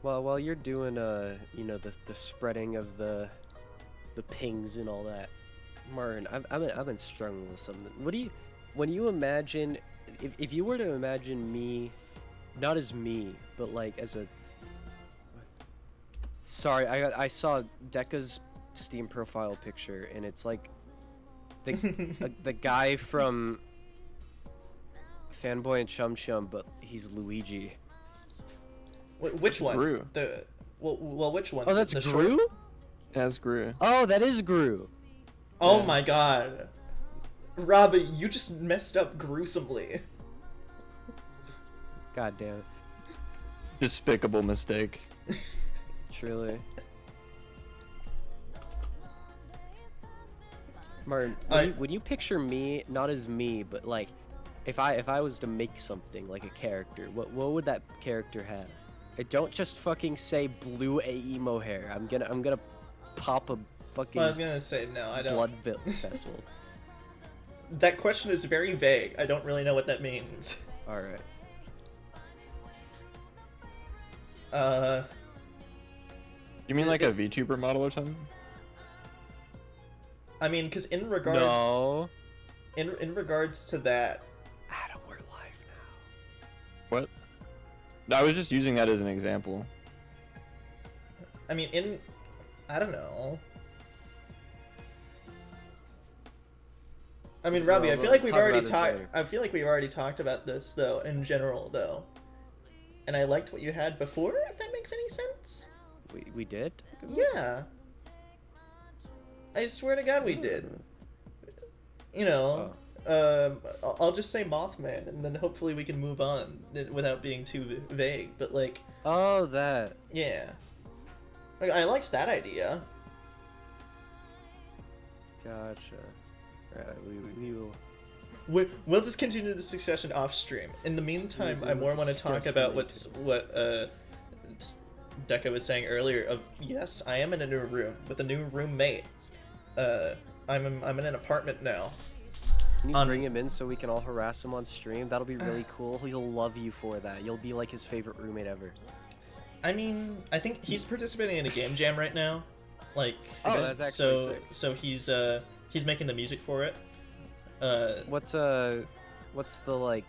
Well, while you're doing you know, the spreading of the pings and all that, Martin, I've been struggling with something. What do you, when you imagine, if you were to imagine me, not as me, but like as a, sorry, I saw Deca's Steam profile picture, and it's like the the guy from Fanboy and Chum Chum, but he's Luigi. Which one? Gru. Well, which one? Oh, that's The Gru? short- As Gru. Oh, that is Gru. Oh Yeah. my god. Rob, you just messed up gruesomely. God damn it. Despicable mistake. Truly. Martin, when you picture me, not as me, but like, if I was to make something like a character, what would that character have? I don't just fucking say blue AE mohair. I'm gonna pop a fucking Well, I was gonna say no, I don't. blood vessel. That question is very vague. I don't really know what that means. All right. You mean like a VTuber model or something? I mean, because in regards, No. in regards to that, Adam, we're live now. What? No, I was just using that as an example. I mean, I don't know. I mean, Robbie, I feel like we've talk already about this talked. later. I feel like we've already talked about this though, in general though. And I liked what you had before. If that makes any sense. We did. Yeah. I swear to God, we did. You know, I'll just say Mothman, and then hopefully we can move on without being too vague. But like, Oh, that. yeah, like, I liked that idea. Gotcha. Alright, we will. We'll just continue the succession off stream. In the meantime, We I will more want to talk discuss about later. what Deca was saying earlier. Of yes, I am in a new room with a new roommate. I'm in an apartment now. Can you On- bring him in so we can all harass him on stream? That'll be really cool. He'll love you for that. You'll be like his favorite roommate ever. I mean, I think he's participating in a game jam right now. Like, Oh, that's actually so sick. so he's making the music for it. What's the like?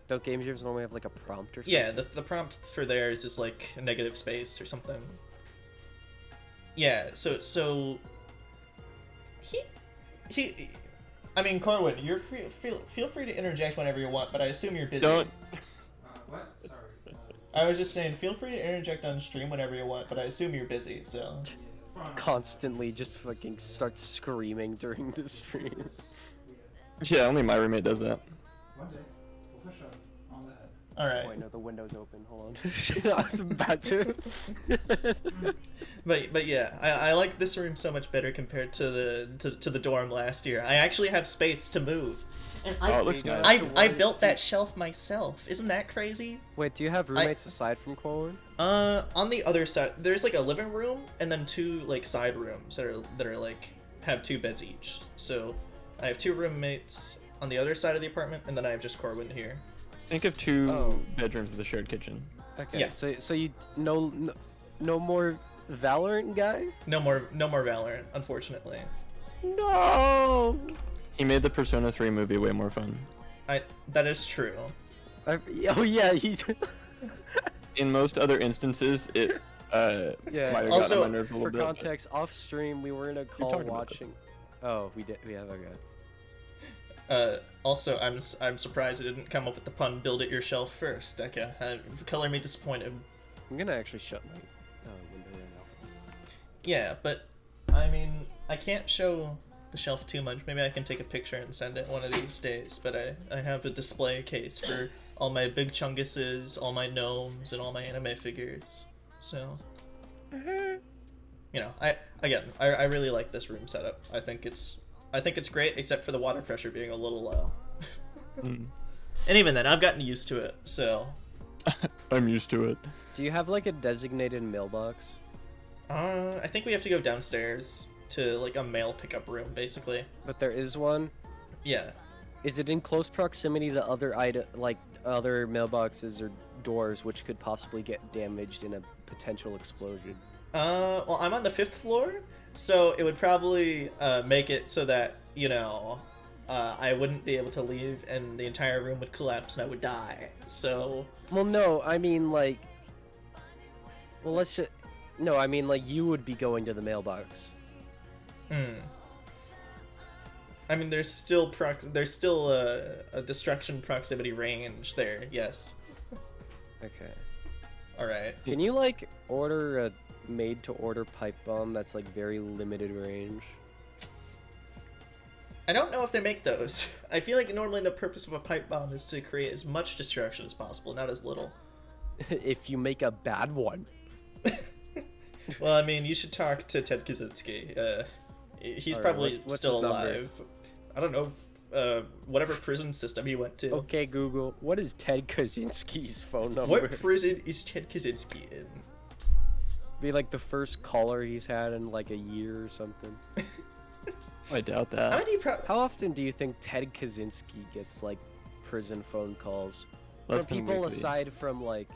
Don't game jams normally have like a prompt or something? Yeah, the prompt for theirs is like a negative space or something. Yeah, so he I mean, Corwin, you're feel free to interject whenever you want, but I assume you're busy. Don't. What? Sorry. I was just saying, feel free to interject on stream whenever you want, but I assume you're busy, so. Constantly just fucking start screaming during the stream. Yeah, only my roommate does that. One day, we'll push up on the head. Oh, Alright. wait, no, the window's open. Hold on. I was about to. But yeah, I like this room so much better compared to the dorm last year. I actually have space to move. And Oh, it looks nice. I built that shelf myself. Isn't that crazy? Wait, do you have roommates aside from Corwin? On the other side, there's like a living room and then two like side rooms that are like have two beds each. So I have two roommates on the other side of the apartment, and then I have just Corwin here. Think of two Oh. bedrooms with a shared kitchen. Okay. Yeah. So you no more Valorant guy? No more Valorant, unfortunately. No. He made the Persona 3 movie way more fun. That is true. Oh yeah, he's. In most other instances, it Yeah. might have Also, gotten on my nerves a little For bit. but- context, off stream we were in a call talked about this. watching. Oh, we did. We have okay. Also, I'm surprised I didn't come up with the pun "build it yourself" first, Deca. Color me disappointed. I'm gonna actually shut my window right now. Yeah, but I mean, I can't show the shelf too much. Maybe I can take a picture and send it one of these days. But I have a display case for all my big chunguses, all my gnomes, and all my anime figures. So, you know, I really like this room setup. I think it's great, except for the water pressure being a little low. Mm. And even then, I've gotten used to it. So, I'm used to it. Do you have like a designated mailbox? I think we have to go downstairs to like a mail pickup room, basically. But there is one. Yeah. Is it in close proximity to other like other mailboxes or doors which could possibly get damaged in a potential explosion? Well, I'm on the 5th floor, so it would probably make it so that, you know, I wouldn't be able to leave and the entire room would collapse and I would die. So, Well, no, I mean like. Well, let's just. No, I mean like you would be going to the mailbox. I mean, there's still a destruction proximity range there. Yes. Okay. All right. Can you like order a made-to-order pipe bomb that's like very limited range? I don't know if they make those. I feel like normally the purpose of a pipe bomb is to create as much destruction as possible, not as little. If you make a bad one. Well, I mean, you should talk to Ted Kaczynski. He's Alright, probably what's still his number? alive. I don't know. Whatever prison system he went to. Okay, Google. What is Ted Kaczynski's phone number? What prison is Ted Kaczynski in? Be like the first caller he's had in like a year or something. I doubt How that. many How often do you think Ted Kaczynski gets like prison phone calls Less from than people weekly. aside from like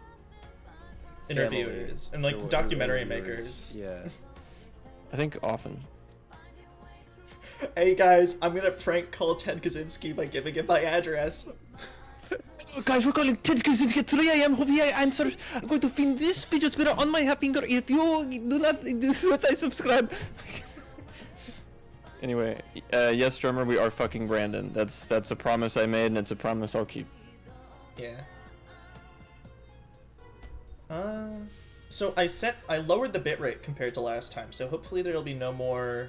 interviewers and like family or documentary interviewers? makers? Yeah. I think often. Hey guys, I'm gonna prank call Ted Kaczynski by giving him my address. Guys, we're calling Ted Kaczynski at 3 a.m. Hope he answers. I'm going to find this fidget spinner on my finger. If you do not do what I subscribe. Anyway, yes, drummer, we are fucking Brandon. That's a promise I made, and it's a promise I'll keep. Yeah. So I lowered the bitrate compared to last time, so hopefully there'll be no more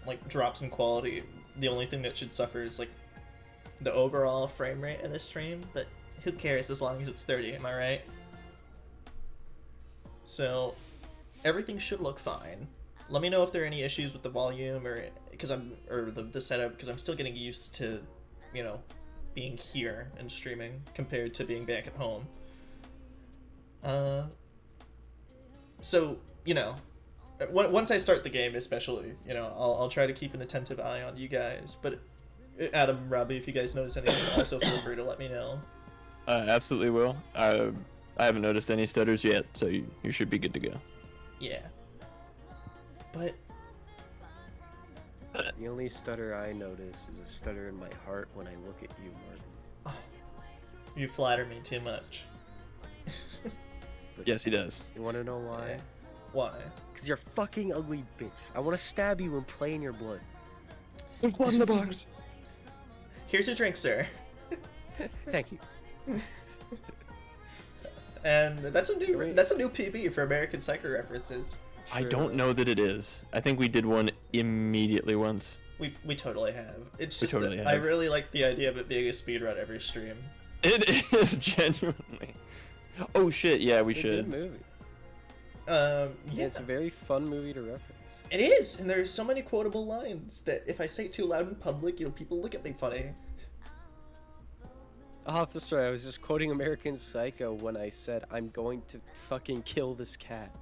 like drops in quality. The only thing that should suffer is like the overall frame rate of the stream, but who cares as long as it's 30, am I right? So everything should look fine. Let me know if there are any issues with the volume or the setup, because I'm still getting used to, you know, being here and streaming compared to being back at home. So, you know, once I start the game especially, you know, I'll try to keep an attentive eye on you guys, but Adam, Robbie, if you guys notice anything, also feel free to let me know. Absolutely will. I haven't noticed any stutters yet, so you should be good to go. Yeah. But The only stutter I notice is a stutter in my heart when I look at you, Martin. you flatter me too much. But Yes, he does. you want to know why? Yeah. Why? Because you're a fucking ugly bitch. I want to stab you and play in your blood. There's blood in the box. Here's your drink, sir. Thank you. And that's a new Great. PB for American Psycho references. I Sure. don't know that it is. I think we did one immediately once. We totally have. It's We just totally that I have. really like the idea of it being a speedrun every stream. It is genuinely. Oh shit! Yeah, we It's a should. good movie. Yeah, It's a very fun movie to reference. it is, and there's so many quotable lines that if I say it too loud in public, you know, people look at me funny. Officer, I was just quoting American Psycho when I said I'm going to fucking kill this cat.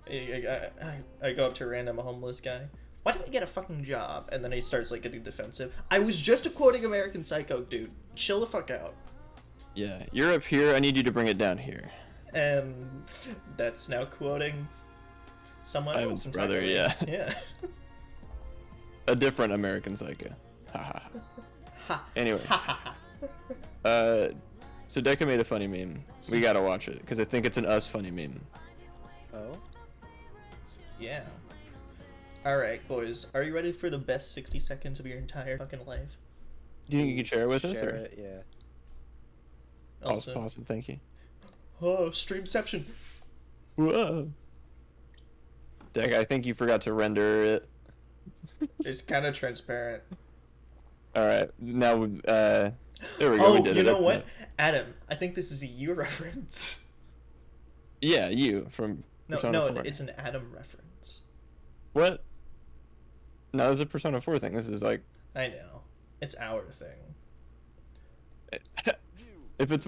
I go up to a random homeless guy. Why don't you get a fucking job? And then he starts like getting defensive. I was just quoting American Psycho, dude. Chill the fuck out. Yeah, you're up here. I need you to bring it down here. And that's now quoting someone Ivan's else brother, entirely. yeah. Yeah. A different American Psycho. Haha. Ha. Anyway, so Deca made a funny meme. We gotta watch it because I think it's an us funny meme. Oh? Yeah. Alright, boys. Are you ready for the best 60 seconds of your entire fucking life? Do you think you could share it with us? Share Or? it, yeah. Also, Awesome, thank you. oh, Streamception. Whoa. Deca, I think you forgot to render it. It's kind of transparent. All right, now there we go. We Oh, did you it. know what? Adam, I think this is a you reference. Yeah, you from No, Persona no, 4. it's an Adam reference. What? No, it's a Persona 4 thing. This is like I know. It's our thing. if it's.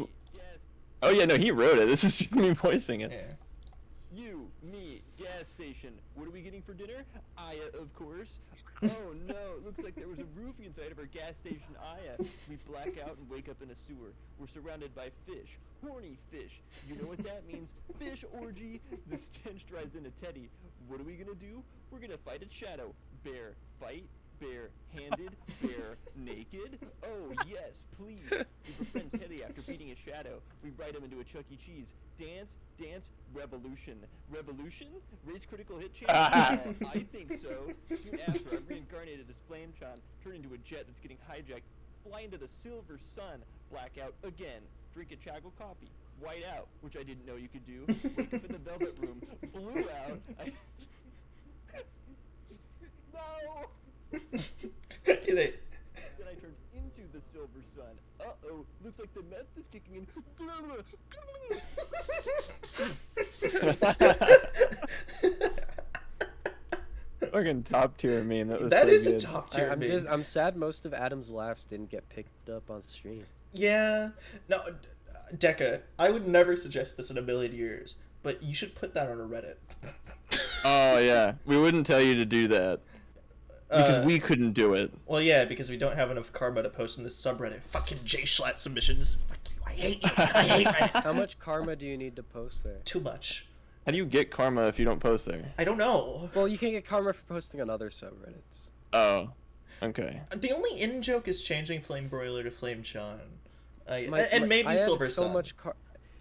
Oh yeah, no, he wrote it. This is me voicing it. Yeah. You, me, yes. gas station. What are we getting for dinner? Aya, of course. Oh no, looks like there was a roofie inside of our gas station, Aya. We black out and wake up in a sewer. We're surrounded by fish. Horny fish. You know what that means? Fish orgy. The stench drives into Teddy. What are we gonna do? We're gonna fight a shadow. Bear fight. Bare-handed, bare naked? Oh, yes, please. We befriend Teddy after beating a shadow. We ride him into a Chuck E. Cheese. Dance, dance, revolution. Revolution? Race critical hit chance? I think so. Soon after, I'm reincarnated as Flamechan, turn into a jet that's getting hijacked, fly into the silver sun, black out again, drink a Chaggle coffee, white out, which I didn't know you could do, wake up in the velvet room, blue out, No! They- Then I turned into the silver sun. Uh-oh, looks like the meth is kicking in. Fucking top tier meme. That was That so is a good. top tier I'm meme. I'm sad most of Adam's laughs didn't get picked up on stream. Yeah. No, Deca, I would never suggest this in a million years, but you should put that on a Reddit. Oh yeah, we wouldn't tell you to do that because Uh, we couldn't do it. Well, yeah, because we don't have enough karma to post in this subreddit. Fucking J Schlatt submissions. Fuck you. I hate you. I hate my... How much karma do you need to post there? Too much. How do you get karma if you don't post there? I don't know. Well, you can get karma for posting on other subreddits. Oh, okay. The only in joke is changing Flame Broiler to Flame Sean. And I maybe had Silver so Sun. much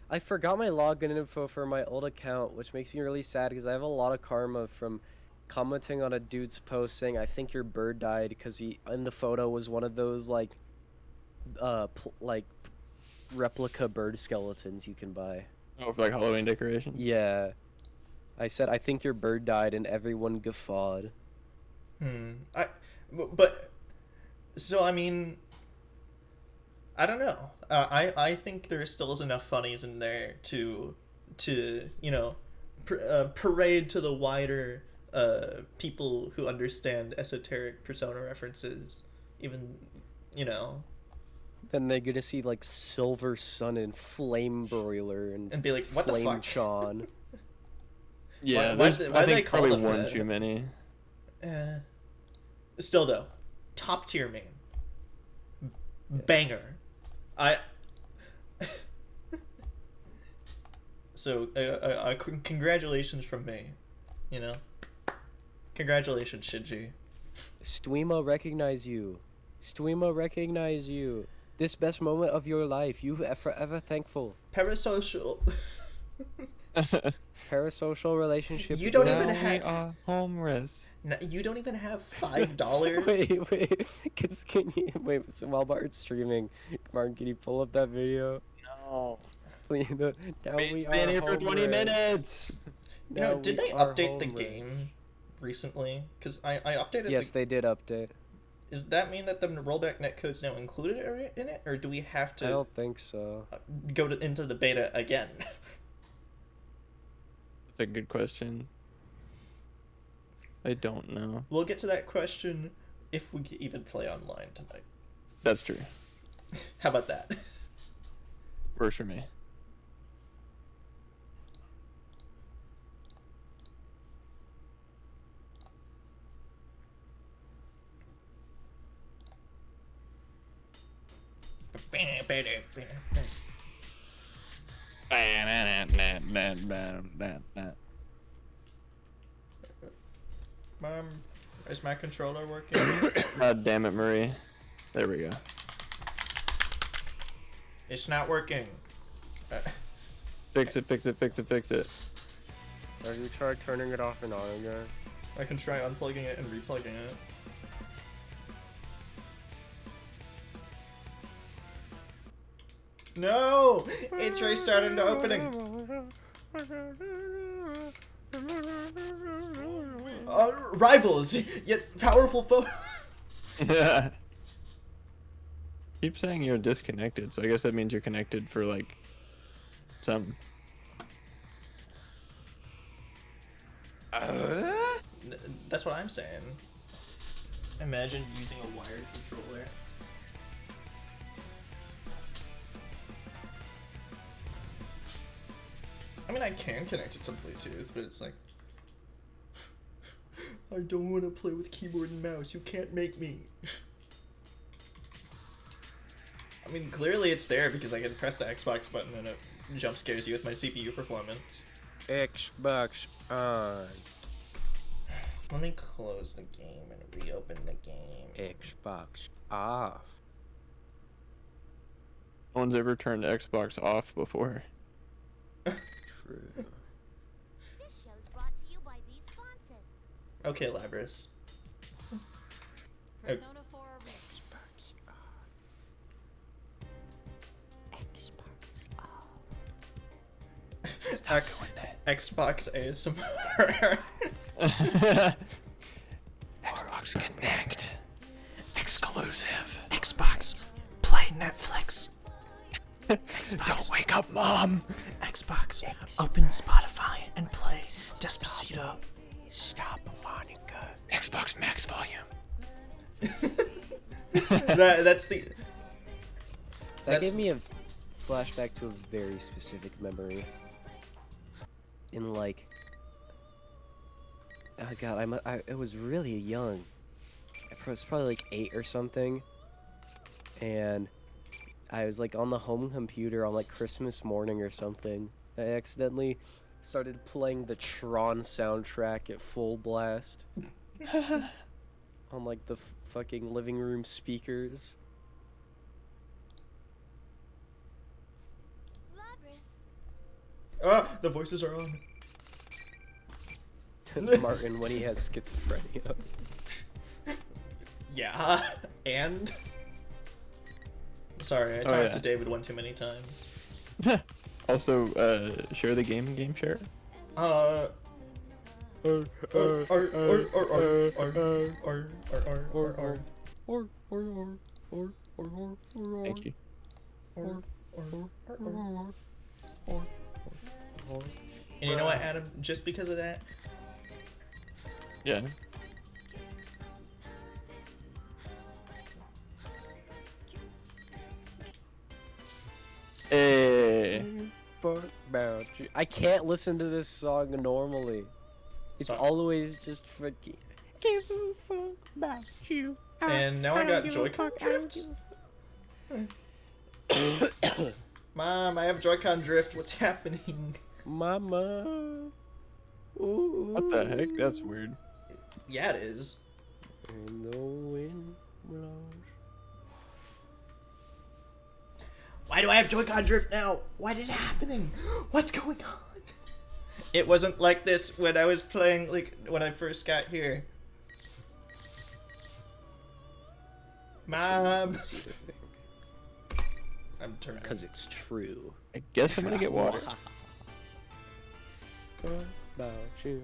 I forgot my login info for my old account, which makes me really sad because I have a lot of karma from commenting on a dude's post saying, "I think your bird died," because he in the photo was one of those like replica bird skeletons you can buy. Oh, for like Halloween decoration. Yeah. I said, "I think your bird died," and everyone guffawed. But so I mean, I don't know. I think there still is enough funnies in there to you know parade to the wider people who understand esoteric Persona references. Even you know, Then they're gonna see like Silver Sun and Flame Broiler and be like, "What the Flame fuck?" Sean. Yeah, why there's, do I they think call probably them one that? too many. Still though, top tier meme. Banger. So congratulations from me, you know. Congratulations, Shinji. Stuima recognize you. Stuima recognize you. This best moment of your life. You are forever thankful. Parasocial. Parasocial relationship. You don't now- even We have. are homeless. You don't even have $5. Wait. Can you wait? So while Martin's streaming, Martin, can you pull up that video? No. Please. Now It's we been are here for 20 homeless. minutes. You know, Now did we they are update the homeless. game recently? Because I updated. Yes, they did update. Does that mean that the rollback netcode's now included in it, or do we have I to don't think so. go into the beta again? That's a good question. I don't know. We'll get to that question if we can even play online tonight. That's true. How about that? Works for me. Is my controller working? God damn it, Marie. There we go. It's not working. Fix it, fix it, fix it, fix it. Have you tried turning it off and on again? I can try unplugging it and replugging it. No! It's restarting the opening. Rivals, yet powerful foe. Keep saying you're disconnected, so I guess that means you're connected for like something. That's what I'm saying. Imagine using a wired controller. I mean, I can connect it to Bluetooth, but it's like I don't want to play with keyboard and mouse. You can't make me. I mean, clearly it's there because I can press the Xbox button and it jump scares you with my CPU performance. Xbox on. Let me close the game and reopen the game. Xbox off. No one's ever turned Xbox off before. True. This show's brought to you by these sponsors. Okay, Labris. Persona 4 Arena. Stop doing that. Xbox ASMR. Xbox Connect. Exclusive. Xbox, play Netflix. Xbox, Don't wake up, Mom. Xbox, open Spotify and play Despacito. Stop, Monica. Xbox Max Volume. That's the. That That's- gave me a flashback to a very specific memory. In like, oh god, I was really young. I was probably like 8 or something, and I was like on the home computer on like Christmas morning or something. I accidentally started playing the Tron soundtrack at full blast on like the fucking living room speakers. Labris. Ah, the voices are on. Martin when he has schizophrenia. Yeah, and. Sorry, I talked yeah. to David one too many times. Also, share the game share. Thank you. And you know what, Adam? Just because of that, Yeah. Hey. Fuck about you. I can't listen to this song normally. It's So- always just fucking. Give a fuck about you. and now I got Joy-Con drift. Mom, I have Joy-Con drift. What's happening? Mama. Ooh. What the heck? That's weird. Yeah, it is. And the wind blows. Why do I have Joy-Con drift now? What is happening? What's going on? It wasn't like this when I was playing, like, when I first got here. Mom! See the thing. I'm turning. Because it's true. I guess I'm gonna get water. Fuck about you.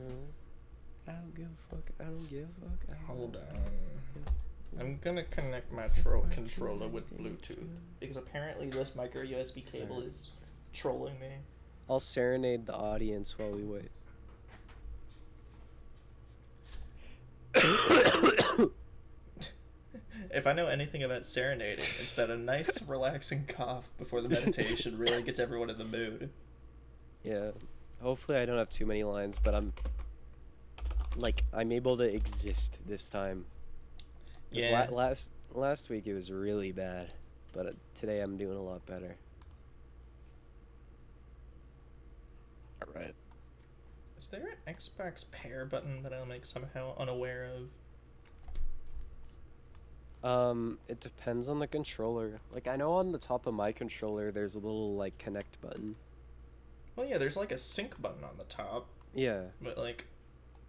I don't give a fuck. I don't give a fuck. I don't Hold on. I'm gonna connect my troll controller with Bluetooth because apparently this micro USB cable is trolling me. I'll serenade the audience while we wait. If I know anything about serenading, it's that a nice relaxing cough before the meditation really gets everyone in the mood. Yeah. Hopefully I don't have too many lines, but I'm able to exist this time. 'Cause Yeah. last week it was really bad, but today I'm doing a lot better. All right. Is there an Xbox pair button that I'm like somehow unaware of? It depends on the controller. Like I know on the top of my controller there's a little like connect button. Well, yeah, there's like a sync button on the top, Yeah. but like,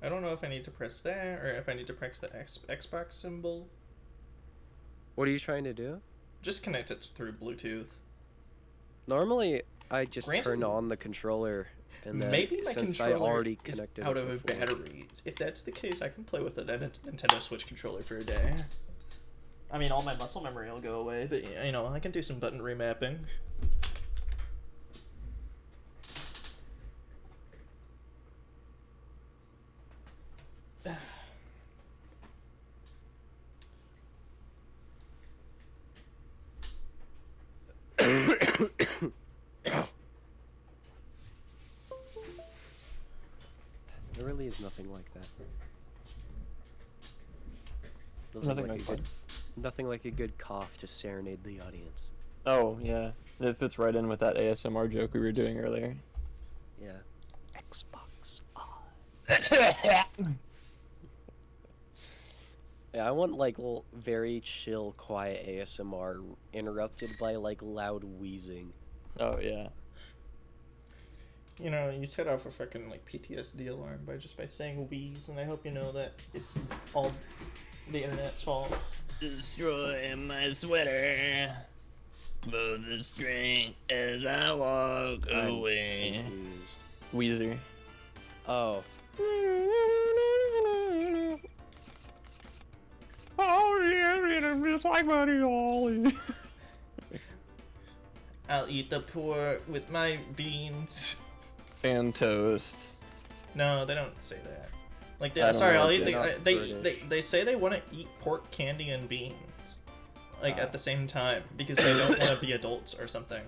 I don't know if I need to press that or if I need to press the Xbox symbol. What are you trying to do? Just connect it through Bluetooth. Normally I just Granted, turn on the controller and then Maybe my since I controller already is connected out it of before- batteries. If that's the case, I can play with a Nintendo Switch controller for a day. I mean, all my muscle memory will go away, but you know, I can do some button remapping. There really is nothing like that. Nothing like fun. Nothing like a good cough to serenade the audience. Oh yeah, it fits right in with that ASMR joke we were doing earlier. Yeah. Xbox on. Yeah, I want like very chill, quiet ASMR interrupted by like loud wheezing. Oh yeah. You know, you set off a fucking like PTSD alarm by saying wheeze, and I hope you know that it's all the internet's fault. Destroy my sweater. Move the string as I walk I'm away. confused. Weezer. Oh. Oh yeah, just like Buddy Holly. I'll eat the poor with my beans. And toast. No, they don't say that. Like, I don't sorry, know, I'll eat they're the. not They British. they say they want to eat pork candy and beans, like at the same time because they don't want to be adults or something.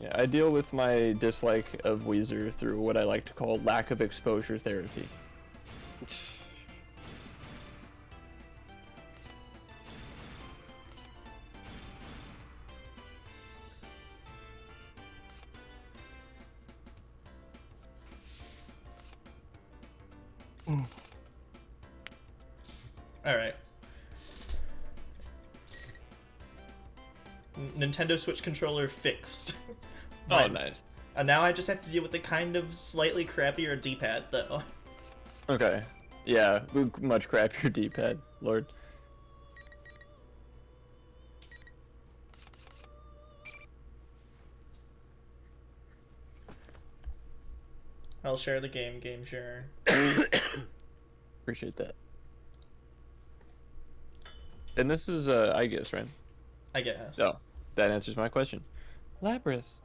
Yeah, I deal with my dislike of Weezer through what I like to call lack of exposure therapy. All right. Nintendo Switch controller fixed. Oh, Fine. nice. And now I just have to deal with the kind of slightly crappier D-pad, though. Okay. Yeah, much crappier D-pad, Lord. I'll share the game share. Appreciate that. And this is, I guess, right? I guess. Oh, that answers my question. Lapras.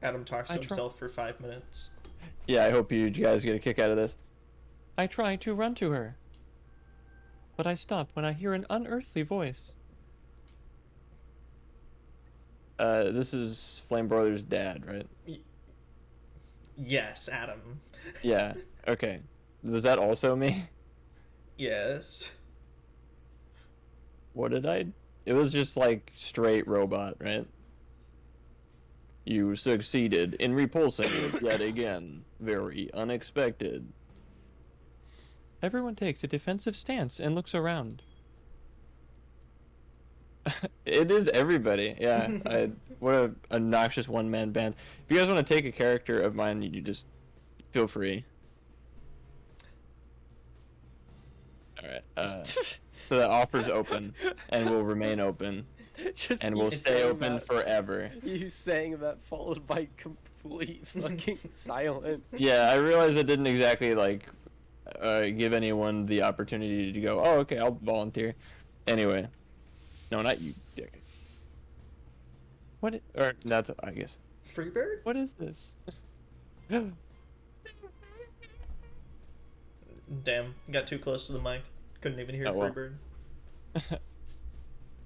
Adam talks to I try- himself for 5 minutes. Yeah, I hope you guys get a kick out of this. I try to run to her, but I stop when I hear an unearthly voice. This is Flame Brothers' dad, right? Yes, Adam. Yeah, okay. Was that also me? Yes. What did I... It was just like straight robot, right? You succeeded in repulsing it yet again. Very unexpected. Everyone takes a defensive stance and looks around. It is everybody, yeah. What a obnoxious one-man band. If you guys want to take a character of mine, you just feel free. Alright, so the offer's open, and will remain open, Just and you will stay saying open that- forever. You saying that followed by complete fucking silence. Yeah, I realized it didn't exactly, like, give anyone the opportunity to go, oh, okay, I'll volunteer. Anyway. No, not you, dick. What? Or, that's, I guess. Freebird? What is this? Damn, got too close to the mic. Couldn't even hear Oh, well. Freebird.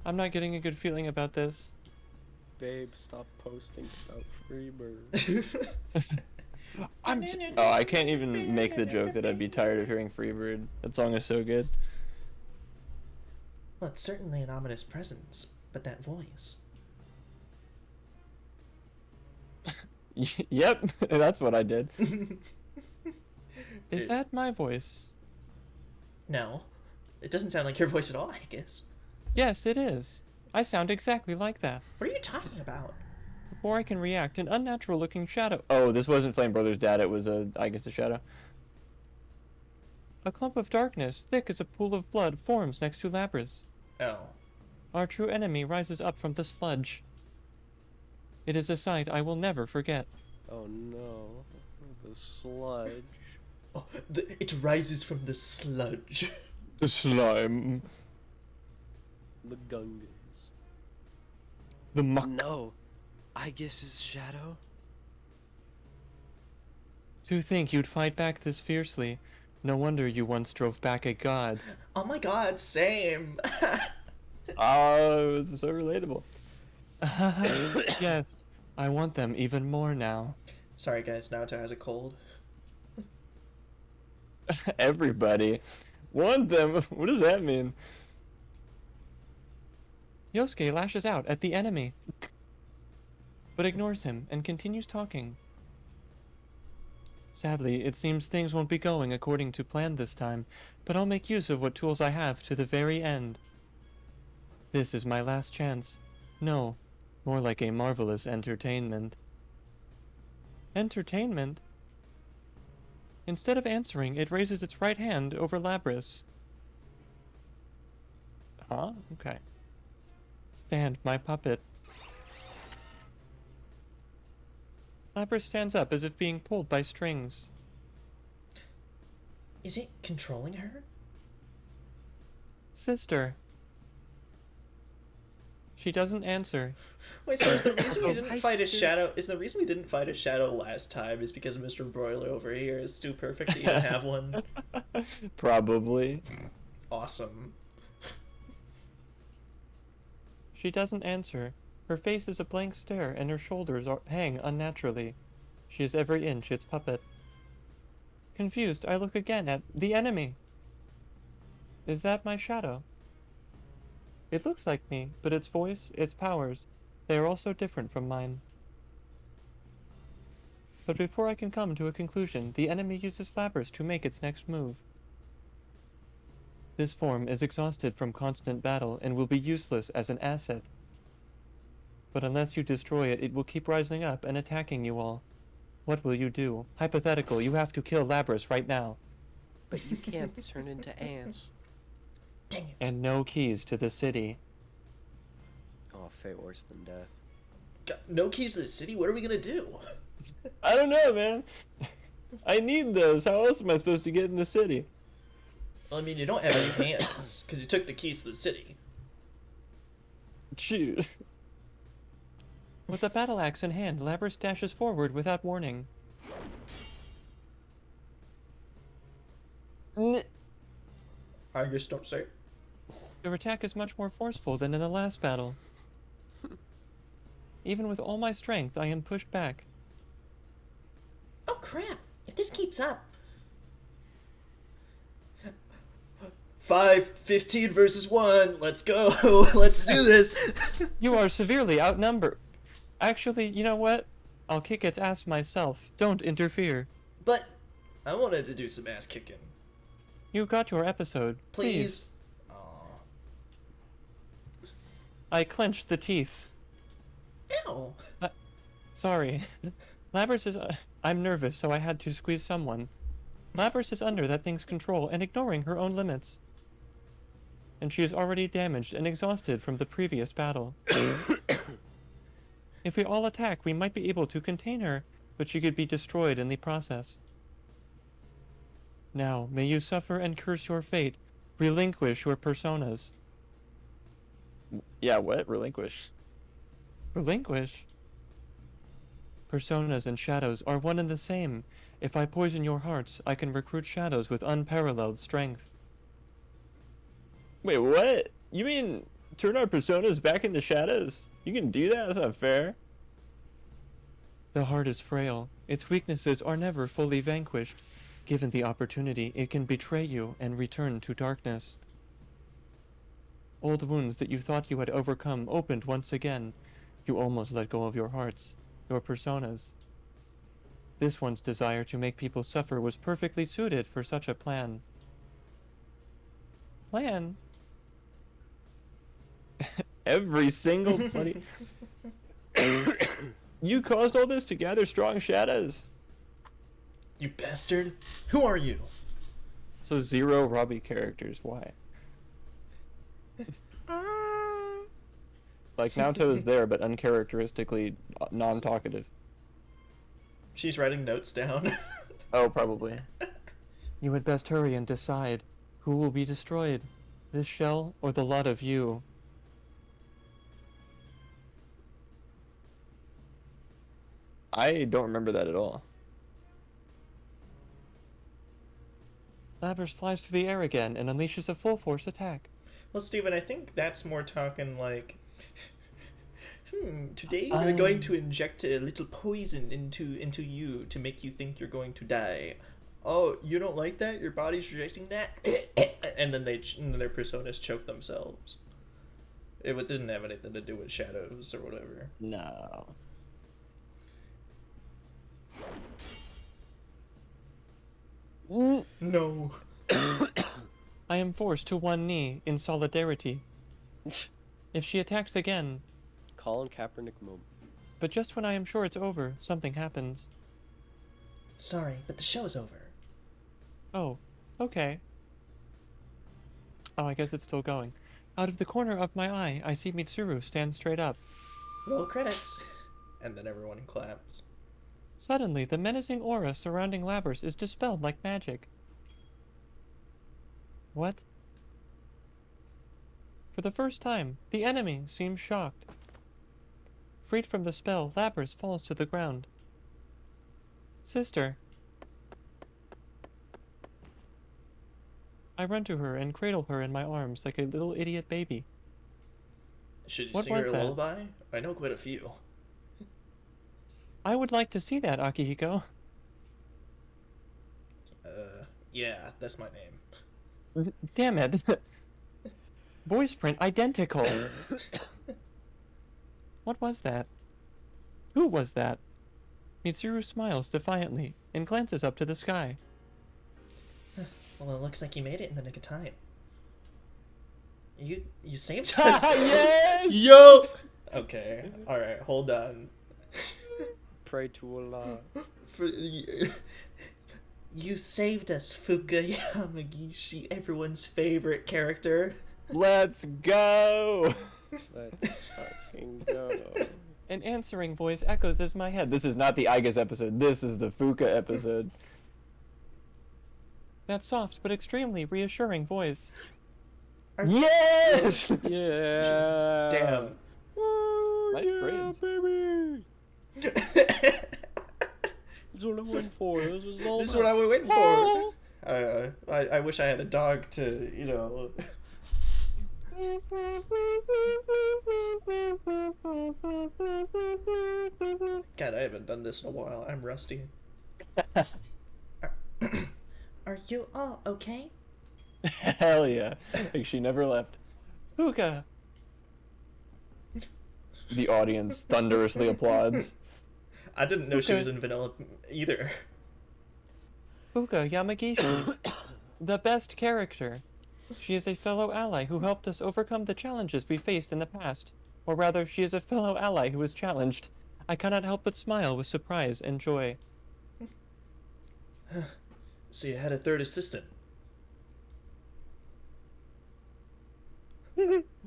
I'm not getting a good feeling about this. Babe, stop posting about Freebird. Oh, I can't even make the joke that I'd be tired of hearing Freebird. That song is so good. Well, it's certainly an ominous presence, but that voice. Yep, that's what I did. Is that my voice? No. It doesn't sound like your voice at all, I guess. Yes, it is. I sound exactly like that. What are you talking about? Before I can react, an unnatural looking shadow. Oh, this wasn't Flame Brothers' dad, it was I guess a shadow. A clump of darkness, thick as a pool of blood, forms next to Lapras. Oh. Our true enemy rises up from the sludge. It is a sight I will never forget. Oh no. The sludge. Oh, it rises from the sludge. The slime. The Gungans. The muck. No. I guess his shadow? To think you'd fight back this fiercely. No wonder you once drove back a god. Oh my god, same. Oh, it's so relatable. Yes, I want them even more now. Sorry guys, Naruto has a cold. Everybody. Want them? What does that mean? Yosuke lashes out at the enemy, but ignores him and continues talking. Sadly, it seems things won't be going according to plan this time, but I'll make use of what tools I have to the very end. This is my last chance. No, more like a marvelous entertainment. Entertainment? Instead of answering, it raises its right hand over Labris. Huh? Okay. Stand, my puppet. Labris stands up as if being pulled by strings. Is it controlling her? Sister. She doesn't answer. Wait, so is the reason we Hi, didn't fight a sister. shadow? Is the reason we didn't fight a shadow last time is because Mr. Broiler over here is too perfect to even have one? Probably. Awesome. She doesn't answer. Her face is a blank stare and her shoulders hang unnaturally. She is every inch its puppet. Confused, I look again at the enemy. Is that my shadow? It looks like me, but its voice, its powers, they are all so different from mine. But before I can come to a conclusion, the enemy uses Labris to make its next move. This form is exhausted from constant battle and will be useless as an asset. But unless you destroy it, it will keep rising up and attacking you all. What will you do? Hypothetical, you have to kill Labris right now. But you can't turn into ants. Dang it. And no keys to the city. Oh, fate worse than death. Got no keys to the city? What are we gonna do? I don't know, man. I need those. How else am I supposed to get in the city? Well, I mean, you don't have any hands, because you took the keys to the city. Shoot. With the battle axe in hand, Labris dashes forward without warning. Your storm, sorry. Their attack is much more forceful than in the last battle. Even with all my strength, I am pushed back. Oh crap! If this keeps up. 5-15 versus 1. Let's go. Let's do this. You are severely outnumbered. Actually, you know what? I'll kick its ass myself. Don't interfere. But I wanted to do some ass kicking. You got your episode. Please. Aw. I clenched the teeth. Ow. Sorry. Labris is... I'm nervous, so I had to squeeze someone. Labris is under that thing's control and ignoring her own limits. And she is already damaged and exhausted from the previous battle. If we all attack, we might be able to contain her, but she could be destroyed in the process. Now, may you suffer and curse your fate. Relinquish your personas. Yeah, what? Relinquish? Relinquish? Personas and shadows are one and the same. If I poison your hearts, I can recruit shadows with unparalleled strength. Wait, what? You mean turn our personas back into shadows? You can do that? That's not fair. The heart is frail. Its weaknesses are never fully vanquished. Given the opportunity, it can betray you and return to darkness. Old wounds that you thought you had overcome opened once again. You almost let go of your hearts, your personas. This one's desire to make people suffer was perfectly suited for such a plan. Plan? Every single bloody... You caused all this to gather strong shadows? You bastard. Who are you? So 0 Robbie characters, why? Like, Naoto is there, but uncharacteristically non-talkative. She's writing notes down. Oh, probably. You had best hurry and decide. Who will be destroyed? This shell or the lot of you? I don't remember that at all. Labris flies through the air again and unleashes a full force attack. Well, Steven, I think that's more talking like... today we're going to inject a little poison into you to make you think you're going to die. Oh, you don't like that? Your body's rejecting that? and then and then their personas choke themselves. Didn't have anything to do with shadows or whatever. No. No. I am forced to one knee in solidarity. If she attacks again, Colin Kaepernick moment. but just when I am sure it's over, something happens. Sorry, but the show's over. Oh, okay. Oh, I guess it's still going. Out of the corner of my eye, I see Mitsuru stand straight up. Roll credits. And then everyone claps. Suddenly, the menacing aura surrounding Labrys is dispelled like magic. What? For the first time, the enemy seems shocked. Freed from the spell, Labrys falls to the ground. Sister. I run to her and cradle her in my arms like a little idiot baby. Should you What sing her was a that? lullaby? I know quite a few. I would like to see that, Akihiko. Yeah, that's my name. Damn it. Voice print identical. What was that? Who was that? Mitsuru smiles defiantly and glances up to the sky. Well, it looks like you made it in the nick of time. You saved us. Yes! Yo. Okay. All right. Hold on. Pray to Allah. You saved us, Fuka Yamagishi, everyone's favorite character. Let's go! Let's fucking go. An answering voice echoes as my head. This is not the Igas episode. This is the Fuka episode. That soft but extremely reassuring voice. Yes! Yeah. Damn. Nice grades. Baby. That's what I went for. This was all. This is what I was waiting for. I wish I had a dog to, you know. God, I haven't done this in a while. I'm rusty. Are you all okay? Hell yeah. Like she never left. Fuka! The audience thunderously applauds. I didn't know she Okay. was in Vanilla either. Fuka Yamagishi. The best character. She is a fellow ally who helped us overcome the challenges we faced in the past. Or rather, she is a fellow ally who was challenged. I cannot help but smile with surprise and joy. So you had a third assistant.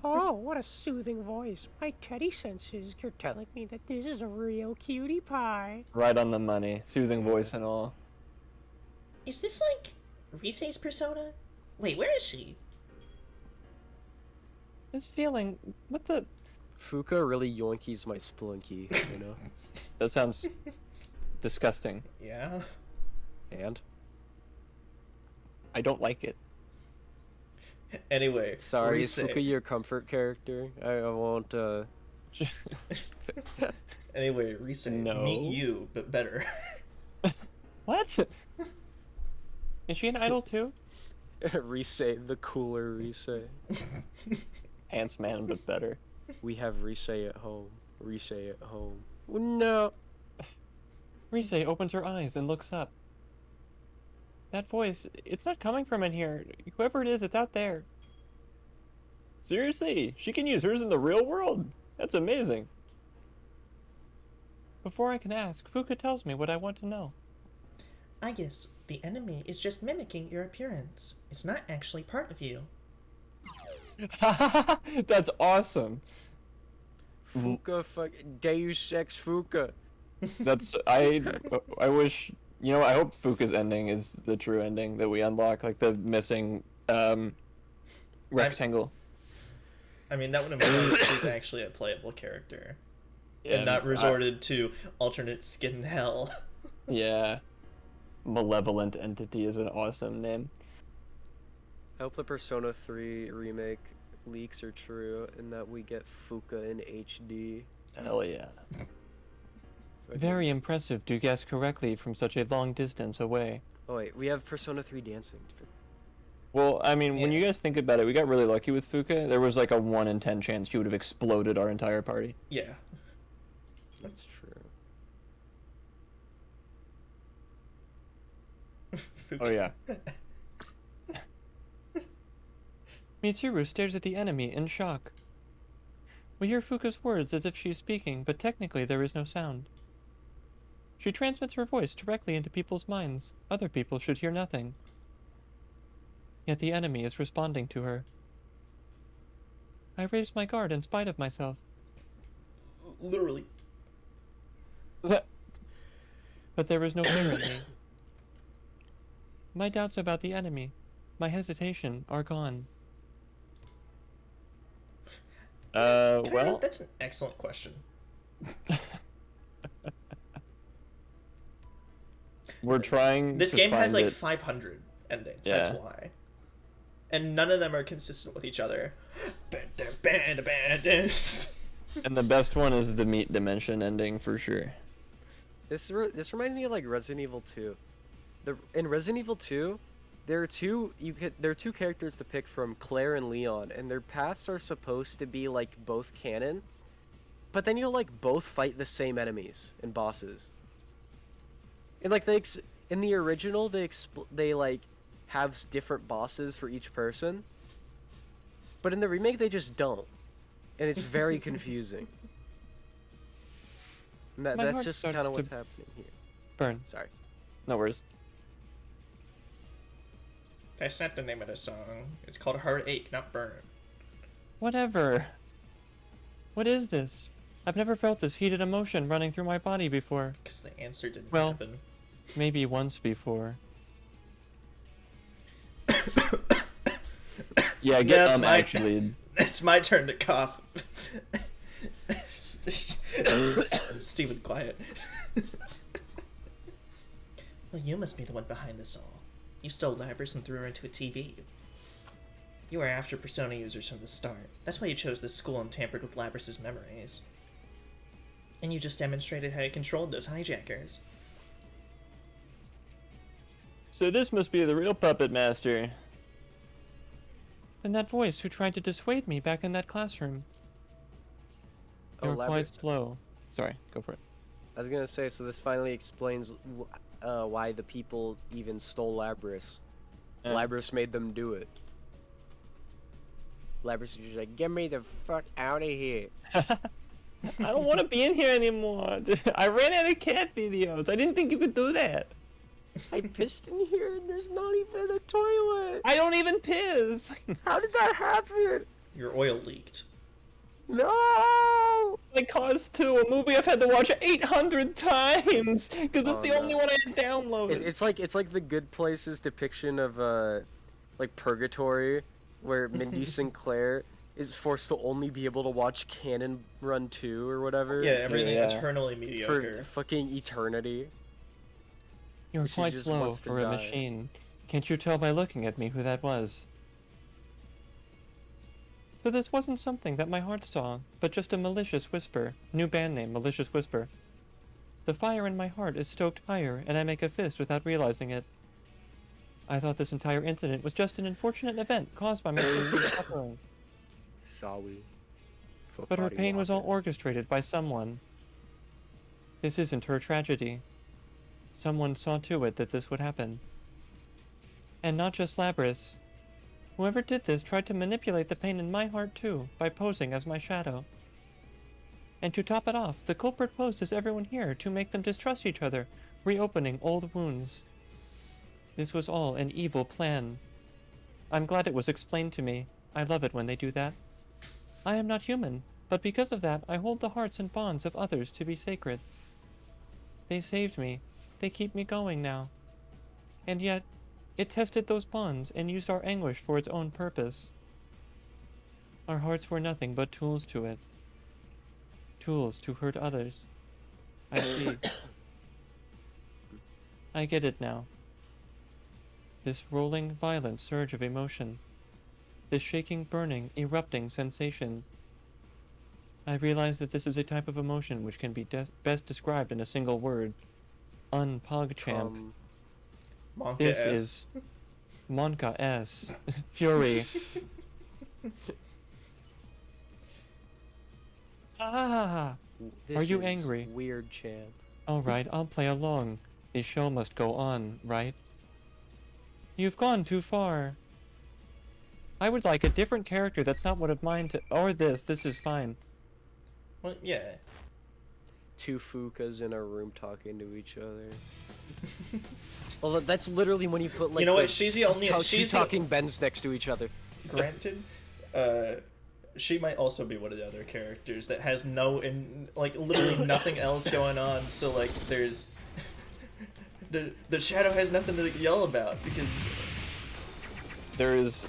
Oh, what a soothing voice. My teddy senses you're telling me that this is a real cutie pie. Right on the money. Soothing voice and all. Is this like Rise's persona? Wait, where is she? This feeling... What the... Fuka really yoinkies my splunky, you know? That sounds disgusting. Yeah. And? I don't like it. Anyway, Sorry, is Rise. Fuka your comfort character? I won't, Anyway, Rise, No. meet you, but better. What? Is she an idol too? Rise, the cooler Rise. Ants man, but better. We have Rise at home. Rise at home. No! Rise opens her eyes and looks up. That voice, it's not coming from in here. Whoever it is, it's out there. Seriously? She can use hers in the real world? That's amazing. Before I can ask, Fuka tells me what I want to know. I guess the enemy is just mimicking your appearance. It's not actually part of you. That's awesome. Fuka Deus Ex Fuka. That's I wish, you know, I hope Fuka's ending is the true ending that we unlock, like the missing rectangle. I mean, that would imply that she's actually a playable character. And not resorted to alternate skin hell. Yeah. Malevolent Entity is an awesome name. I hope the Persona 3 remake leaks are true and that we get Fuka in HD. Hell yeah. Very impressive to guess correctly from such a long distance away. Oh wait, we have Persona 3 dancing. Well, I mean, when Yeah. you guys think about it, we got really lucky with Fuka. There was like a 1 in 10 chance she would have exploded our entire party. Yeah. That's true. Oh yeah. Mitsuru stares at the enemy in shock. We hear Fuka's words as if she is speaking, but technically there is no sound. She transmits her voice directly into people's minds. Other people should hear nothing. Yet the enemy is responding to her. I raised my guard in spite of myself. Literally. But there was no fear in me. My doubts about the enemy, my hesitation, are gone. Well, That's an excellent question. we're trying This to game has find like it. 500 endings. That's Yeah. why. And none of them are consistent with each other. And the best one is the meat dimension ending for sure. This reminds me of like Resident Evil 2. In Resident Evil 2, there are two characters to pick from, Claire and Leon, and their paths are supposed to be like both canon, but then you'll like both fight the same enemies and bosses. And like in the original, they like have different bosses for each person, but in the remake they just don't, and it's very confusing. And My that's heart just starts kind of to what's happening here. Burn. Sorry. No worries. That's not the name of the song. It's called Heartache, not Burn. Whatever. What is this? I've never felt this heated emotion running through my body before. Because the answer didn't Well- happen. Maybe once before. Yeah, Yeah, it's my- actually. It's my turn to cough. Stephen, quiet. Well, you must be the one behind this all. You stole Labrys and threw her into a TV. You were after Persona users from the start. That's why you chose this school and tampered with Labrys's memories. And you just demonstrated how you controlled those hijackers. So this must be the real puppet master. Then that voice who tried to dissuade me back in that classroom. They were quite slow. Sorry, go for it. I was gonna say, so this finally explains why the people even stole Labrys. Yeah. Labrys made them do it. Labrys was just like, get me the fuck out of here. I don't want to be in here anymore. I ran out of cat videos. I didn't think you could do that. I pissed in here and there's not even a toilet. I don't even piss. How did that happen? Your oil leaked. No! Like Cause 2, a movie I've had to watch 800 times because it's Oh, the no. only one I had downloaded. It's like the Good Places depiction of like Purgatory, where Mindy Sinclair is forced to only be able to watch Cannon Run 2 or whatever. Yeah, everything Yeah. eternally For mediocre. fucking eternity. You're She quite just slow wants to for a die. machine. Can't you tell by looking at me who that was? So this wasn't something that my heart saw, but just a malicious whisper. New band name, Malicious Whisper. The fire in my heart is stoked higher, and I make a fist without realizing it. I thought this entire incident was just an unfortunate event caused by my sister's suffering. Sorry. But her pain was all orchestrated by someone. This isn't her tragedy. Someone saw to it that this would happen. And not just Labrys. Whoever did this tried to manipulate the pain in my heart too, by posing as my shadow. And to top it off, the culprit posed as everyone here to make them distrust each other, reopening old wounds. This was all an evil plan. I'm glad it was explained to me. I love it when they do that. I am not human, but because of that, I hold the hearts and bonds of others to be sacred. They saved me. They keep me going now. And yet, it tested those bonds and used our anguish for its own purpose. Our hearts were nothing but tools to it. Tools to hurt others. I see. I get it now. This rolling, violent surge of emotion. This shaking, burning, erupting sensation. I realize that this is a type of emotion which can be best described in a single word. Unpogchamp. Monka This S. is Monka S. Fury. Ah! This Are you is angry? Weird champ. Alright, I'll play along. The show must go on, right? You've gone too far. I would like a different character that's not one of mine to- or this is fine. Well, yeah. Two Fukas in a room talking to each other. Well, that's literally when you put like. You know what? She's the only. two She's talking Bens next to each other. Granted, she might also be one of the other characters that has literally nothing else going on. So like, there's the shadow has nothing to yell about because There is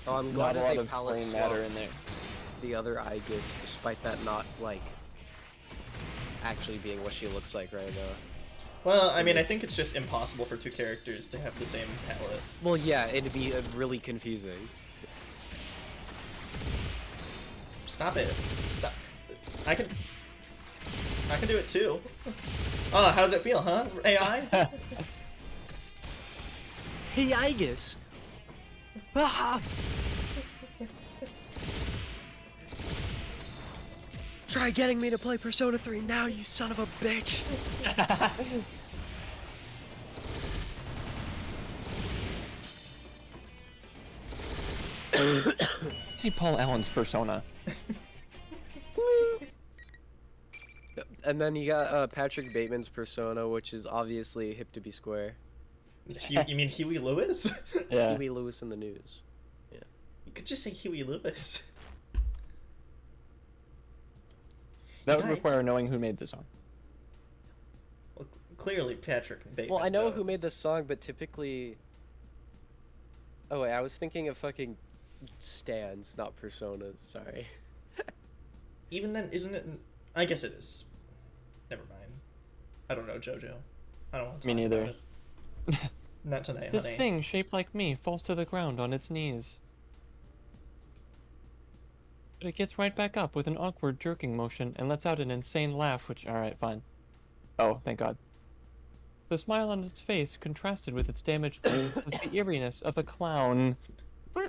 Oh, I'm not glad a that lot they of palette brain matter swapped in there. the other Aegis, despite that not like actually being what she looks like right now. well, I mean, I think it's just impossible for two characters to have the same palette. Well, yeah, it'd be really confusing. Stop it! Stop. I can do it too. Oh, how does it feel, huh? AI? Hey, Aegis! Ah! Try getting me to play Persona 3 now, you son of a bitch! Let's see Paul Allen's persona. And then you got Patrick Bateman's Persona, which is obviously hip to be square. You mean Huey Lewis? Yeah. Huey Lewis in the news. You could just say Huey Lewis. That would Guy- require knowing who made the song. Well, clearly Patrick Bateman. Well, I know who knows. made the song, but typically... Oh wait, I was thinking of fucking stands, not personas, sorry. Even then, isn't it? I guess it is. Never mind. I don't know JoJo. I don't want to. Me talk neither. about it. Not tonight, This honey. thing, shaped like me, falls to the ground on its knees. But it gets right back up with an awkward jerking motion and lets out an insane laugh, which, alright, fine. Oh, thank God. The smile on its face, contrasted with its damaged face, was the eeriness of a clown. Ha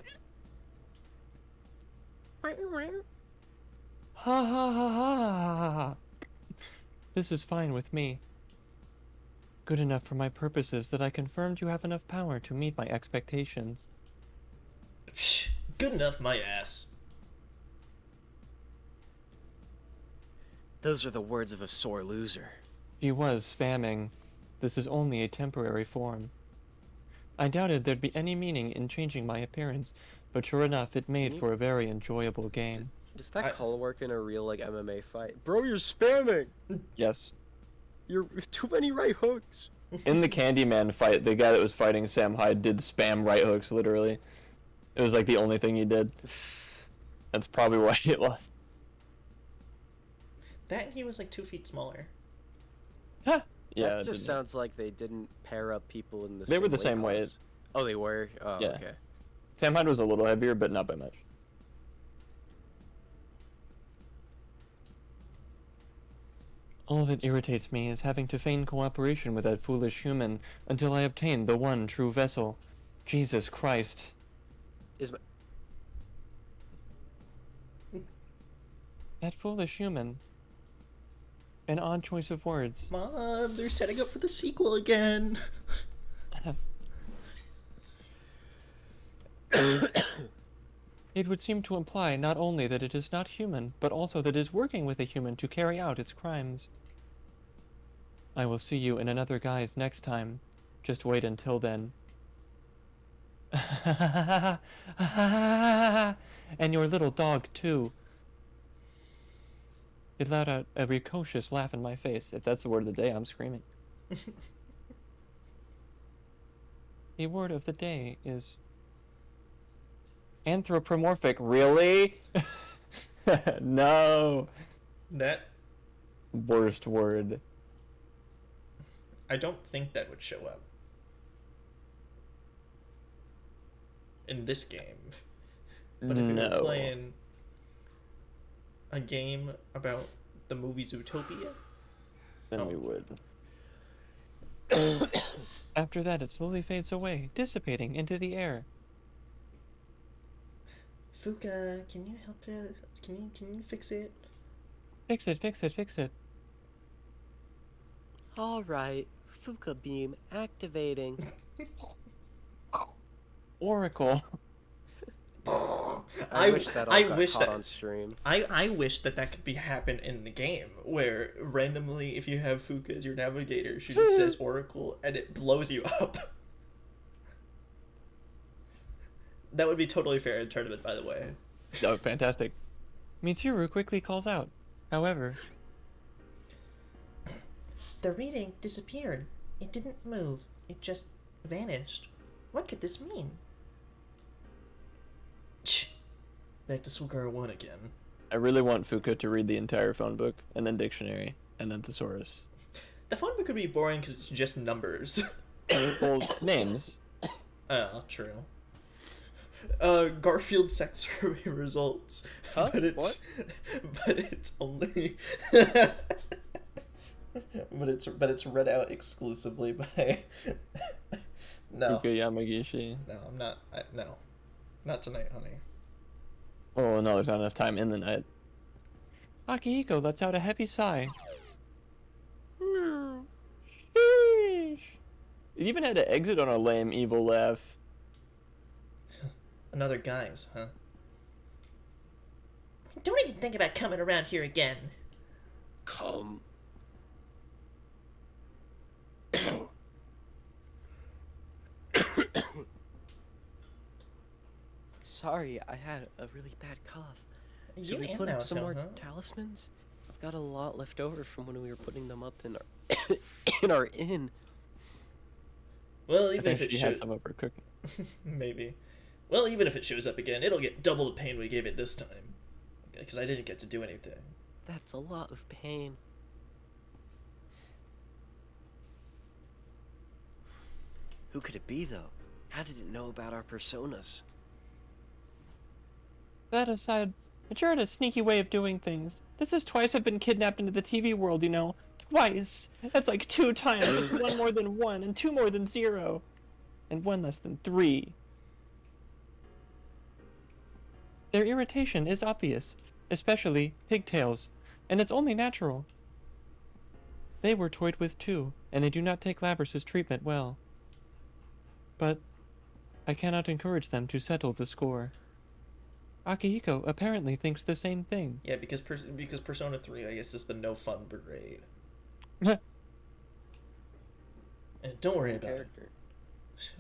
ha ha ha! This is fine with me. Good enough for my purposes that I confirmed you have enough power to meet my expectations. Good enough, my ass. Those are the words of a sore loser. She was spamming. This is only a temporary form. I doubted there'd be any meaning in changing my appearance, but sure enough, it made for a very enjoyable game. Does that I- color work in a real, like, MMA fight? Bro, you're spamming! Yes. You're too many right hooks! In the Candyman fight, the guy that was fighting Sam Hyde did spam right hooks, literally. It was like the only thing he did. That's probably why he lost. That and he was like 2 feet smaller. Huh. Yeah, that it just didn't- sounds like they didn't pair up people in the They same were the weight same weight. class. Oh, they were? Oh, Yeah. okay. Sam Hyde was a little heavier, but not by much. All that irritates me is having to feign cooperation with that foolish human until I obtain the one true vessel. Jesus Christ. Is my... That foolish human. An odd choice of words. Mom, they're setting up for the sequel again. It would seem to imply not only that it is not human, but also that it is working with a human to carry out its crimes. I will see you in another guise next time. Just wait until then. And your little dog, too. It let out a precocious laugh in my face. If that's the word of the day, I'm screaming. The word of the day is... anthropomorphic. Really? No. That Worst word. I don't think that would show up in this game. But if we were No. playing a game about the movie Zootopia, Then Oh. we would. After that, it slowly fades away, dissipating into the air. Fuka, can you help it? Can you fix it? Fix it, fix it, fix it. All right, Fuka beam activating. Oracle. I wish that all I got wish caught that on stream. I wish that could be happen in the game, where randomly, if you have Fuka as your navigator, she just says Oracle and it blows you up. That would be totally fair in tournament, by the way. Oh, fantastic. Mitsuru quickly calls out. However, The reading disappeared. It didn't move. It just vanished. What could this mean? Back to square one again. I really want Fuka to read the entire phone book, and then dictionary, and then thesaurus. The phone book would be boring because it's just numbers. Well, names. True. Garfield sex survey results. Huh? But it's but it's only but it's read out exclusively by No. Fuka Yamagishi. No, I'm not no. Not tonight, honey. Oh no, there's not enough time in the night. Akihiko lets out a heavy sigh. Sheesh. It even had to exit on a lame, evil laugh. Another guys, huh? Don't even think about coming around here again. Come. Sorry, I had a really bad cough. Should we put up some more talismans? I've got a lot left over from when we were putting them up in our in our inn. Well, I even think if it she had shows some of her cooking. maybe. Well, even if it shows up again, it'll get double the pain we gave it this time. Because I didn't get to do anything. That's a lot of pain. Who could it be, though? How did it know about our personas? That aside, Mature had a sneaky way of doing things. This is twice I've been kidnapped into the TV world, you know. Twice. That's like 2 times. It's 1 more than 1, and 2 more than 0. And 1 less than 3. Their irritation is obvious, especially pigtails, and it's only natural. They were toyed with too, and they do not take Labrys's treatment well. But I cannot encourage them to settle the score. Akihiko apparently thinks the same thing. Yeah, because Persona 3, I guess, is the no fun brigade. And don't worry about it.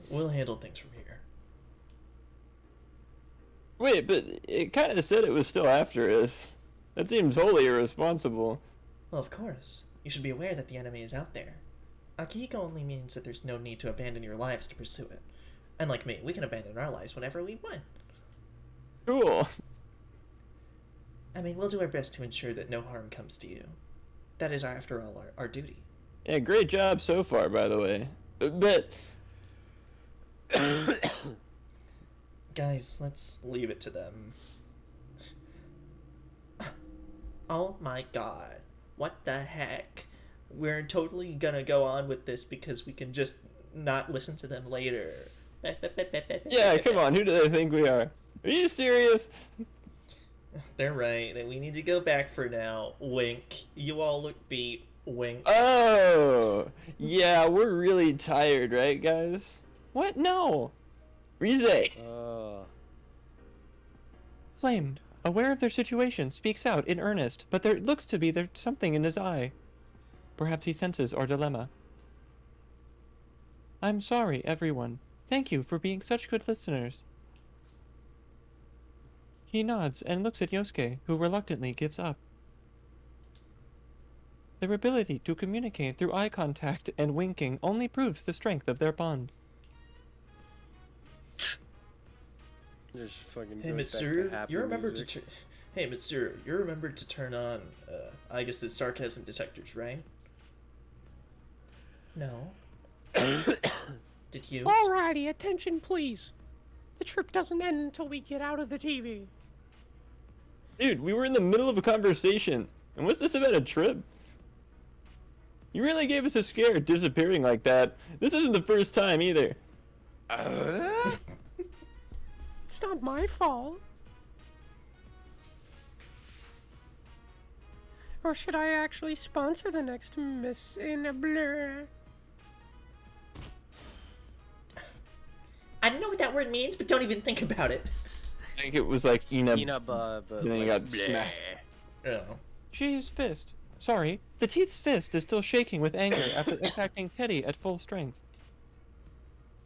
We'll handle things from here. Wait, but it kind of said it was still after us. That seems wholly irresponsible. Well, of course. You should be aware that the enemy is out there. Akihiko only means that there's no need to abandon your lives to pursue it. Unlike me, we can abandon our lives whenever we want. Cool. I mean, we'll do our best to ensure that no harm comes to you. That is, after all, our duty. Yeah, great job so far, by the way. But Guys, let's leave it to them. Oh my god. What the heck? We're totally gonna go on with this because we can just not listen to them later. yeah, come on, who do they think we are? Are you serious? They're right. That we need to go back for now. Wink. You all look beat. Wink. Oh, yeah, we're really tired, right, guys? What? No. Rize. Flamed, aware of their situation, speaks out in earnest, but there looks to be there's something in his eye. Perhaps he senses our dilemma. I'm sorry, everyone. Thank you for being such good listeners. He nods and looks at Yosuke, who reluctantly gives up. Their ability to communicate through eye contact and winking only proves the strength of their bond. Just fucking Hey goes back to Mitsuru, happy you remember music. to Hey Mitsuru, you remembered to turn on I guess it's sarcasm detectors, right? No. Did you? Alrighty, attention please. The trip doesn't end until we get out of the TV. Dude, we were in the middle of a conversation. And what's this about a trip? You really gave us a scare disappearing like that. This isn't the first time either. It's not my fault. Or should I actually sponsor the next Miss in a Blur? I don't know what that word means, but don't even think about it. I think it was like Ina. but And then he like, got smacked. Oh. She's fist. Sorry, the Teeth's fist is still shaking with anger after impacting Teddy at full strength.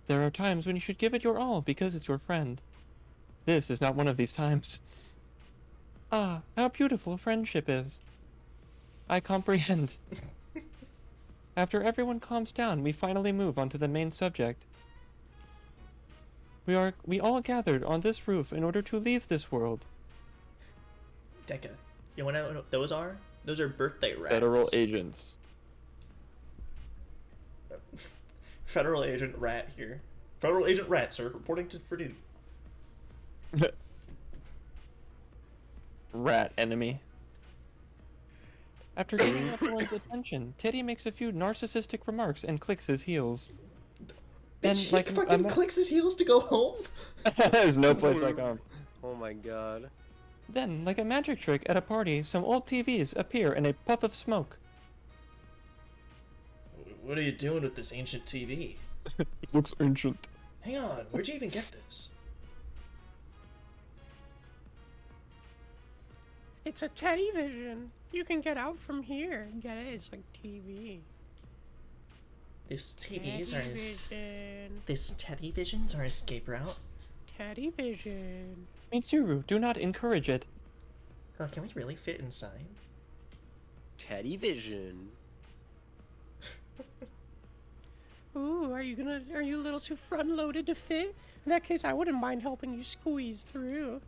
There are times when you should give it your all because it's your friend. This is not one of these times. Ah, how beautiful friendship is. I comprehend. After everyone calms down, we finally move on to the main subject. We all gathered on this roof in order to leave this world. Deca, you wanna know what those are? Those are birthday rats. Federal agents. Federal agent rat here. Federal agent rat, sir, reporting for duty. Rat enemy. After getting everyone's attention, Teddy makes a few narcissistic remarks and clicks his heels. Then, Bitch, like, he fucking clicks his heels to go home? there's no place like home. Oh my god. Then, like a magic trick at a party, some old TVs appear in a puff of smoke. What are you doing with this ancient TV? It looks ancient. Hang on, where'd you even get this? It's a Teddy Vision. You can get out from here. Get it? It's like TV. This TVs are his... Vision. This Teddy Visions are escape route? Teddy Vision. Mitsuru, do not encourage it. Huh, can we really fit inside? Teddy Vision. Ooh, are you a little too front-loaded to fit? In that case, I wouldn't mind helping you squeeze through.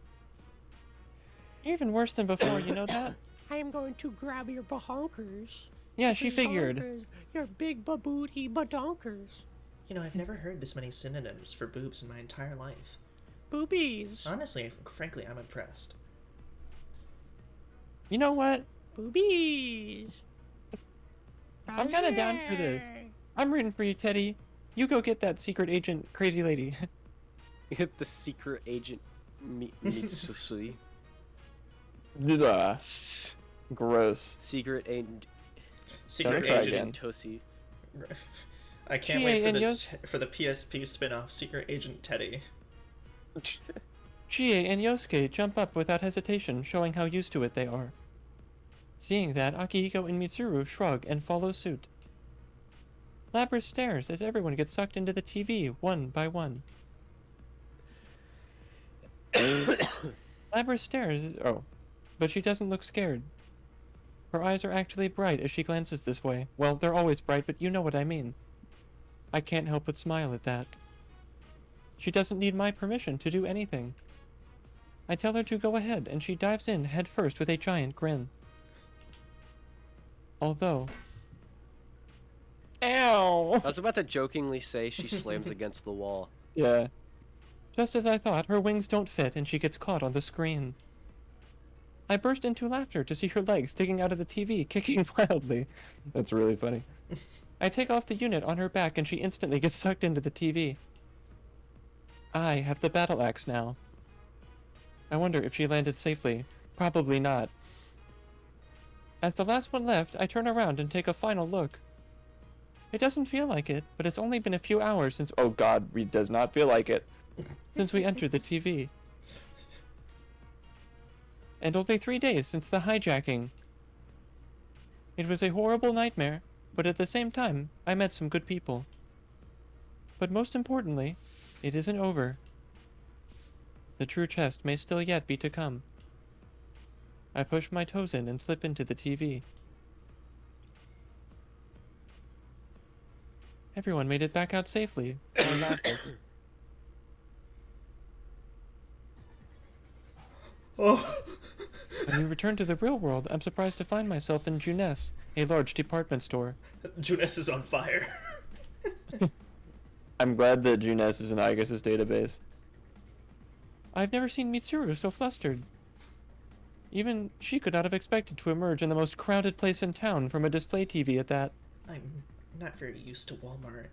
Even worse than before, you know that? I am going to grab your bahonkers. Yeah, she figured. Bahonkers. Your big babooty badonkers. You know, I've never heard this many synonyms for boobs in my entire life. Boobies. Honestly, frankly, I'm impressed. You know what? Boobies. I'm kinda down for this. I'm rooting for you, Teddy. You go get that secret agent crazy lady. Hit the secret agent Mitsusui. Ugh. Gross. Secret agent. Secret try agent. again. Tosi. I can't Chie wait for and the for the PSP spin-off Secret Agent Teddy. Chie and Yosuke jump up without hesitation, showing how used to it they are. Seeing that, Akihiko and Mitsuru shrug and follow suit. Labra stares as everyone gets sucked into the TV, one by one. Labra stares, but she doesn't look scared. Her eyes are actually bright as she glances this way. Well, they're always bright, but you know what I mean. I can't help but smile at that. She doesn't need my permission to do anything. I tell her to go ahead, and she dives in head first with a giant grin. Although... Ow! I was about to jokingly say she slams against the wall. Yeah. Just as I thought, her wings don't fit and she gets caught on the screen. I burst into laughter to see her legs sticking out of the TV, kicking wildly. That's really funny. I take off the unit on her back and she instantly gets sucked into the TV. I have the battle axe now. I wonder if she landed safely. Probably not. As the last one left, I turn around and take a final look. It doesn't feel like it, but it's only been a few hours since— oh god, it does not feel like it. Since we entered the TV. And only 3 days since the hijacking. It was a horrible nightmare, but at the same time, I met some good people. But most importantly, it isn't over. The true test may still yet be to come. I push my toes in and slip into the TV. Everyone made it back out safely. Or not. Oh. When we return to the real world, I'm surprised to find myself in Juness, a large department store. Juness is on fire. I'm glad that Juness is in Aigis' database. I've never seen Mitsuru so flustered. Even she could not have expected to emerge in the most crowded place in town from a display TV at that. I'm not very used to Walmart.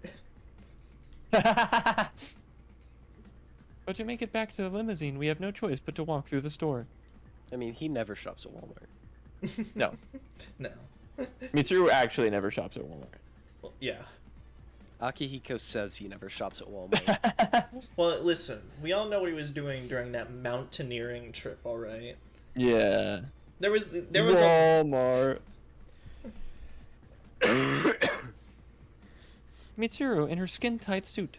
But to make it back to the limousine, we have no choice but to walk through the store. I mean, he never shops at Walmart. No, No. Mitsuru actually never shops at Walmart. Well, yeah. Akihiko says he never shops at Walmart. Well, listen, we all know what he was doing during that mountaineering trip, all right? Yeah. There was a Walmart. Mitsuru in her skin-tight suit.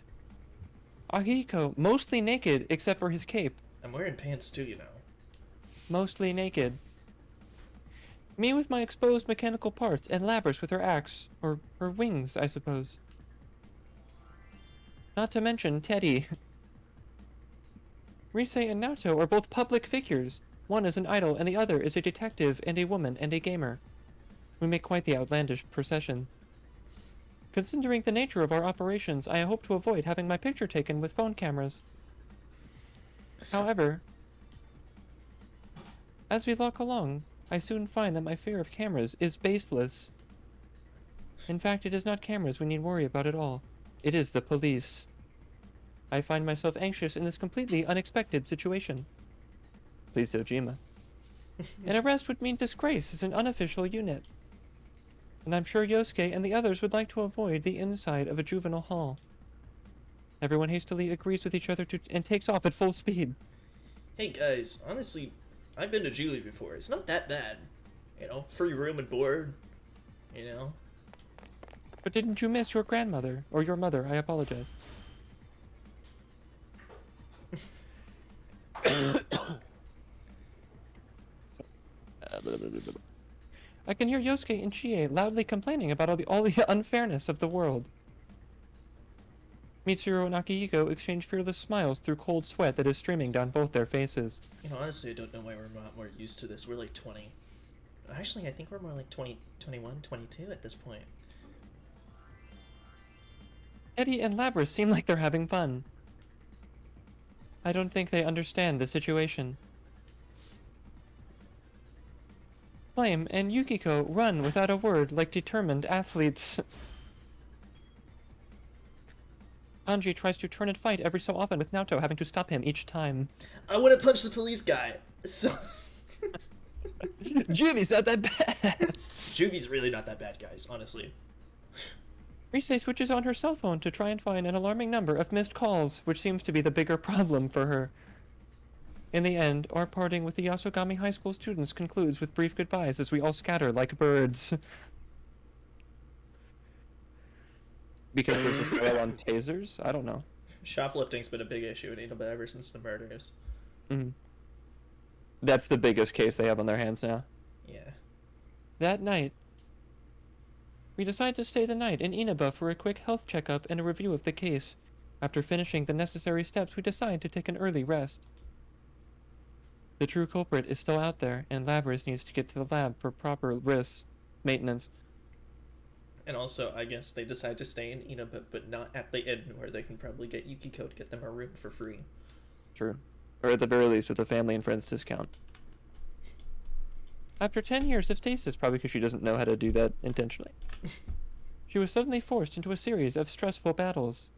Akihiko mostly naked except for his cape. I'm wearing pants too, you know. Mostly naked. Me with my exposed mechanical parts, and Labrys with her axe, or her wings, I suppose. Not to mention Teddy. Rise and Naoto are both public figures. One is an idol, and the other is a detective and a woman and a gamer. We make quite the outlandish procession. Considering the nature of our operations, I hope to avoid having my picture taken with phone cameras. However, as we walk along, I soon find that my fear of cameras is baseless. In fact, it is not cameras we need worry about at all. It is the police. I find myself anxious in this completely unexpected situation. Please, Dojima. An arrest would mean disgrace as an unofficial unit. And I'm sure Yosuke and the others would like to avoid the inside of a juvenile hall. Everyone hastily agrees with each other and takes off at full speed. Hey guys, honestly, I've been to Julie before. It's not that bad. You know, free room and board. You know? But didn't you miss your grandmother? Or your mother, I apologize. I can hear Yosuke and Chie loudly complaining about all the unfairness of the world. Mitsuru and Akihiko exchange fearless smiles through cold sweat that is streaming down both their faces. You know, honestly, I don't know why we're not more used to this. We're like 20. Actually, I think we're more like 20, 21, 22 at this point. Eddie and Labrys seem like they're having fun. I don't think they understand the situation. Flame and Yukiko run without a word like determined athletes. Anji tries to turn and fight every so often with Naoto having to stop him each time. I want to punch the police guy. So Juvi's not that bad. Juvie's really not that bad, guys, honestly. Rise switches on her cell phone to try and find an alarming number of missed calls, which seems to be the bigger problem for her. In the end, our parting with the Yasogami High School students concludes with brief goodbyes as we all scatter like birds. Because there's a sale on tasers? I don't know. Shoplifting's been a big issue in Inoba ever since the murders. Mm-hmm. That's the biggest case they have on their hands now. Yeah. That night, we decide to stay the night in Inaba for a quick health checkup and a review of the case. After finishing the necessary steps, we decide to take an early rest. The true culprit is still out there, and Labrys needs to get to the lab for proper maintenance. And also, I guess they decide to stay in Inaba, but not at the inn where they can probably get Yukiko to get them a room for free. True. Or at the very least with a family and friends discount. After 10 years of stasis, probably because she doesn't know how to do that intentionally, she was suddenly forced into a series of stressful battles.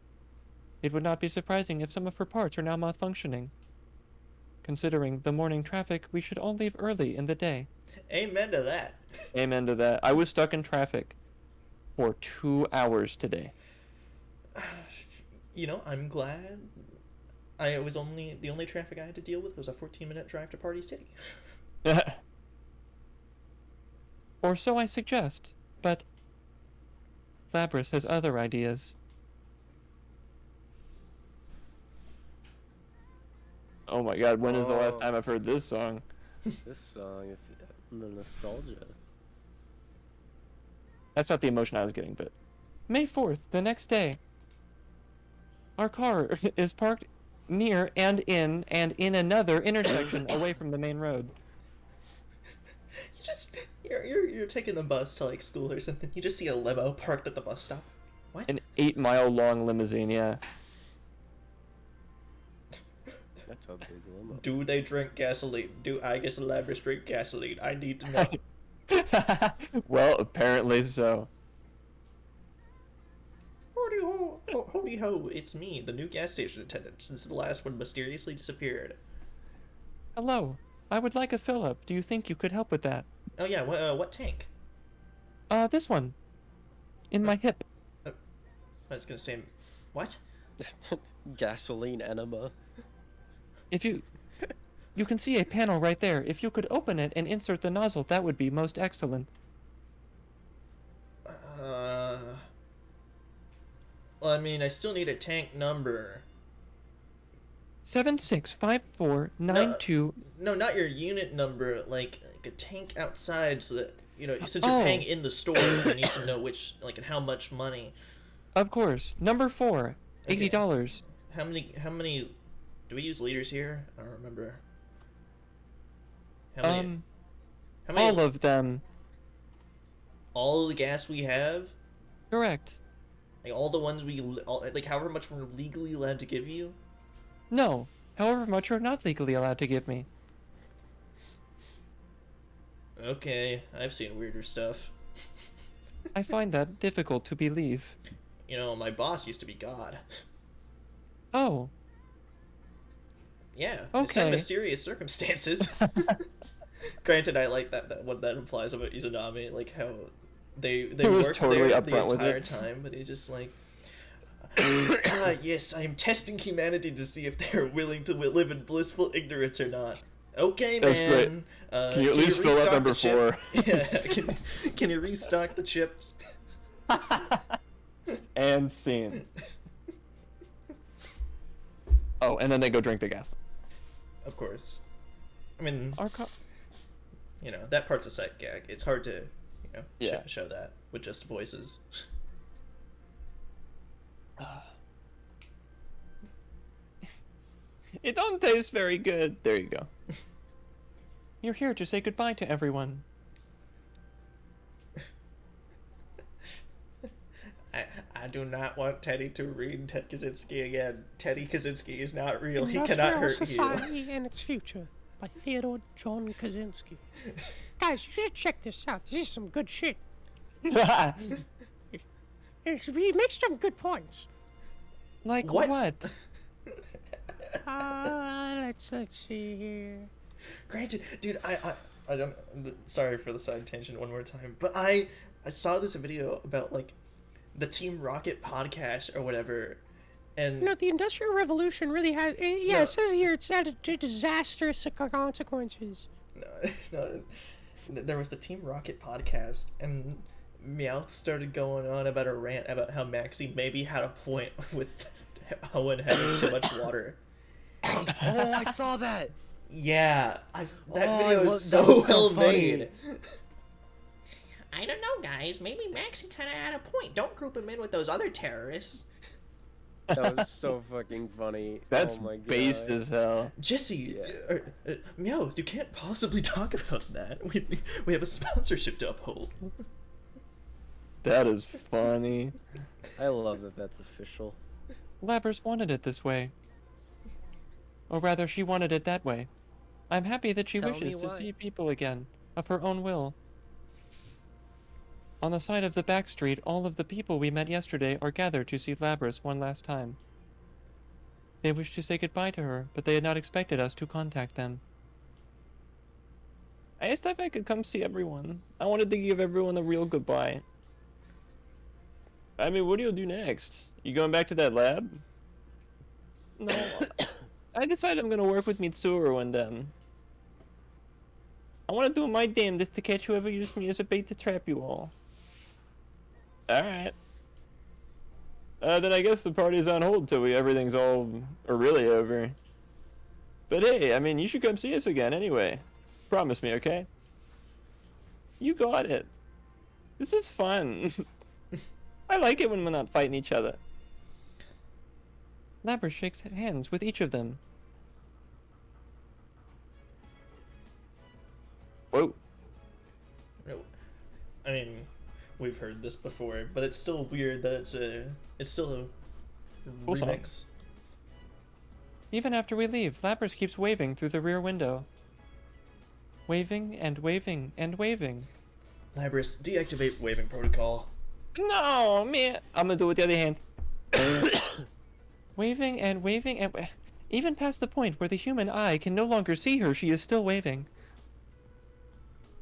It would not be surprising if some of her parts are now malfunctioning. Considering the morning traffic, we should all leave early in the day. Amen to that. Amen to that. I was stuck in traffic for 2 hours today. You know, I'm glad. The only traffic I had to deal with was a 14-minute drive to Party City. Or so I suggest, but Labrys has other ideas. Oh my god, when is the last time I've heard this song? This song is the nostalgia. That's not the emotion I was getting, but... May 4th, the next day. Our car is parked near and in another intersection away from the main road. You're taking the bus to like school or something. You just see a limo parked at the bus stop. What? An 8-mile long limousine, yeah. That's a big limo. Do they drink gasoline? Do I guess Labrys drink gasoline? I need to know. Well, apparently so. Holy ho, it's me, the new gas station attendant, since the last one mysteriously disappeared. Hello. I would like a fill-up. Do you think you could help with that? Oh yeah, what tank? This one. In my hip. I was gonna say, what? Gasoline enema. If you... You can see a panel right there. If you could open it and insert the nozzle, that would be most excellent. Well, I mean, I still need a tank number. 765492. No, not your unit number, like a tank outside, so that, since you're paying in the store, you need to know which, like, and how much money. Of course. Number 4. Okay. $80. How many, do we use liters here? I don't remember. How many, All of them. all of the gas we have? Correct. Like, all the ones like, however much we're legally allowed to give you? No. However much you're not legally allowed to give me. Okay, I've seen weirder stuff. I find that difficult to believe. My boss used to be God. Oh. Yeah, Okay. it's had mysterious circumstances. Granted, I like what that implies about Izanami, like how they was worked totally there the upfront with entire it. time, but he's just like, yes, I am testing humanity to see if they're willing to live in blissful ignorance or not. Okay, That's man. great. Can you at least fill up restock number the chip? 4? Yeah, can you restock the chips? And scene. Oh, and then they go drink the gas. Of course. I mean, Our co- that part's a sight gag. It's hard to, Yeah. show that with just voices. It don't taste very good. There you go. You're here to say goodbye to everyone. I do not want Teddy to read Ted Kaczynski again. Teddy Kaczynski is not real. He Industrial cannot hurt you. Society and Its Future by Theodore John Kaczynski. Guys, you should check this out. This is some good shit. He makes some good points. Like What? what? Let's see here. Granted, dude, I don't. Sorry for the side tangent one more time, but I saw this video about like the Team Rocket podcast or whatever, and The Industrial Revolution really has. No. It says here it's had disastrous consequences. no, there was the Team Rocket podcast, and Meowth started going on about a rant about how Maxie maybe had a point with Owen having too much water. Oh, I saw that. Yeah, that Oh, video that is so was so well funny. made. I don't know, guys. Maybe Maxie kind of had a point. Don't group him in with those other terrorists. That was so fucking funny. That's oh my God. based as hell. Jesse, Yeah. Meowth, you can't possibly talk about that. We have a sponsorship to uphold. That is funny. I love that that's official. Labrys wanted it this way. Or rather, she wanted it that way. I'm happy that she Tell me wishes to why. see people again, of her own will. On the side of the back street, all of the people we met yesterday are gathered to see Labrys one last time. They wish to say goodbye to her, but they had not expected us to contact them. I asked if I could come see everyone. I wanted to give everyone a real goodbye. I mean, what do you do next? You going back to that lab? No. I decided I'm gonna work with Mitsuru and them. I want to do my damnedest to catch whoever used me as a bait to trap you all. Alright. Then I guess the party's on hold till everything's all, or really over. But hey, I mean, you should come see us again anyway. Promise me, okay? You got it. This is fun. I like it when we're not fighting each other. Labrys shakes hands with each of them. Whoa. I mean, we've heard this before, but it's still weird that it's still a Cool song. remix. Even after we leave, Labrys keeps waving through the rear window. Waving and waving and waving. Labrys, deactivate waving protocol. No, man. I'm gonna do it with the other hand. Waving and waving and even past the point where the human eye can no longer see her, she is still waving.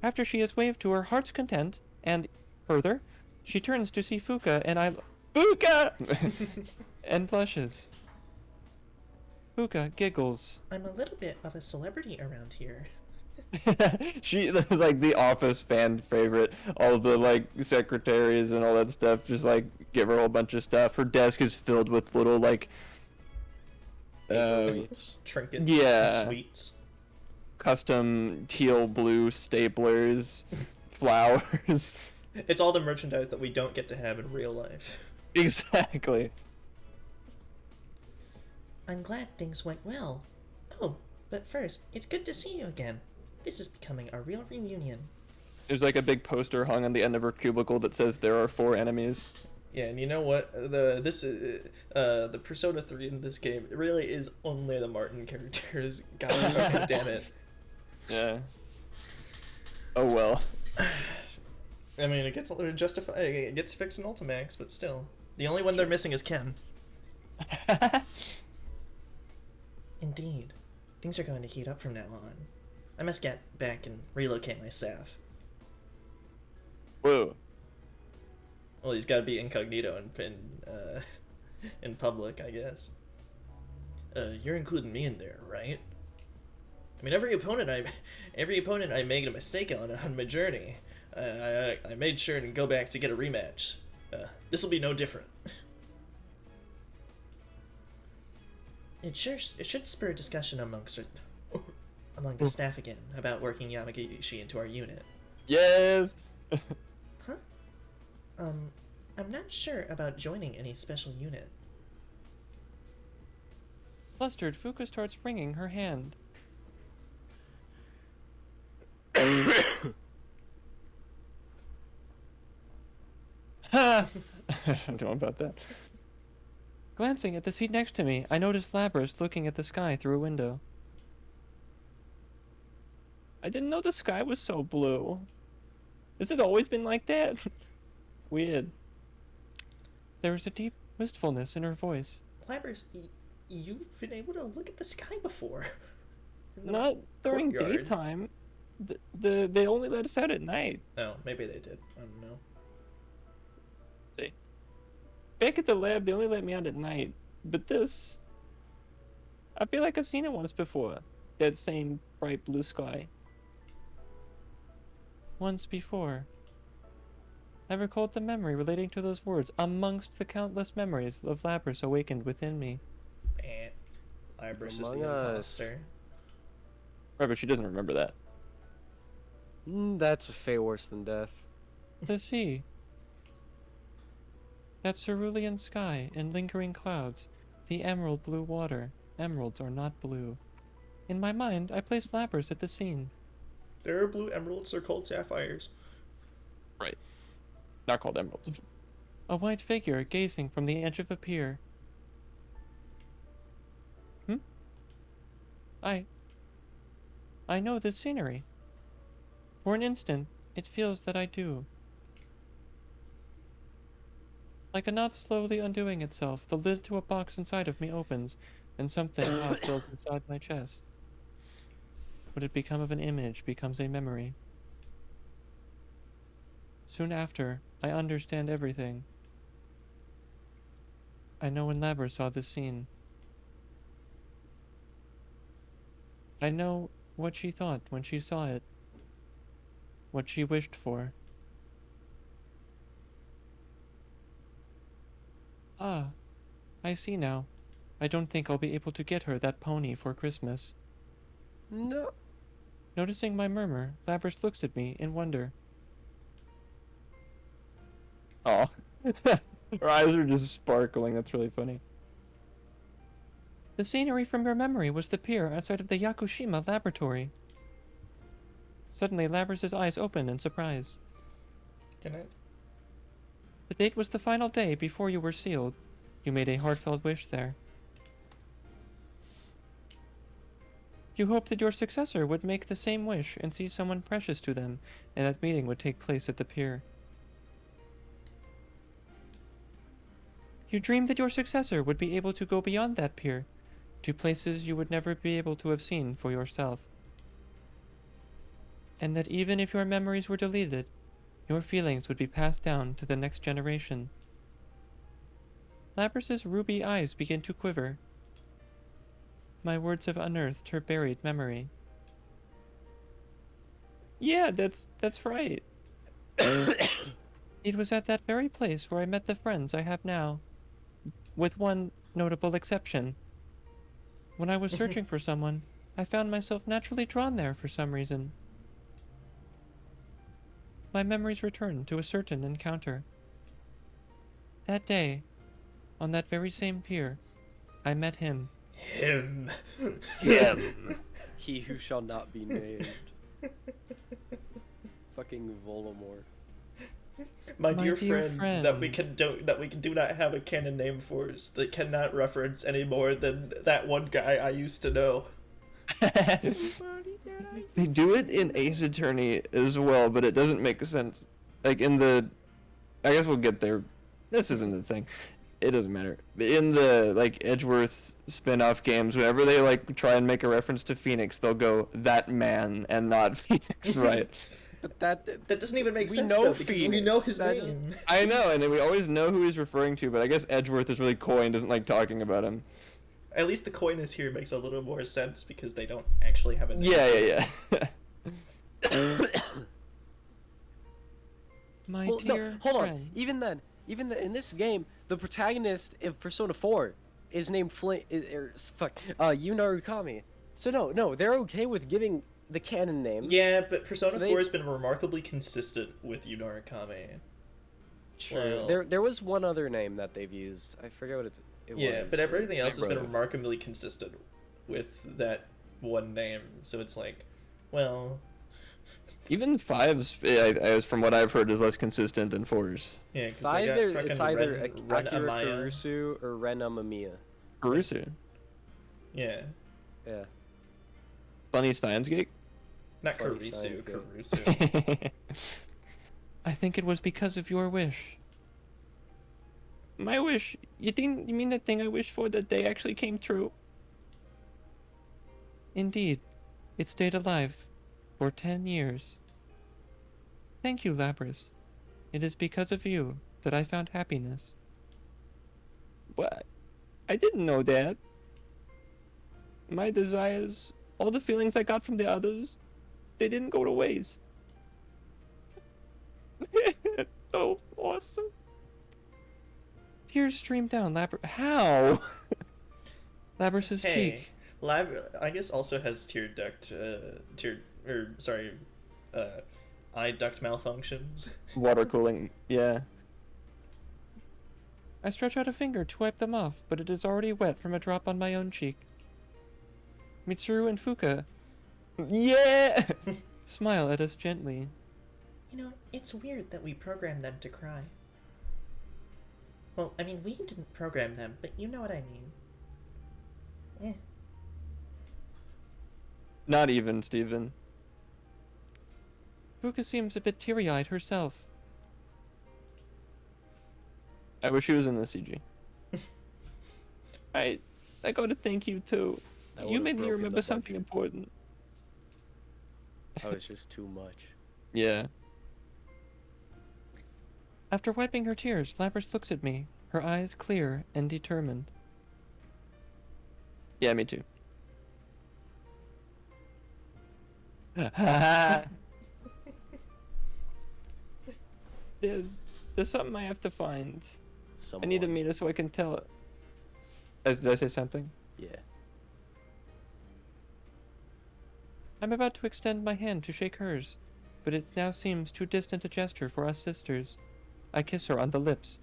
After she has waved to her heart's content, and further, she turns to see Fuka and Fuka! And blushes. Fuka giggles. I'm a little bit of a celebrity around here. She is like the Office fan favorite. All the like secretaries and all that stuff just like give her a whole bunch of stuff. Her desk is filled with little like Trinkets, yeah. and sweets. Custom teal blue staplers, flowers. It's all the merchandise that we don't get to have in real life. Exactly. I'm glad things went well. Oh, but first, it's good to see you again. This is becoming a real reunion. There's like a big poster hung on the end of her cubicle that says there are 4 enemies. Yeah, and you know what? The Persona 3 in this game really is only the Martin characters. God fucking damn it. Yeah. Oh well. I mean, it gets fixed in Ultimax, but still, the only one they're missing is Ken. Indeed, things are going to heat up from now on. I must get back and relocate my staff. Whoa. Well, he's got to be incognito in public, I guess. You're including me in there, right? I mean, every opponent I made a mistake on my journey, I made sure to go back to get a rematch. This will be no different. It should spur a discussion among the staff again about working Yamagishi into our unit. Yes. Huh? I'm not sure about joining any special unit. Flustered, Fuka starts wringing her hand. Ha! I don't know about that. Glancing at the seat next to me, I noticed Labrys looking at the sky through a window. I didn't know the sky was so blue. Has it always been like that? Weird. There was a deep wistfulness in her voice. Labrys, you've been able to look at the sky before. Not during courtyard. daytime. They only let us out at night. Oh, maybe they did. I don't know. See. Back at the lab, they only let me out at night. But this... I feel like I've seen it once before. That same bright blue sky. Once before. I recalled the memory relating to those words amongst the countless memories of Labrys awakened within me. Labrys is Among the Us. imposter. Right, but she doesn't remember that. That's a fate worse than death. The sea. That cerulean sky and lingering clouds. The emerald blue water. Emeralds are not blue. In my mind, I placed Labrys at the scene. There are blue emeralds, they're called sapphires. Right. Not called emeralds. A white figure gazing from the edge of a pier. I know this scenery. For an instant, it feels that I do. Like a knot slowly undoing itself, the lid to a box inside of me opens, and something hot fills inside my chest. What had become of an image becomes a memory. Soon after, I understand everything. I know when Labrys saw this scene. I know what she thought when she saw it. What she wished for. Ah, I see now. I don't think I'll be able to get her that pony for Christmas. No. Noticing my murmur, Labrys looks at me in wonder. Oh. Her eyes are just sparkling. That's really funny. The scenery from your memory was the pier outside of the Yakushima laboratory. Suddenly, Labrys' eyes open in surprise. Can I? The date was the final day before you were sealed. You made a heartfelt wish there. You hoped that your successor would make the same wish and see someone precious to them, and that meeting would take place at the pier. You dreamed that your successor would be able to go beyond that pier, to places you would never be able to have seen for yourself. And that even if your memories were deleted, your feelings would be passed down to the next generation. Labrys's ruby eyes begin to quiver. My words have unearthed her buried memory. Yeah, that's right. It was at that very place where I met the friends I have now, with one notable exception. When I was searching for someone, I found myself naturally drawn there for some reason. My memories return to a certain encounter. That day, on that very same pier, I met him. Him. He who shall not be named. Fucking Voldemort. My dear friend that we do not have a canon name for is that cannot reference any more than that one guy I used to know. They do it in Ace Attorney as well, but it doesn't make sense. Like in the, I guess we'll get there. This isn't the thing. It doesn't matter. In the like Edgeworth spin-off games, whenever they like try and make a reference to Phoenix, they'll go that man and not Phoenix, right? But that doesn't even make we sense know though, because we know Phoenix. his That's- name. I know, and we always know who he's referring to, but I guess Edgeworth is really coy and doesn't like talking about him. At least the coyness here makes a little more sense because they don't actually have a name. Yeah. My Well, dear no, hold on. friend. Even then, in this game, the protagonist of Persona 4 is named Yu Narukami. So no, they're okay with giving the canon name. Yeah, but Persona So 4 has been remarkably consistent with Yu Narukami. True. Well- There was one other name that they've used. I forget what it Yeah, was. but everything else has been brother. remarkably consistent with that one name. So it's like, well, Even 5's, as from what I've heard, is less consistent than 4's. yeah, because Five, it's either Ren Akira Amaya. Kurusu or Ren Amamiya. Karusu. Yeah, Yeah. Funny Steins Gate? not Funny Kurisu, signs, good. Kurusu. I think it was because of your wish. My wish? You mean that thing I wished for that day actually came true? Indeed. It stayed alive for 10 years. Thank you, Labrys. It is because of you that I found happiness. What? I didn't know that. My desires, all the feelings I got from the others, they didn't go to waste. So awesome. Tears streamed down How? Labrys's Hey, cheek. Lab, I guess also has eye duct malfunctions. Water cooling, yeah. I stretch out a finger to wipe them off, but it is already wet from a drop on my own cheek. Mitsuru and Fuka, yeah, smile at us gently. You know, it's weird that we programmed them to cry. Well, I mean, we didn't program them, but you know what I mean. Eh. Not even, Steven. Fuka seems a bit teary-eyed herself. I wish she was in the CG. I gotta thank you too. That You would've made me broken remember the something budget. important. That was just too much. Yeah. After wiping her tears, Labrys looks at me, her eyes clear and determined. Yeah, me too. There's something I have to find. I need a Someone. meter so I can tell it. Did I say something? Yeah. I'm about to extend my hand to shake hers, but it now seems too distant a gesture for us sisters. I kiss her on the lips.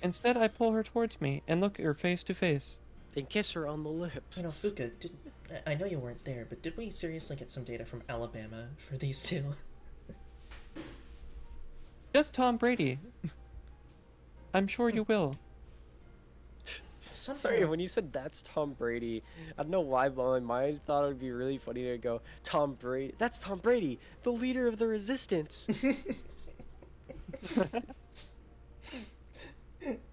Instead, I pull her towards me and look her face to face. And kiss her on the lips. You know, Fuka, I know you weren't there, but did we seriously get some data from Alabama for these two? Just Tom Brady. I'm sure you will. Somehow, Sorry, when you said that's Tom Brady, I don't know why, but my mind thought it would be really funny to go, Tom Brady. That's Tom Brady, the leader of the resistance.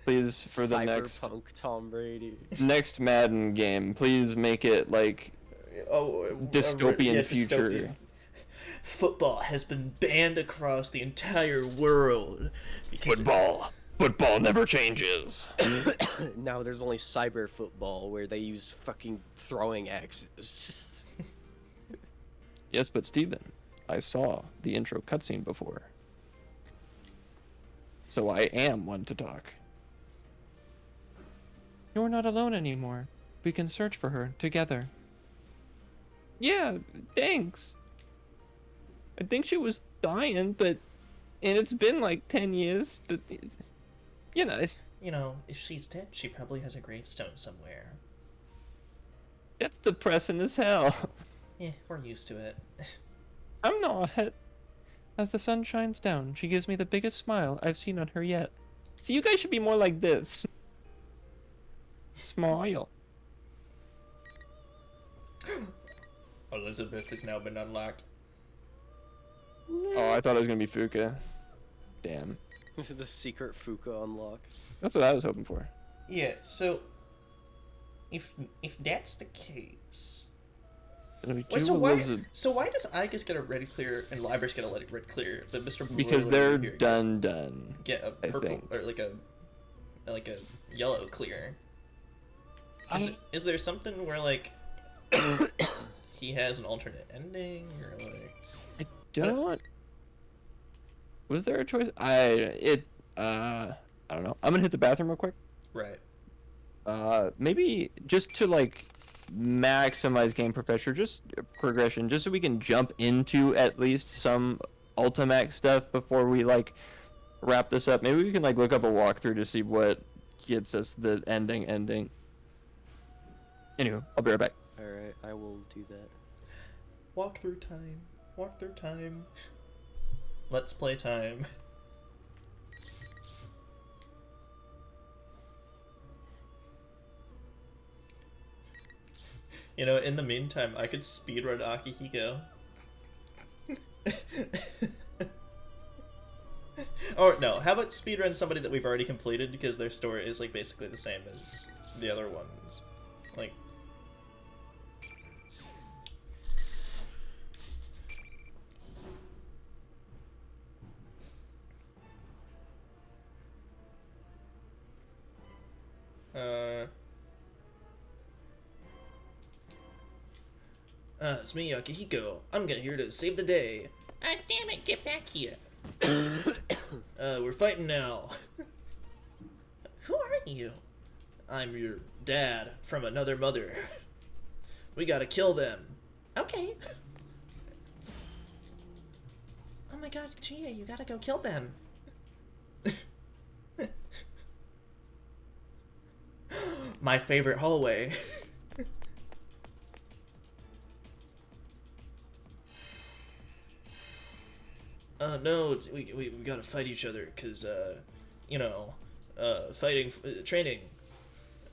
Please, for the next Cyberpunk Tom Brady. next Madden game, please make it like Oh, dystopian future. dystopian. Football has been banned across the entire world because Football never changes. Now there's only cyber football where they use fucking throwing axes. Yes, but Steven, I saw the intro cutscene before. So I am one to talk. You're not alone anymore. We can search for her together. Yeah, thanks. I think she was dying, and it's been like 10 years, but you know, You know, if she's dead, she probably has a gravestone somewhere. that's depressing as hell. Yeah, we're used to it. I'm not. As the sun shines down, she gives me the biggest smile I've seen on her yet. So you guys should be more like this. Smile. Elizabeth has now been unlocked. Oh, I thought it was gonna be Fuka. Damn. The secret Fuka unlocks. That's what I was hoping for. Yeah, so if that's the case, It'll be wait, two so why does Igus get a red clear and Libris get a red clear, but Mr. Blue Because and they're here done. get a I purple think. or like a yellow clear. Is there something where like he has an alternate ending or like? I don't. Was there a choice? I don't know. I'm gonna hit the bathroom real quick. Right. Maybe just to like maximize game progression, just so we can jump into at least some Ultimax stuff before we like wrap this up. Maybe we can like look up a walkthrough to see what gets us the ending. Anywho, I'll be right back. Alright, I will do that. Walkthrough time. Walkthrough time. Let's play time. You know, in the meantime, I could speedrun Akihiko. Or no, how about speedrun somebody that we've already completed because their story is like basically the same as the other ones. Like it's me, Akihiko. I'm here to save the day. Ah, damn it, get back here. We're fighting now. Who are you? I'm your dad from another mother. We gotta kill them. Okay. Oh my god, Chia, you gotta go kill them. My favorite hallway. No, we gotta fight each other, cause, you know, training.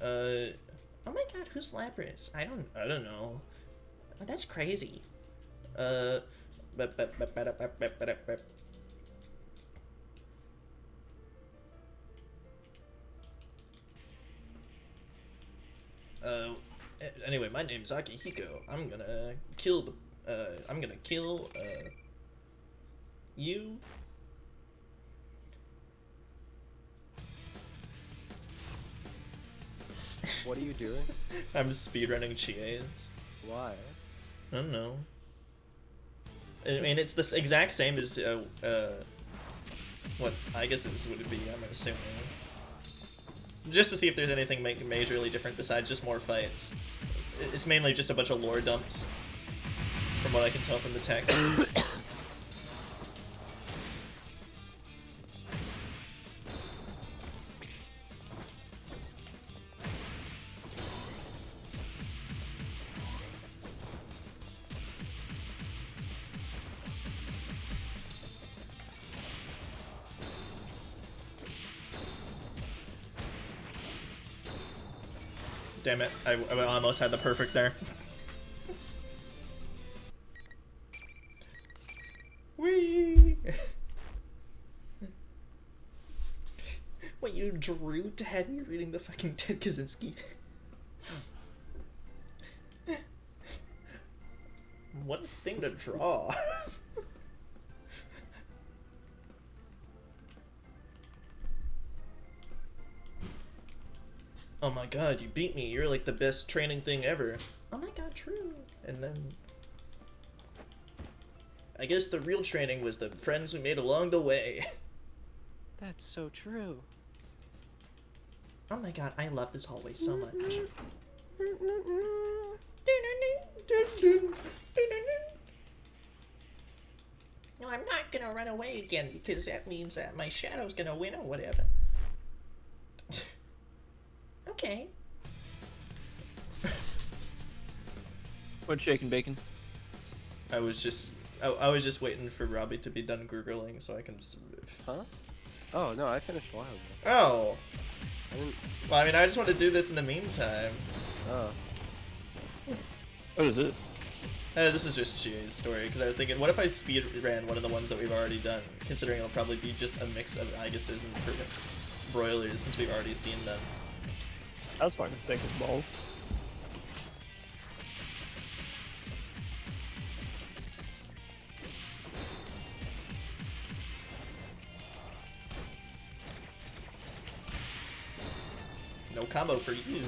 Oh my god, who's Lapras? I don't know. Oh, that's crazy. Anyway, my name's Akihiko. I'm gonna kill you. What are you doing? I'm speedrunning Chia's. Why? I don't know. I mean, it's the exact same as what I guess is would it be. I'm assuming. Just to see if there's anything majorly different besides just more fights. It's mainly just a bunch of lore dumps, from what I can tell from the text. Damn it, I almost had the perfect there. Whee! What, you drew Daddy reading the fucking Ted Kaczynski? What a thing to draw. Oh my god, you beat me. You're like the best training thing ever. Oh my god, true. And then... I guess the real training was the friends we made along the way. That's so true. Oh my god, I love this hallway so much. No, I'm not gonna run away again because that means that my shadow's gonna win or whatever. Okay. What shaking bacon? I was just waiting for Robbie to be done gurgling so I can just... Huh? Oh, no, I finished a while ago. Oh! I didn't... Well, I mean, I just want to do this in the meantime. Oh. What is this? This is just Jay's story, because I was thinking, what if I speed ran one of the ones that we've already done, considering it'll probably be just a mix of Iguses and broilers, since we've already seen them. I was fucking sick as balls. No combo for you.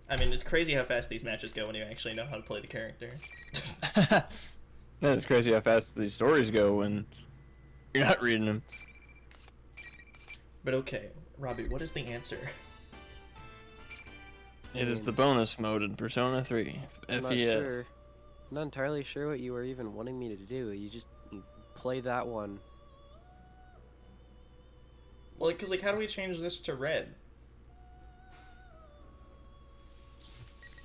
I mean, it's crazy how fast these matches go when you actually know how to play the character. It's crazy how fast these stories go when you're not reading them. But okay, Robbie, what is the answer? It is the bonus mode in Persona 3. I'm not FES. sure. I'm not entirely sure what you were even wanting me to do. You play that one. Well, because, like, how do we change this to red?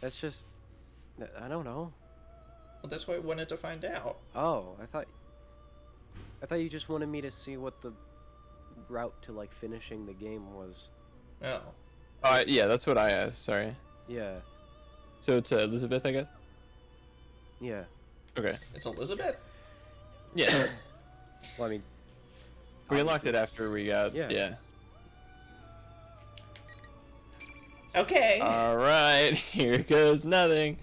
That's just... I don't know. Well, that's what I wanted to find out. Oh, I thought you just wanted me to see what the route to, like, finishing the game was. Oh. Yeah, that's what I asked, sorry. Yeah. So it's Elizabeth, I guess? Yeah. Okay. It's Elizabeth? Yeah. Well, I mean... We unlocked it after we got... Yeah. Yeah. Okay. Alright, here goes nothing.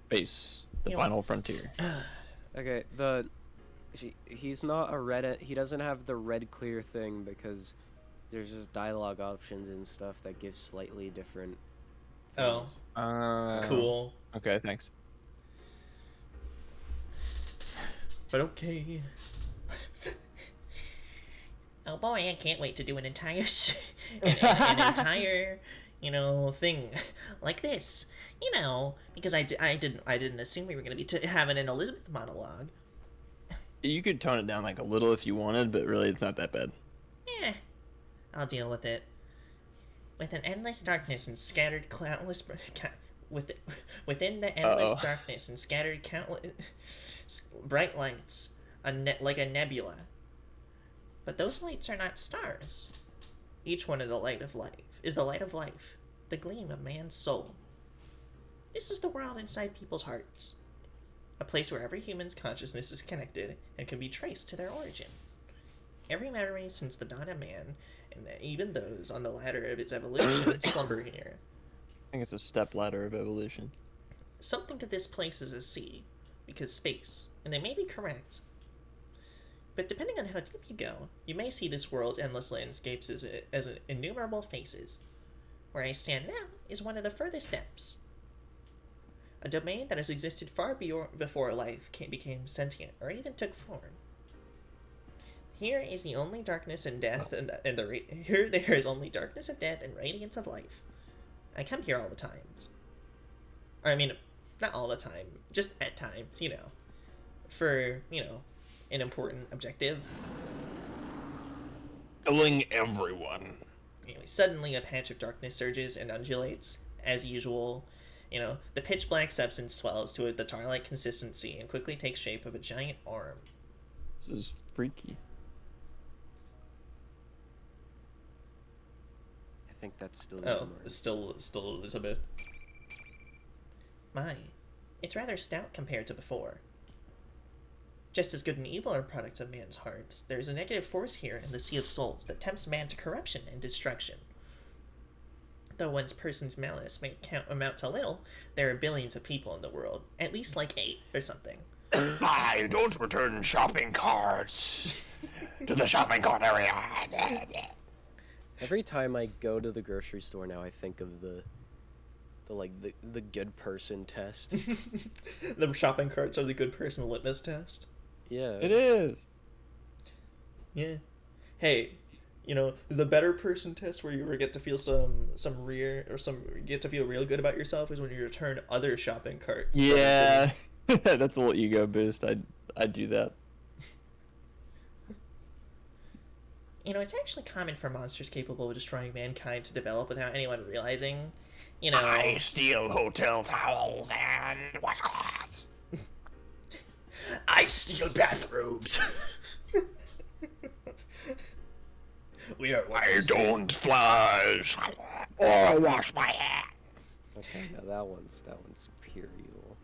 Base. The You know- final frontier. Okay, he's not a red... He doesn't have the red clear thing because there's just dialogue options and stuff that gives slightly different Oh. things. Cool. Okay, thanks. But okay. Oh boy, I can't wait to do an entire, an entire, thing like this. Because I didn't assume we were gonna be having an Elizabeth monologue. You could tone it down like a little if you wanted, but really it's not that bad. Eh, I'll deal with it. With an endless darkness and scattered countless, within the endless Uh-oh. darkness and scattered countless bright lights, like a nebula. But those lights are not stars. Each one is the light of life, the gleam of man's soul. This is the world inside people's hearts. A place where every human's consciousness is connected and can be traced to their origin. Every memory since the dawn of man, and even those on the ladder of its evolution, slumber here. I think it's a step ladder of evolution. Some think of this place as a sea, because space, and they may be correct. But depending on how deep you go, you may see this world's endless landscapes as innumerable faces. Where I stand now is one of the furthest depths. A domain that has existed far before life became sentient, or even took form. Here is the only darkness and death, here there is only darkness of death and radiance of life. I come here all the times. Or, I mean, not all the time, just at times, for, an important objective. Killing everyone. Anyway, suddenly a patch of darkness surges and undulates. As usual, the pitch black substance swells to the tar-like consistency and quickly takes shape of a giant arm. This is freaky. I think that's still Oh, Martin. it's still Elizabeth. My, it's rather stout compared to before. Just as good and evil are products of man's hearts, there is a negative force here in the Sea of Souls that tempts man to corruption and destruction. Though one person's malice may amount to little, there are billions of people in the world, at least like 8 or something. I don't return shopping carts to the shopping cart area. Every time I go to the grocery store now, I think of the good person test. The shopping carts are the good person litmus test. Yeah. It is. Yeah. Hey, the better person test where you get to feel you get to feel real good about yourself is when you return other shopping carts. Yeah. That's a little ego boost. I'd do that. It's actually common for monsters capable of destroying mankind to develop without anyone realizing. I steal hotel towels and washcloths. I steal bathrobes. We are. I don't flush or wash my hands. Okay, now that one's pure evil.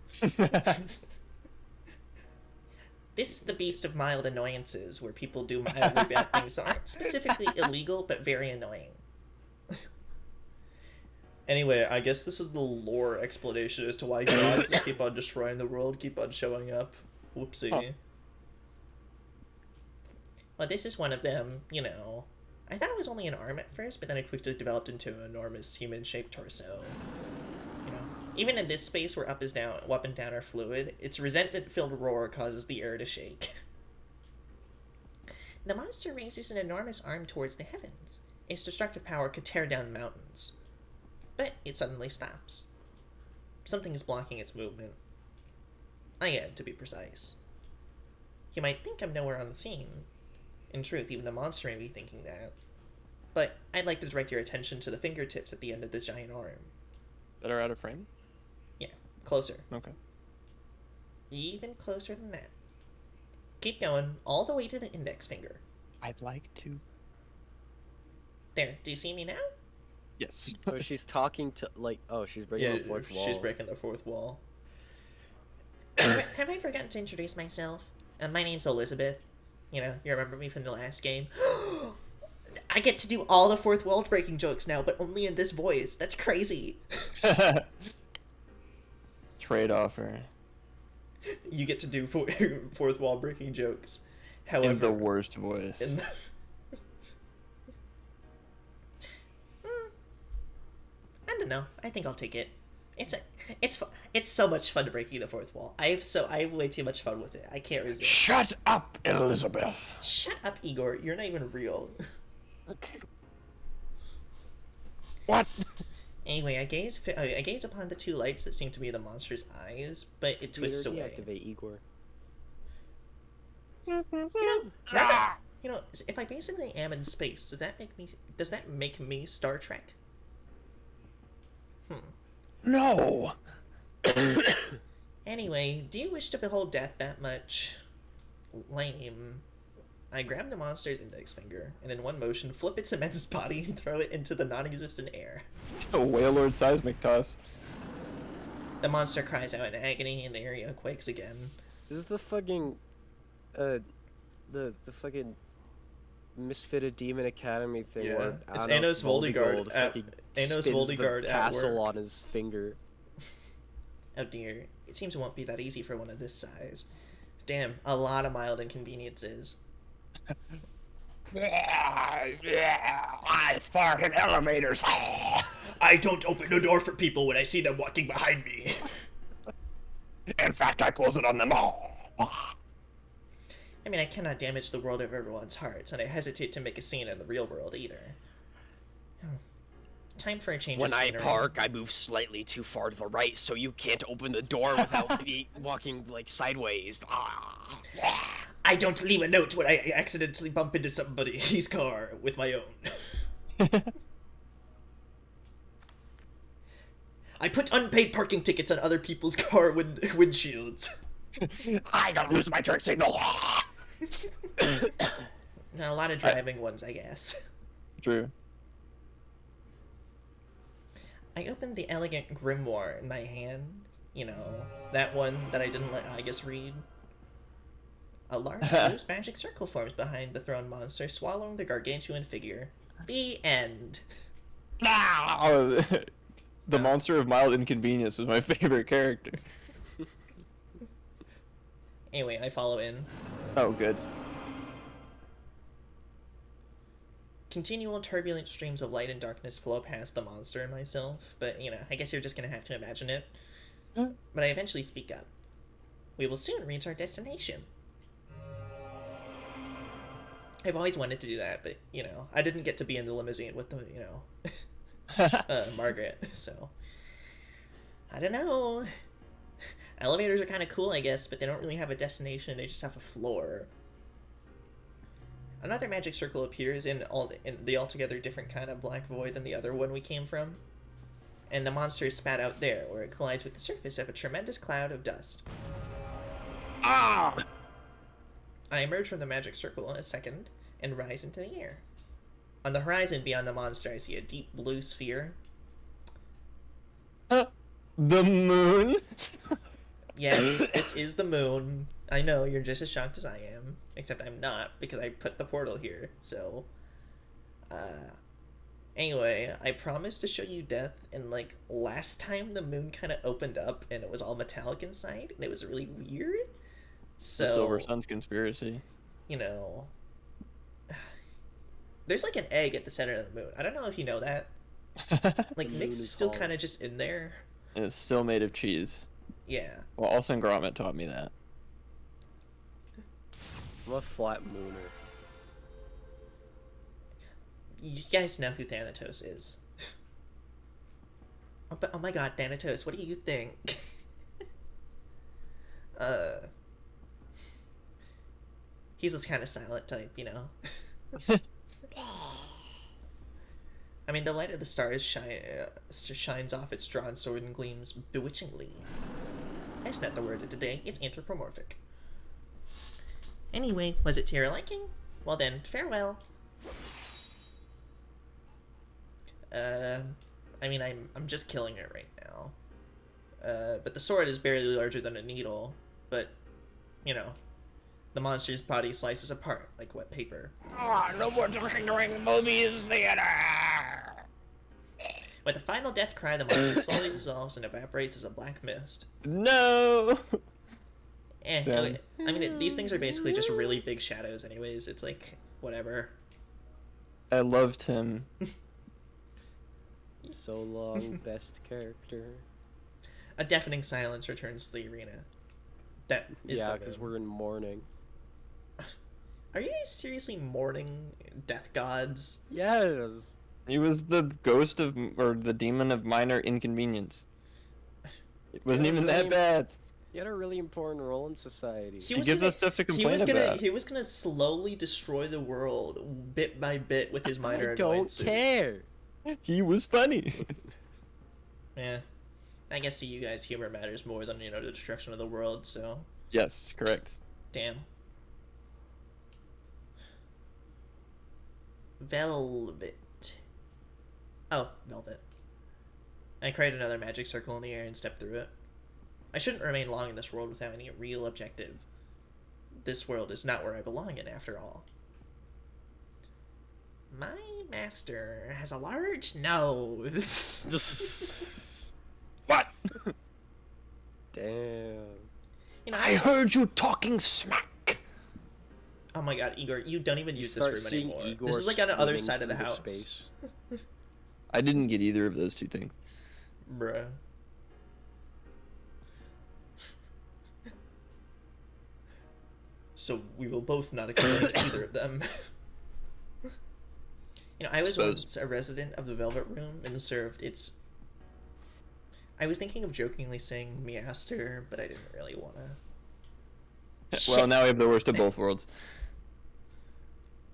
This is the beast of mild annoyances, where people do mildly bad things that aren't specifically illegal, but very annoying. Anyway, I guess this is the lore explanation as to why gods that keep on destroying the world keep on showing up. Whoopsie. Huh. Well, this is one of them, I thought it was only an arm at first, but then it quickly developed into an enormous human-shaped torso. Even in this space where up and down are fluid, its resentment-filled roar causes the air to shake. The monster raises an enormous arm towards the heavens. Its destructive power could tear down mountains. But it suddenly stops. Something is blocking its movement. I am, to be precise. You might think I'm nowhere on the scene. In truth, even the monster may be thinking that. But I'd like to direct your attention to the fingertips at the end of this giant arm. That are out of frame? Yeah, closer. Okay. Even closer than that. Keep going, all the way to the index finger. I'd like to. There, do you see me now? Yes. Oh, she's talking to she's breaking the fourth wall. She's breaking the fourth wall. Have I forgotten to introduce myself? My name's Elizabeth. You remember me from the last game? I get to do all the fourth wall breaking jokes now, but only in this voice. That's crazy. Trade offer. You get to do fourth wall breaking jokes. However, In the worst voice. I don't know. I think I'll take it. It's so much fun breaking the fourth wall. I have way too much fun with it. I can't resist. Shut up, Elizabeth. Shut up, Igor. You're not even real. What? Anyway, I gaze upon the two lights that seem to be the monster's eyes, but it twists away. Deactivate Igor. If I basically am in space, does that make me Star Trek? No. Anyway, do you wish to behold death that much? Lame. I grab the monster's index finger, and in one motion flip its immense body and throw it into the non-existent air. A Whalelord seismic toss. The monster cries out in agony, and the area quakes again. This is the fucking, the fucking Misfitted Demon Academy thing Yeah, where it's Anos Voldigard at spins the castle on his finger. Oh dear, it seems it won't be that easy for one of this size. Damn, a lot of mild inconveniences. I fart in elevators. I don't open the door for people when I see them walking behind me. In fact, I close it on them all. I mean, I cannot damage the world of everyone's hearts, and I hesitate to make a scene in the real world either. Time for a change of When I scenery. park, I move slightly too far to the right, so you can't open the door without walking like sideways. I don't leave a note when I accidentally bump into somebody's car with my own. I put unpaid parking tickets on other people's car windshields. I don't lose my turn signal. Now, a lot of driving ones, I guess. True. I opened the elegant grimoire in my hand. You know, that one that I didn't let Igus read. A large loose magic circle forms behind the thrown monster, swallowing the gargantuan figure. The end. The monster of mild inconvenience was my favorite character. Anyway, I follow in. Oh, good. Continual turbulent streams of light and darkness flow past the monster and myself, but, you know, I guess you're just gonna have to imagine it. But I eventually speak up. We will soon reach our destination. I've always wanted to do that, but, you know, I didn't get to be in the limousine with the, you know, Margaret, so. I don't know. Elevators are kind of cool, I guess, but they don't really have a destination, they just have a floor. Another magic circle appears in the altogether different kind of black void than the other one we came from. And the monster is spat out there, where it collides with the surface of a tremendous cloud of dust. Ah! I emerge from the magic circle in a second, and rise into the air. On the horizon beyond the monster, I see a deep blue sphere. The moon? Yes, this is the moon. I know, you're just as shocked as I am. Except I'm not, because I put the portal here, so... Anyway, I promised to show you death, and, like, last time the moon kind of opened up, and it was all metallic inside, and it was really weird. So... The Silver Sun's conspiracy. You know... There's, like, an egg at the center of the moon. I don't know if you know that. Like, The moon Nick's is still hollow. kind of just in there. And it's still made of cheese. Yeah. Well, also Gromit taught me that. I'm a flat mooner. You guys know who Thanatos is. Oh, but, oh my god, Thanatos, what do you think? He's this kind of silent type, you know? I mean, the light of the stars shines off its drawn sword and gleams bewitchingly. That's not the word of today, it's anthropomorphic. Anyway, was it to your liking? Well then, farewell. I mean, I'm just killing it right now. But the sword is barely larger than a needle, but, you know, the monster's body slices apart like wet paper. No more drinking during the movies theater. With a final death cry, the monster slowly dissolves and evaporates as a black mist. No! I mean, these things are basically just really big shadows anyways. It's like, whatever. I loved him. So long, best character. A deafening silence returns to the arena. That is Yeah, the because moon. we're in mourning. Are you guys seriously mourning death gods? Yes. He was the ghost of, or the demon of minor inconvenience. It wasn't Yeah, even that really- bad. He had a really important role in society. He He was gives gonna- us stuff to He complain was gonna about. he was gonna slowly destroy the world bit by bit with his minor I don't annoyances. care. He was funny. Yeah. I guess to you guys humor matters more than, you know, the destruction of the world, so Yes, correct. damn. Velvet. Oh, velvet. I create another magic circle in the air and step through it. I shouldn't remain long in this world without any real objective. This world is not where I belong in, after all. My master has a large nose. What? Damn. You know, I heard you talking smack. Oh my god, Igor, you don't even You use this start room seeing anymore. Igor This is like on the other swimming side of the through house. space. I didn't get either of those two things. Bruh. So we will both not explain either of them. You know, I was Suppose. once a resident of the Velvet Room and served its... I was thinking of jokingly saying Measter, but I didn't really want to. Well, now we have the worst of both worlds.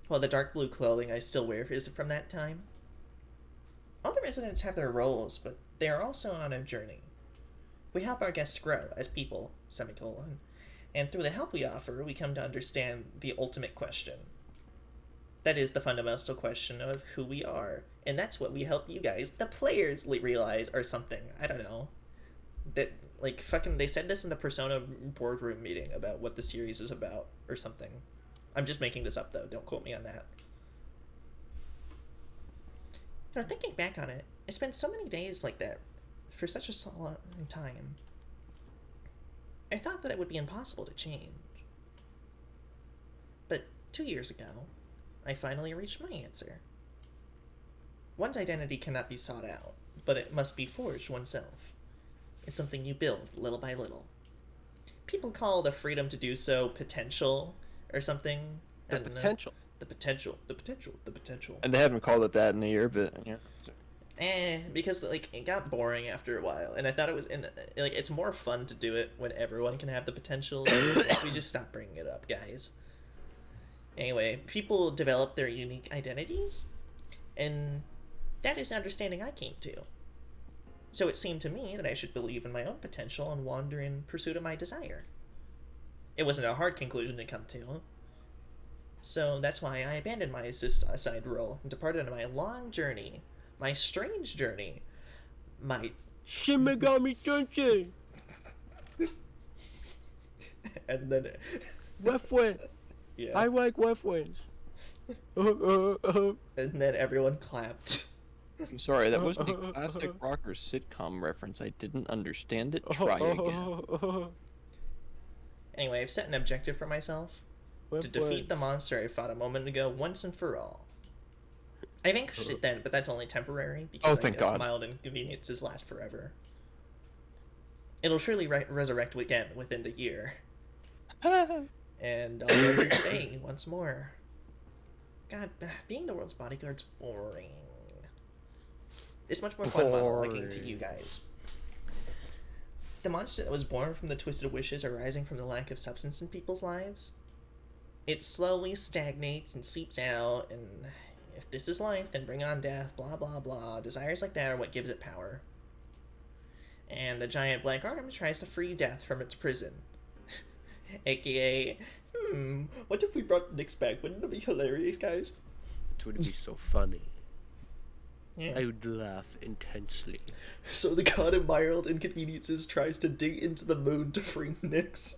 Well, the dark blue clothing I still wear is from that time. All the residents have their roles, but they are also on a journey. We help our guests grow as people, semicolon, and through the help we offer, we come to understand the ultimate question. That is the fundamental question of who we are. And that's what we help you guys, the players, realize or something. I don't know. That, like, fucking, they said this in the Persona boardroom meeting about what the series is about or something. I'm just making this up, though. Don't quote me on that. You know, thinking back on it, I spent so many days like that for such a long time. I thought that it would be impossible to change. But 2 years ago, I finally reached my answer. One's identity cannot be sought out, but it must be forged oneself. It's something you build little by little. People call the freedom to do so potential or something. I The don't know. potential. The potential. The potential. The potential. And they haven't called it that in a year, but yeah. Because like it got boring after a while, and I thought it was like it's more fun to do it when everyone can have the potential. We just stop bringing it up, guys. Anyway, people develop their unique identities, and that is the understanding I came to. So it seemed to me that I should believe in my own potential and wander in pursuit of my desire. It wasn't a hard conclusion to come to. So that's why I abandoned my side role and departed on my long journey, my strange journey, my... Shin Megami Tensei. and then... Wefwen. yeah. I like Wefwens. And then everyone clapped. I'm sorry, that wasn't a classic rocker sitcom reference. I didn't understand it. Try again. Anyway, I've set an objective for myself. To defeat the monster I fought a moment ago once and for all. I vanquished it then, but that's only temporary, because Oh, thank I guess God. mild inconveniences last forever. It'll surely resurrect again within the year. And I'll go here today, once more. God, being the world's bodyguard's boring. It's much more fun monologuing to you guys. The monster that was born from the twisted wishes arising from the lack of substance in people's lives, it slowly stagnates and seeps out, and if this is life, then bring on death, blah blah blah. Desires like that are what gives it power. And the giant black arm tries to free death from its prison. AKA, what if we brought Nyx back? Wouldn't it be hilarious, guys? It would be so funny. Yeah. I would laugh intensely. So the god of mild inconveniences tries to dig into the moon to free Nyx.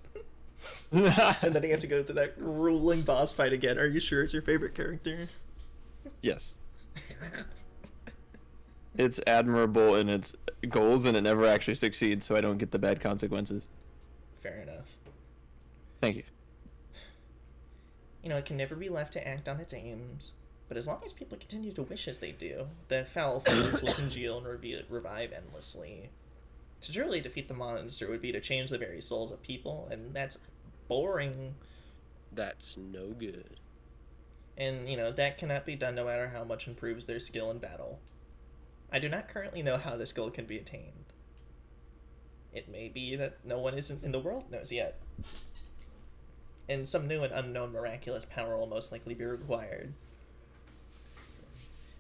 And then you have to go through that grueling boss fight again. Are you sure it's your favorite character? Yes. It's admirable in its goals, and it never actually succeeds, so I don't get the bad consequences. Fair enough. Thank you. You know, it can never be left to act on its aims. But as long as people continue to wish as they do, the foul feelings will congeal and revive endlessly. To truly defeat the monster would be to change the very souls of people, and that's boring. That's no good. And, you know, that cannot be done no matter how much improves their skill in battle. I do not currently know how this goal can be attained. It may be that no one in the world knows yet. And some new and unknown miraculous power will most likely be required.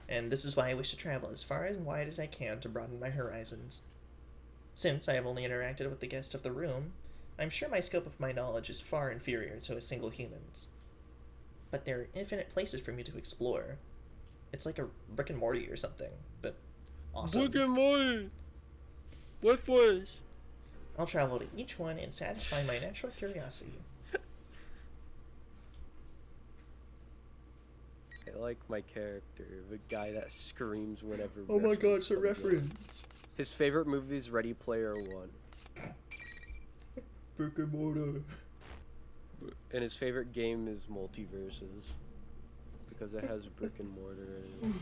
And this is why I wish to travel as far and wide as I can to broaden my horizons. Since I have only interacted with the guests of the room, I'm sure my scope of my knowledge is far inferior to a single human's. But there are infinite places for me to explore. It's like a Rick and Morty or something, but awesome. Rick and Morty. What was? I'll travel to each one and satisfy my natural curiosity. I like my character, the guy that screams whenever. Oh my god, it's a comes up. reference! His favorite movie is Ready Player One, Rick and Morty. and his favorite game is Multiverses because it has brick and mortar in it.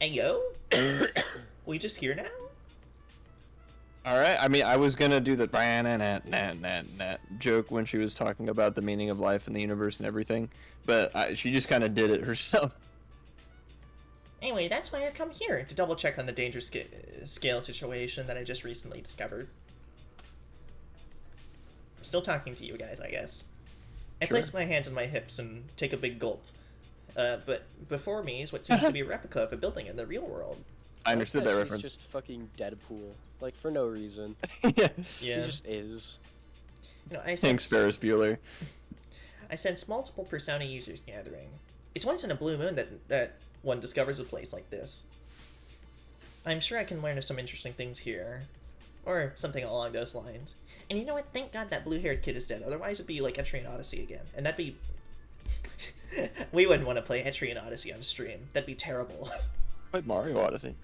Hey yo? We just here now? Alright, I mean, I was gonna do the joke when she was talking about the meaning of life and the universe and everything, but she just kind of did it herself. Anyway, that's why I've come here, to double check on the danger scale situation that I just recently discovered. I'm still talking to you guys, I guess. I Sure. place my hands on my hips and take a big gulp. But before me is what seems to be a replica of a building in the real world. I understood that She's reference. just fucking Deadpool, like for no reason. Yeah. She Yeah. just is. You know, I Thanks, sense, Ferris Bueller. I sense multiple Persona users gathering. It's once in a blue moon that one discovers a place like this. I'm sure I can learn some interesting things here. Or something along those lines. And you know what? Thank God that blue-haired kid is dead. Otherwise it'd be like Etrian Odyssey again. And that'd be... we wouldn't want to play Etrian Odyssey on stream. That'd be terrible. Played Mario Odyssey.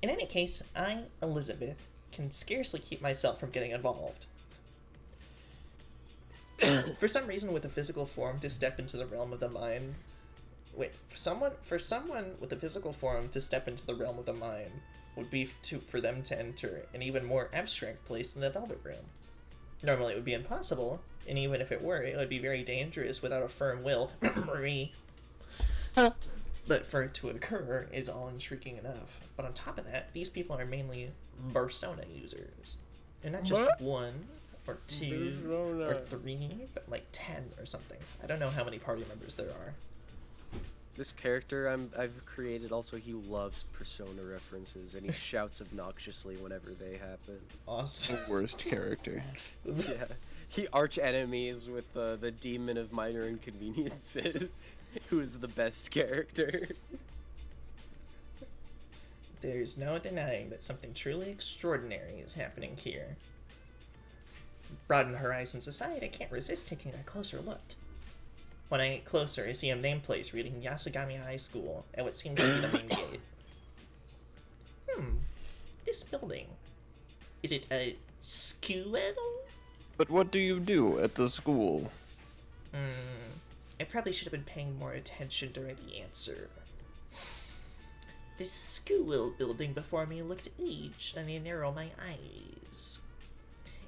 In any case, I, Elizabeth, can scarcely keep myself from getting involved. For some reason, with a physical form to step into the realm of the mind... Wait, for someone with a physical form to step into the realm of the mind would be for them to enter an even more abstract place in the Velvet Room. Normally it would be impossible, and even if it were, it would be very dangerous without a firm will. Marie. But for it to occur is all intriguing enough. But on top of that, these people are mainly Persona users. And not just one, or two, or three, but like 10 or something. I don't know how many party members there are. This character I've created also, he loves Persona references and he shouts obnoxiously whenever they happen. Awesome. Worst character. Yeah, he arch enemies with the Demon of Minor Inconveniences, who is the best character. There's no denying that something truly extraordinary is happening here. Broaden horizons aside, I can't resist taking a closer look. When I get closer, I see a nameplate reading Yasugami High School at what seems to be the main gate. This building. Is it a school? But what do you do at the school? I probably should have been paying more attention during the answer. This school building before me looks aged, and I narrow my eyes.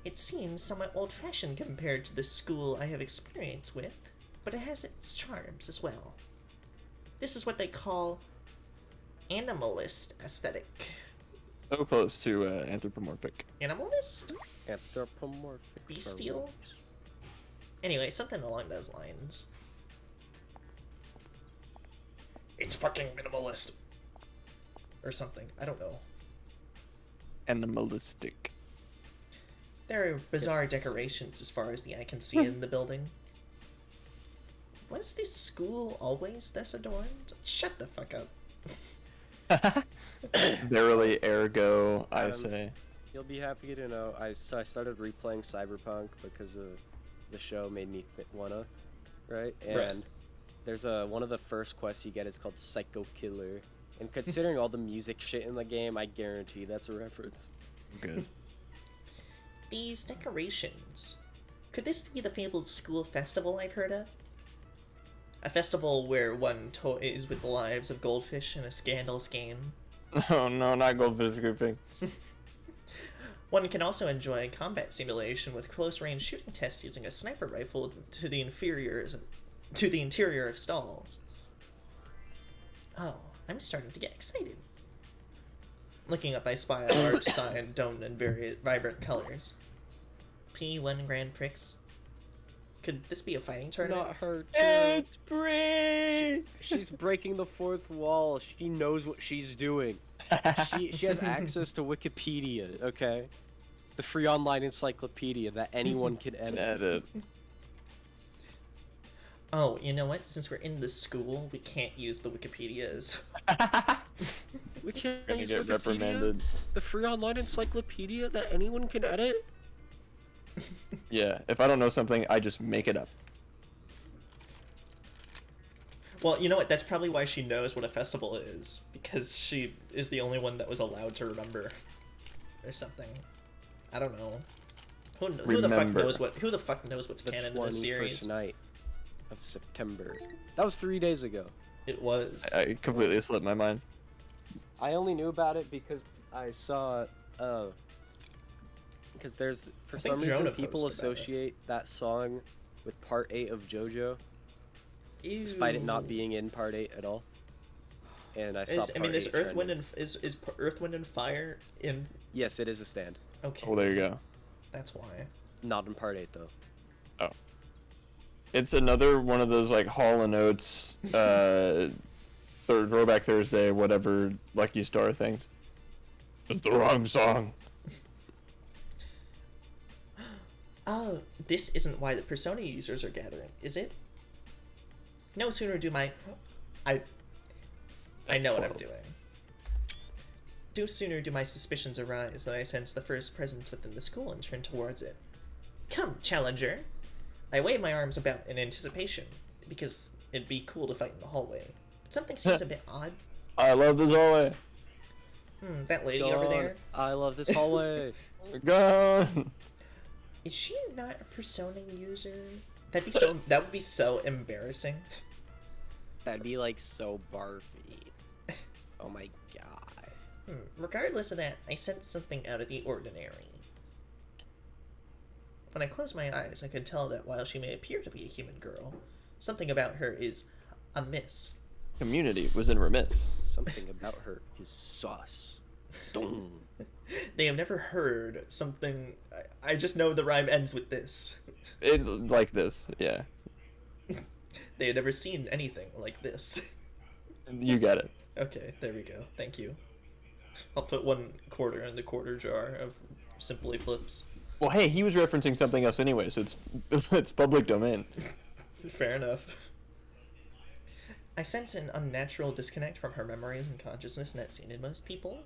It seems somewhat old-fashioned compared to the school I have experience with, but it has its charms as well. This is what they call animalist aesthetic. So close to anthropomorphic. Animalist? Anthropomorphic. Bestial? Anyway, something along those lines. It's fucking minimalist. Or something. I don't know. Animalistic. There are bizarre decorations as far as the eye can see in the building. Was this school always this adorned? Shut the fuck up. Verily, ergo, I say. You'll be happy to know I started replaying Cyberpunk because the show made me wanna, right? And there's one of the first quests you get is called Psycho Killer, and considering all the music shit in the game, I guarantee that's a reference. Good. These decorations. Could this be the fabled school festival I've heard of? A festival where one toys with the lives of goldfish in a scandalous game. Oh no, not goldfish grouping. One can also enjoy combat simulation with close-range shooting tests using a sniper rifle to the interior of stalls. Oh, I'm starting to get excited. Looking up, I spy a large sign domed in very vibrant colors. P1 Grand Prix. Could this be a fighting tournament? Not her. It's Bree! She's breaking the fourth wall. She knows what she's doing. She has access to Wikipedia, okay? The free online encyclopedia that anyone can edit. Oh, you know what? Since we're in the school, we can't use the Wikipedias. We can't Gonna use get Wikipedia? reprimanded. The free online encyclopedia that anyone can edit? Yeah, if I don't know something, I just make it up. Well, you know what? That's probably why she knows what a festival is, because she is the only one that was allowed to remember, or something. I don't know. Who the fuck Remember. knows what? Who the fuck knows what's The canon in this 21st series? night of September. That was 3 days ago. It was. I completely slipped my mind. I only knew about it because I saw, because there's, for some think reason, Jonah people posted about it. associate that song with Part 8 of JoJo, despite it not being in Part 8 at all. And I saw Is, Part I mean, is 8 Earth, Wind, trending. and is Earth, Wind, and Fire in? Yes, it is a stand. Okay, Oh, there you go. that's why. Not in Part 8, though. It's another one of those, like, Hall & Oates, Throwback Thursday, whatever, Lucky Star things. It's the wrong song. Oh, this isn't why the Persona users are gathering, is it? No sooner do my... I know what I'm doing. No sooner do my suspicions arise than I sense the first presence within the school and turn towards it. Come, challenger! I wave my arms about in anticipation, because it'd be cool to fight in the hallway. But something seems a bit odd. I love this hallway. That lady over God, there, I love this hallway. Gone. is she not a Persona user? That would be so embarrassing. That'd be like so barfy. Oh my god. Regardless of that, I sense something out of the ordinary. When I close my eyes, I can tell that while she may appear to be a human girl, something about her is amiss. Community was in remiss. Something about her is sus. Dong. They have never heard something. I just know the rhyme ends with this. It like this, yeah. They had never seen anything like this. You got it. Okay, there we go. Thank you. I'll put 1 quarter in the quarter jar of Simply Flips. Well, hey, he was referencing something else anyway, so it's public domain. Fair enough. I sense an unnatural disconnect from her memories and consciousness not seen in most people.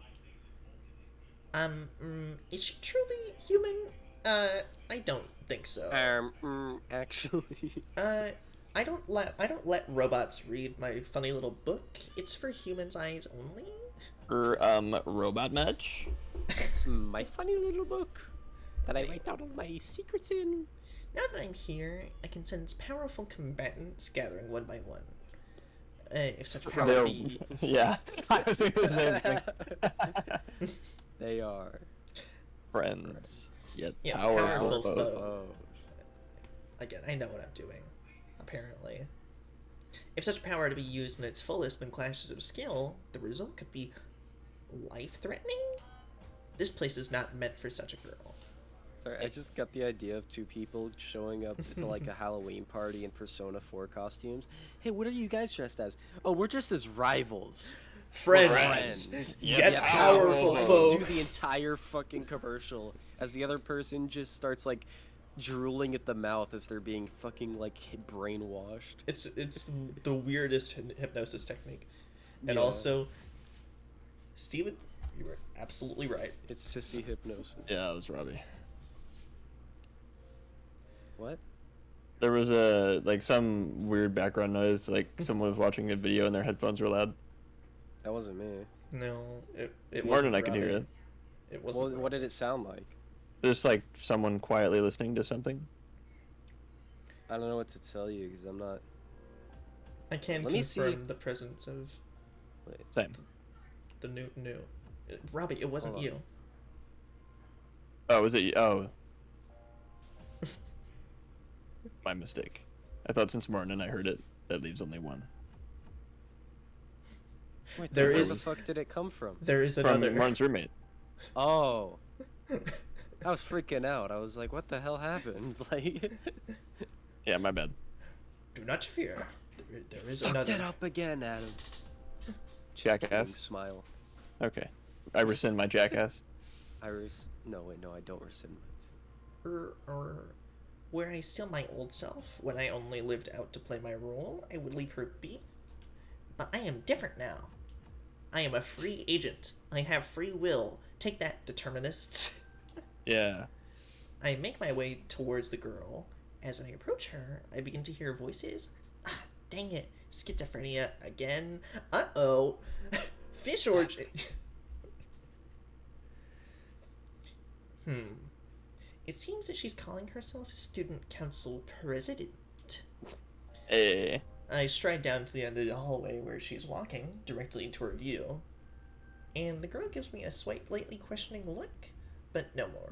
Is she truly human? I don't think so. Actually. I don't let robots read my funny little book. It's for humans' eyes only. Robot match? My funny little book that I write down all my secrets in. Now that I'm here, I can sense powerful combatants gathering one by one. If such power be... Yeah, I was thinking the same thing. They are Friends, yet Yeah, powerful powerful foes. foe. Again, I know what I'm doing, apparently. If such power to be used in its fullest in clashes of skill, the result could be life-threatening? This place is not meant for such a girl. Sorry, I just got the idea of 2 people showing up to like a Halloween party in Persona 4 costumes. Hey, what are you guys dressed as? Oh, we're just as rivals. Friends! Yet Yeah, powerful and foes! do the entire fucking commercial as the other person just starts like drooling at the mouth as they're being fucking like brainwashed. It's the weirdest hypnosis technique. And Yeah. also, Steven, you were absolutely right. It's sissy hypnosis. Yeah, that was Robbie. What? There was some weird background noise, like someone was watching a video and their headphones were loud. That wasn't me. No, it More than wasn't I could hear Robbie. it. It Well, wasn't. what did it sound like? Just like someone quietly listening to something. I don't know what to tell you because I'm not. I can Let me see. confirm the presence of Wait. Same. the new. Robbie, it wasn't Hold on. you. Oh, was it? Oh. My mistake. I thought since Martin and I heard it, that leaves only one. Wait, There where is- the fuck did it come from? There is From another. Martin's roommate. Oh. I was freaking out. I was like, what the hell happened? Like, Yeah, my bad. Do not fear. There is fucked another. it up again, Adam. Big Jackass. smile. Okay. I rescind my jackass. Iris. No, wait, no, I don't rescind. Were I still my old self, when I only lived out to play my role, I would leave her be. But I am different now. I am a free agent. I have free will. Take that, determinists. Yeah. I make my way towards the girl. As I approach her, I begin to hear voices. Ah, dang it. Schizophrenia again. Uh-oh. Fish origin. It seems that she's calling herself student council president. Hey. I stride down to the end of the hallway where she's walking, directly into her view. And the girl gives me a slightly questioning look, but no more.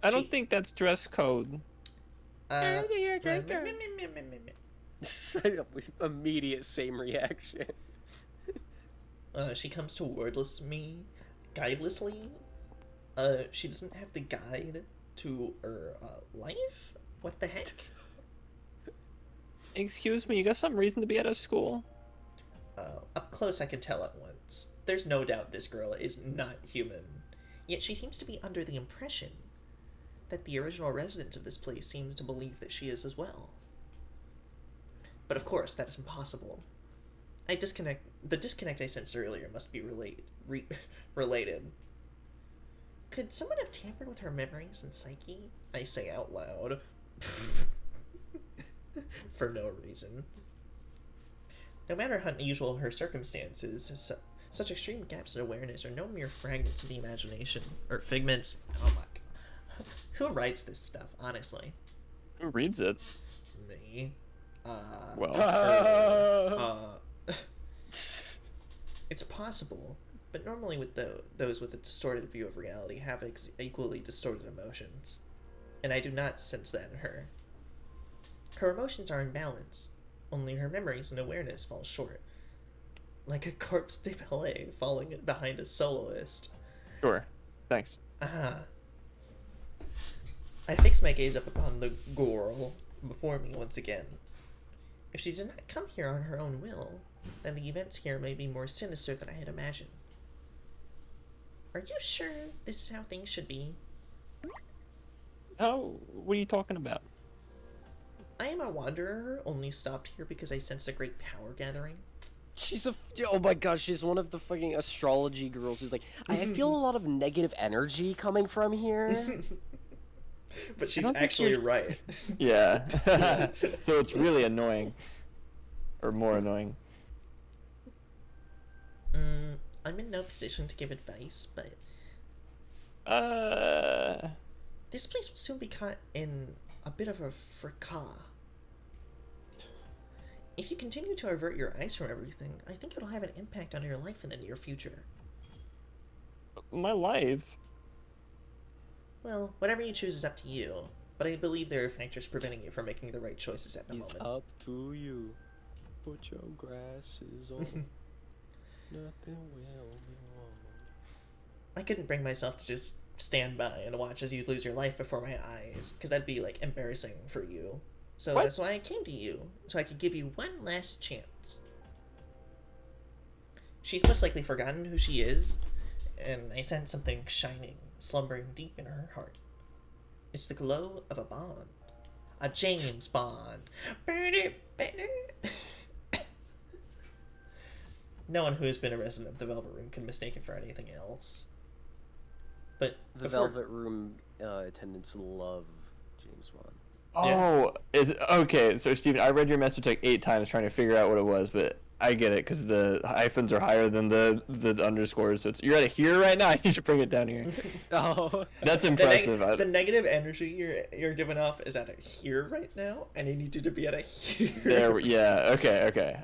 I don't She- think that's dress code. Immediate same reaction. She comes towards me, guidelessly. She doesn't have the guide to her life? What the heck? Excuse me, you got some reason to be out of school? Up close I can tell at once. There's no doubt this girl is not human. Yet she seems to be under the impression that the original residents of this place seem to believe that she is as well. But of course, that is impossible. The disconnect I sensed earlier must be related. Could someone have tampered with her memories and psyche? I say out loud. For no reason. No matter how unusual her circumstances, such extreme gaps in awareness are no mere fragments of the imagination. Or figments. Oh my god. Who writes this stuff, honestly? Who reads it? Me. Well, It's possible, but normally with those with a distorted view of reality have equally distorted emotions. And I do not sense that in her. Her emotions are in balance, only her memories and awareness fall short. Like a corpse de ballet falling behind a soloist. sure. Thanks. Ah. I fix my gaze up upon the girl before me once again. If she did not come here on her own will, then the events here may be more sinister than I had imagined. Are you sure this is how things should be? Oh, what are you talking about? I am a wanderer, only stopped here because I sense a great power gathering. She's oh my gosh, she's one of the fucking astrology girls who's like, I feel a lot of negative energy coming from here. But she's don't think actually you're- right. Yeah. So it's really annoying. Or more annoying. I'm in no position to give advice, but Uh, this place will soon be caught in a bit of a fracas. If you continue to avert your eyes from everything, I think it'll have an impact on your life in the near future. my life. Well, whatever you choose is up to you, but I believe there are factors preventing you from making the right choices at the It's moment. up to you. Put your glasses on. Nothing will be wrong. I couldn't bring myself to just stand by and watch as you lose your life before my eyes, because that'd be, like, embarrassing for you. So What? that's why I came to you, so I could give you one last chance. She's most likely forgotten who she is, and I sense something shining, slumbering deep in her heart. It's the glow of a Bond. A James Bond. No one who has been a resident of the Velvet Room can mistake it for anything else. But The before- Velvet Room attendants love James Bond. Oh, is okay. So Steven, I read your message like 8 times trying to figure out what it was, but I get it because the hyphens are higher than the underscores. So you're at a here right now. You should bring it down here. Oh. That's The, impressive. the negative energy you're giving off is at a here right now, and I need you to be at a here. There, yeah. Okay.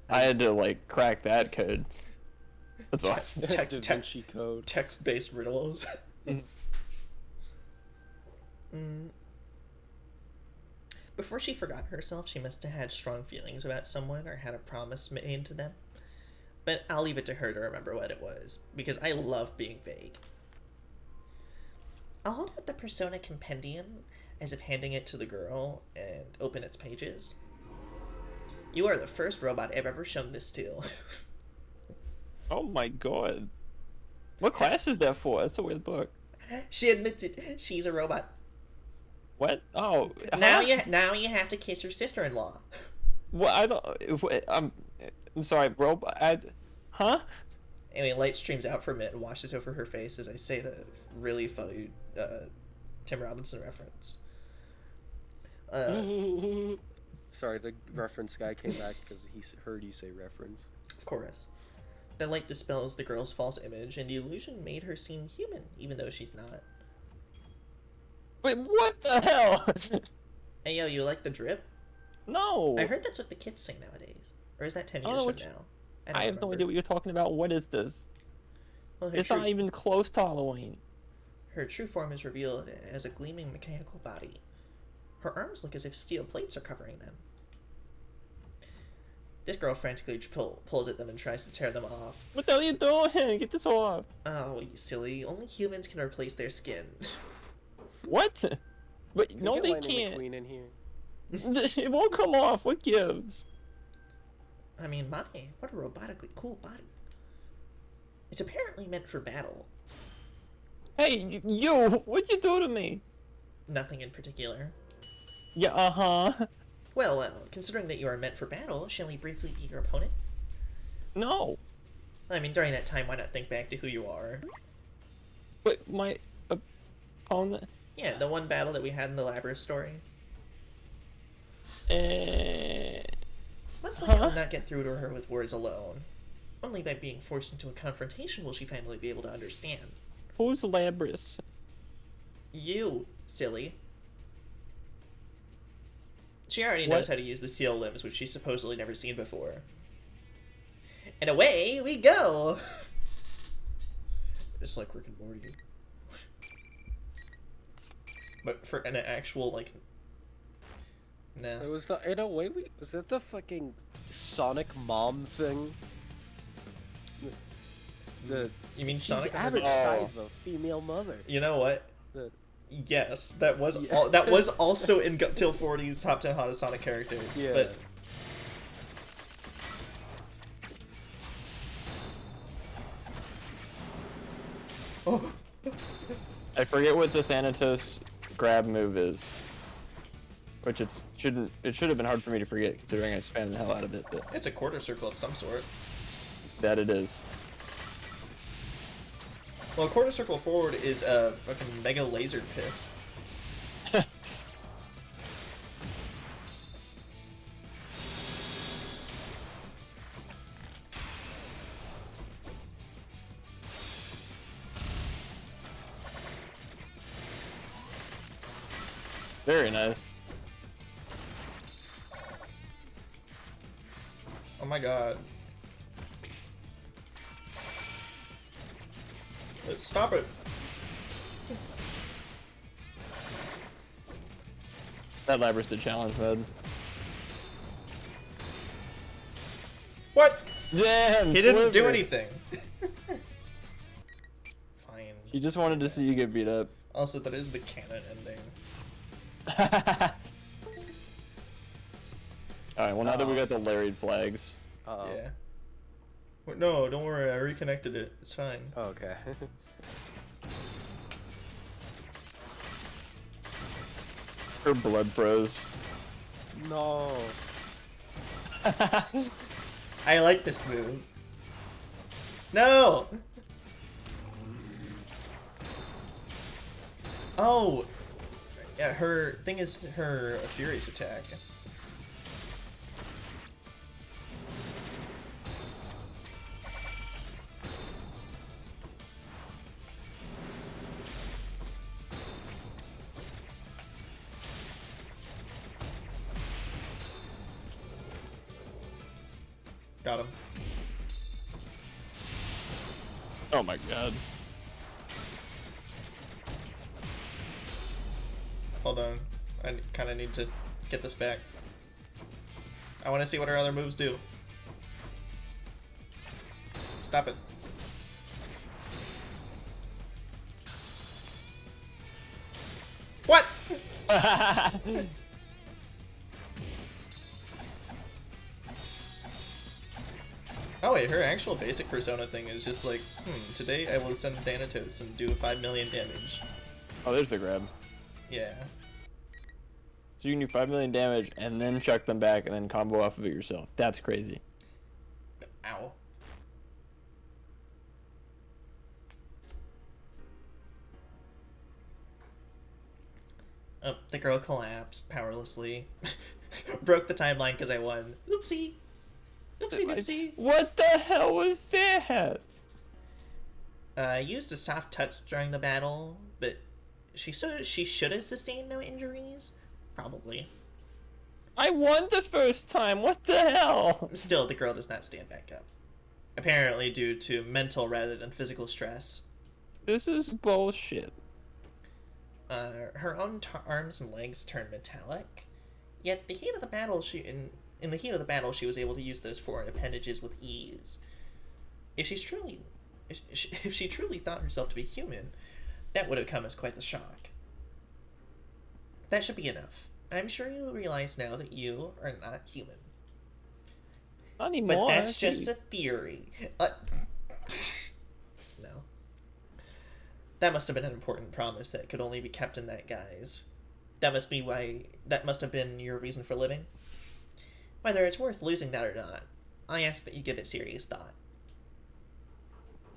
I had to like crack that code. That's awesome. Da Vinci Code. Text-based riddles. Before she forgot herself, she must have had strong feelings about someone or had a promise made to them. But I'll leave it to her to remember what it was, because I love being vague. I'll hold out the Persona Compendium, as if handing it to the girl, and open its pages. You are the first robot I've ever shown this to. Oh my god. What class is that for? That's a weird book. She admits it. She's a robot. What? Oh. Now huh? now you have to kiss her sister-in-law. What? I don't. I'm sorry, bro. Huh? Anyway, light streams out from it and washes over her face as I say the really funny Tim Robinson reference. Sorry, the reference guy came back because he heard you say reference. Of course. The light dispels the girl's false image, and the illusion made her seem human, even though she's not. Wait, what the hell? Hey, yo, you like the drip? No. I heard that's what the kids say nowadays. Or is that 10 I don't years know from what now? I have no idea what you're talking about. What is this? Well, her It's true, not even close to Halloween. her true form is revealed as a gleaming mechanical body. Her arms look as if steel plates are covering them. This girl frantically pulls at them and tries to tear them off. What the hell are you doing? Get this off. Oh, you silly. Only humans can replace their skin. What? But Can we no, get they Lightning can't. McQueen in here. It won't come off. What gives? I mean, what a robotically cool body. It's apparently meant for battle. Hey, you! What'd you do to me? Nothing in particular. Yeah, uh-huh. Well, considering that you are meant for battle, shall we briefly be your opponent? No. I mean, during that time, why not think back to who you are? But my opponent... Yeah, the one battle that we had in the Labyrinth story. Let's let not get through to her with words alone. Only by being forced into a confrontation will she finally be able to understand. Who's Labrys? You, silly. She already What? knows how to use the seal limbs, which she's supposedly never seen before. And away we go! Just like Rick and Morty. But for an actual, like... Nah. It was the in a way was that the fucking Sonic mom thing? The You mean she's Sonic? the on the average Beach? size of a female mother. You know what? The, Yes, that was Yeah. that was also in Till 40's top 10 hottest Sonic characters. Yeah. But oh, I forget what the Thanatos grab move is. Which it should have been hard for me to forget considering I spammed the hell out of it, but it's a quarter circle of some sort. that it is. Well, a quarter circle forward is a fucking mega laser piss. Very nice. Oh my god. Stop it. That Labrys did challenge mode. What? Damn! He didn't do Sliver. anything. Fine. He just wanted to see you get beat up. Also, that is the canon ending. Alright, well now that we got the Larried flags. uh-oh. Yeah. No, don't worry. I reconnected it. It's fine. Okay. Her blood froze. No. I like this move. No! Oh! Yeah, her thing is her Furious attack. Got him. Oh my god. Hold on. I kind of need to get this back. I want to see what our other moves do. Stop it. What? Oh wait, her actual basic persona thing is just like, today I will send Thanatos and do 5 million damage. Oh, there's the grab. Yeah. So you can do 5 million damage and then chuck them back and then combo off of it yourself. That's crazy. Ow. Oh, the girl collapsed powerlessly. Broke the timeline because I won. Oopsie. Oopsie doopsie. What the hell was that? Used a soft touch during the battle, but she should have sustained no injuries. Probably. I won the first time. What the hell? Still, the girl does not stand back up. Apparently due to mental rather than physical stress. This is bullshit. Her own arms and legs turned metallic. Yet the heat of the battle, in the heat of the battle, she was able to use those foreign appendages with ease. If she truly thought herself to be human, that would have come as quite a shock. That should be enough. I'm sure you realize now that you are not human. Not anymore. But that's just a theory. No. That must have been an important promise that could only be kept in that guise. That must have been your reason for living. Whether it's worth losing that or not, I ask that you give it serious thought.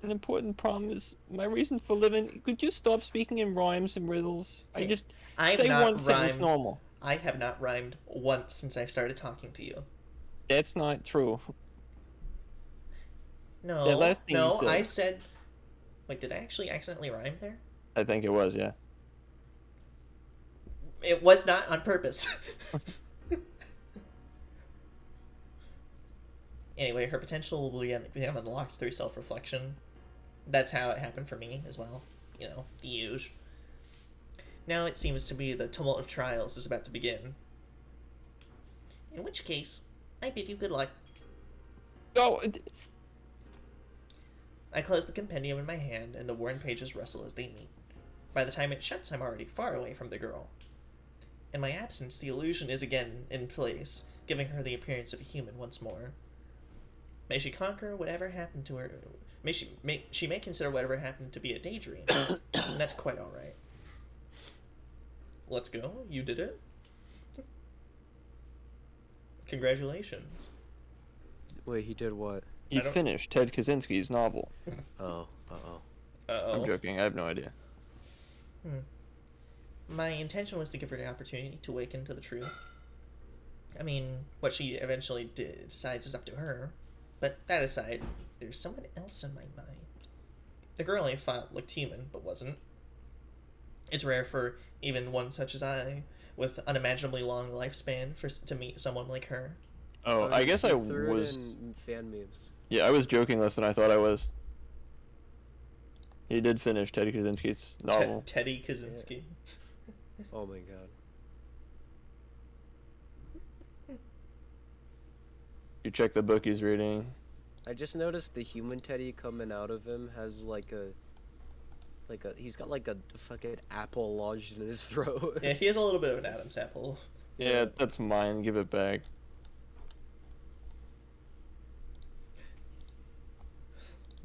An important problem is my reason for living. Could you stop speaking in rhymes and riddles? I've Say not one sentence rhymed. normal. I have not rhymed once since I started talking to you. That's not true. No, That last thing you no, said. I said... Wait, did I actually accidentally rhyme there? I think it was, yeah. It was not on purpose. Anyway, her potential will become unlocked through self-reflection. That's how it happened for me as well. You know, the usual. Now it seems to be the tumult of trials is about to begin. In which case, I bid you good luck. Oh, I close the compendium in my hand, and the worn pages rustle as they meet. By the time it shuts, I'm already far away from the girl. In my absence, the illusion is again in place, giving her the appearance of a human once more. May she conquer whatever happened to her. She may consider whatever happened to be a daydream, and that's quite all right. Let's go. You did it. Congratulations. Wait, he did what? he I don't- finished Ted Kaczynski's novel. Oh, uh-oh. Uh-oh. I'm joking. I have no idea. My intention was to give her the opportunity to awaken to the truth. I mean, what she eventually decides is up to her. But that aside, there's someone else in my mind. The girl I thought looked human, but wasn't. It's rare for even one such as I, with unimaginably long lifespan, to meet someone like her. Oh, I guess I he threw it was. in fan memes. Yeah, I was joking less than I thought I was. He did finish Ted Kaczynski's novel. Teddy Kaczynski. Oh my god. You check the book he's reading. I just noticed the human Teddy coming out of him has he's got like a fucking apple lodged in his throat. Yeah, he has a little bit of an Adam's apple. Yeah, that's mine. Give it back.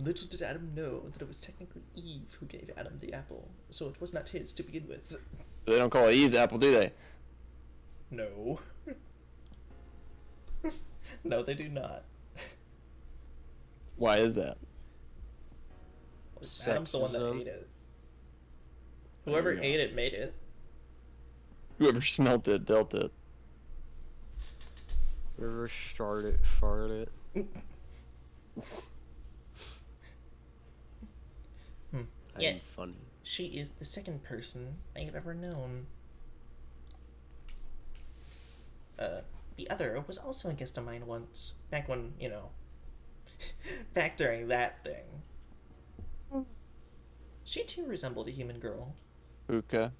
Little did Adam know that it was technically Eve who gave Adam the apple, so it was not his to begin with. They don't call it Eve's apple, do they? No. No, they do not. Why is that? Adam's the one that Sexism. ate it. Whoever Yeah. ate it made it. Whoever smelt it dealt it. Whoever started it, farted it. Yeah. I'm funny. She is the second person I have ever known. The other was also a guest of mine once, back when, back during that thing. She too resembled a human girl. Hookah.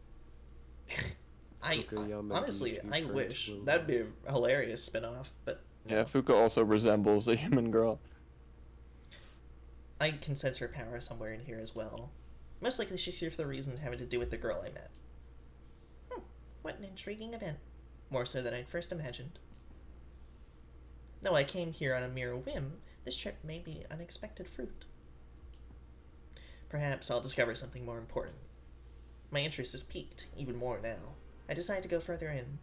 Fukuyama Honestly, Beach I French wish. movie. That'd be a hilarious spin-off, but no. Yeah, Fuka also resembles a human girl. I can sense her power somewhere in here as well. Most likely she's here for the reason having to do with the girl I met. What an intriguing event. More so than I'd first imagined. Though I came here on a mere whim, this trip may be unexpected fruit. Perhaps I'll discover something more important. My interest is piqued, even more now. I decide to go further in.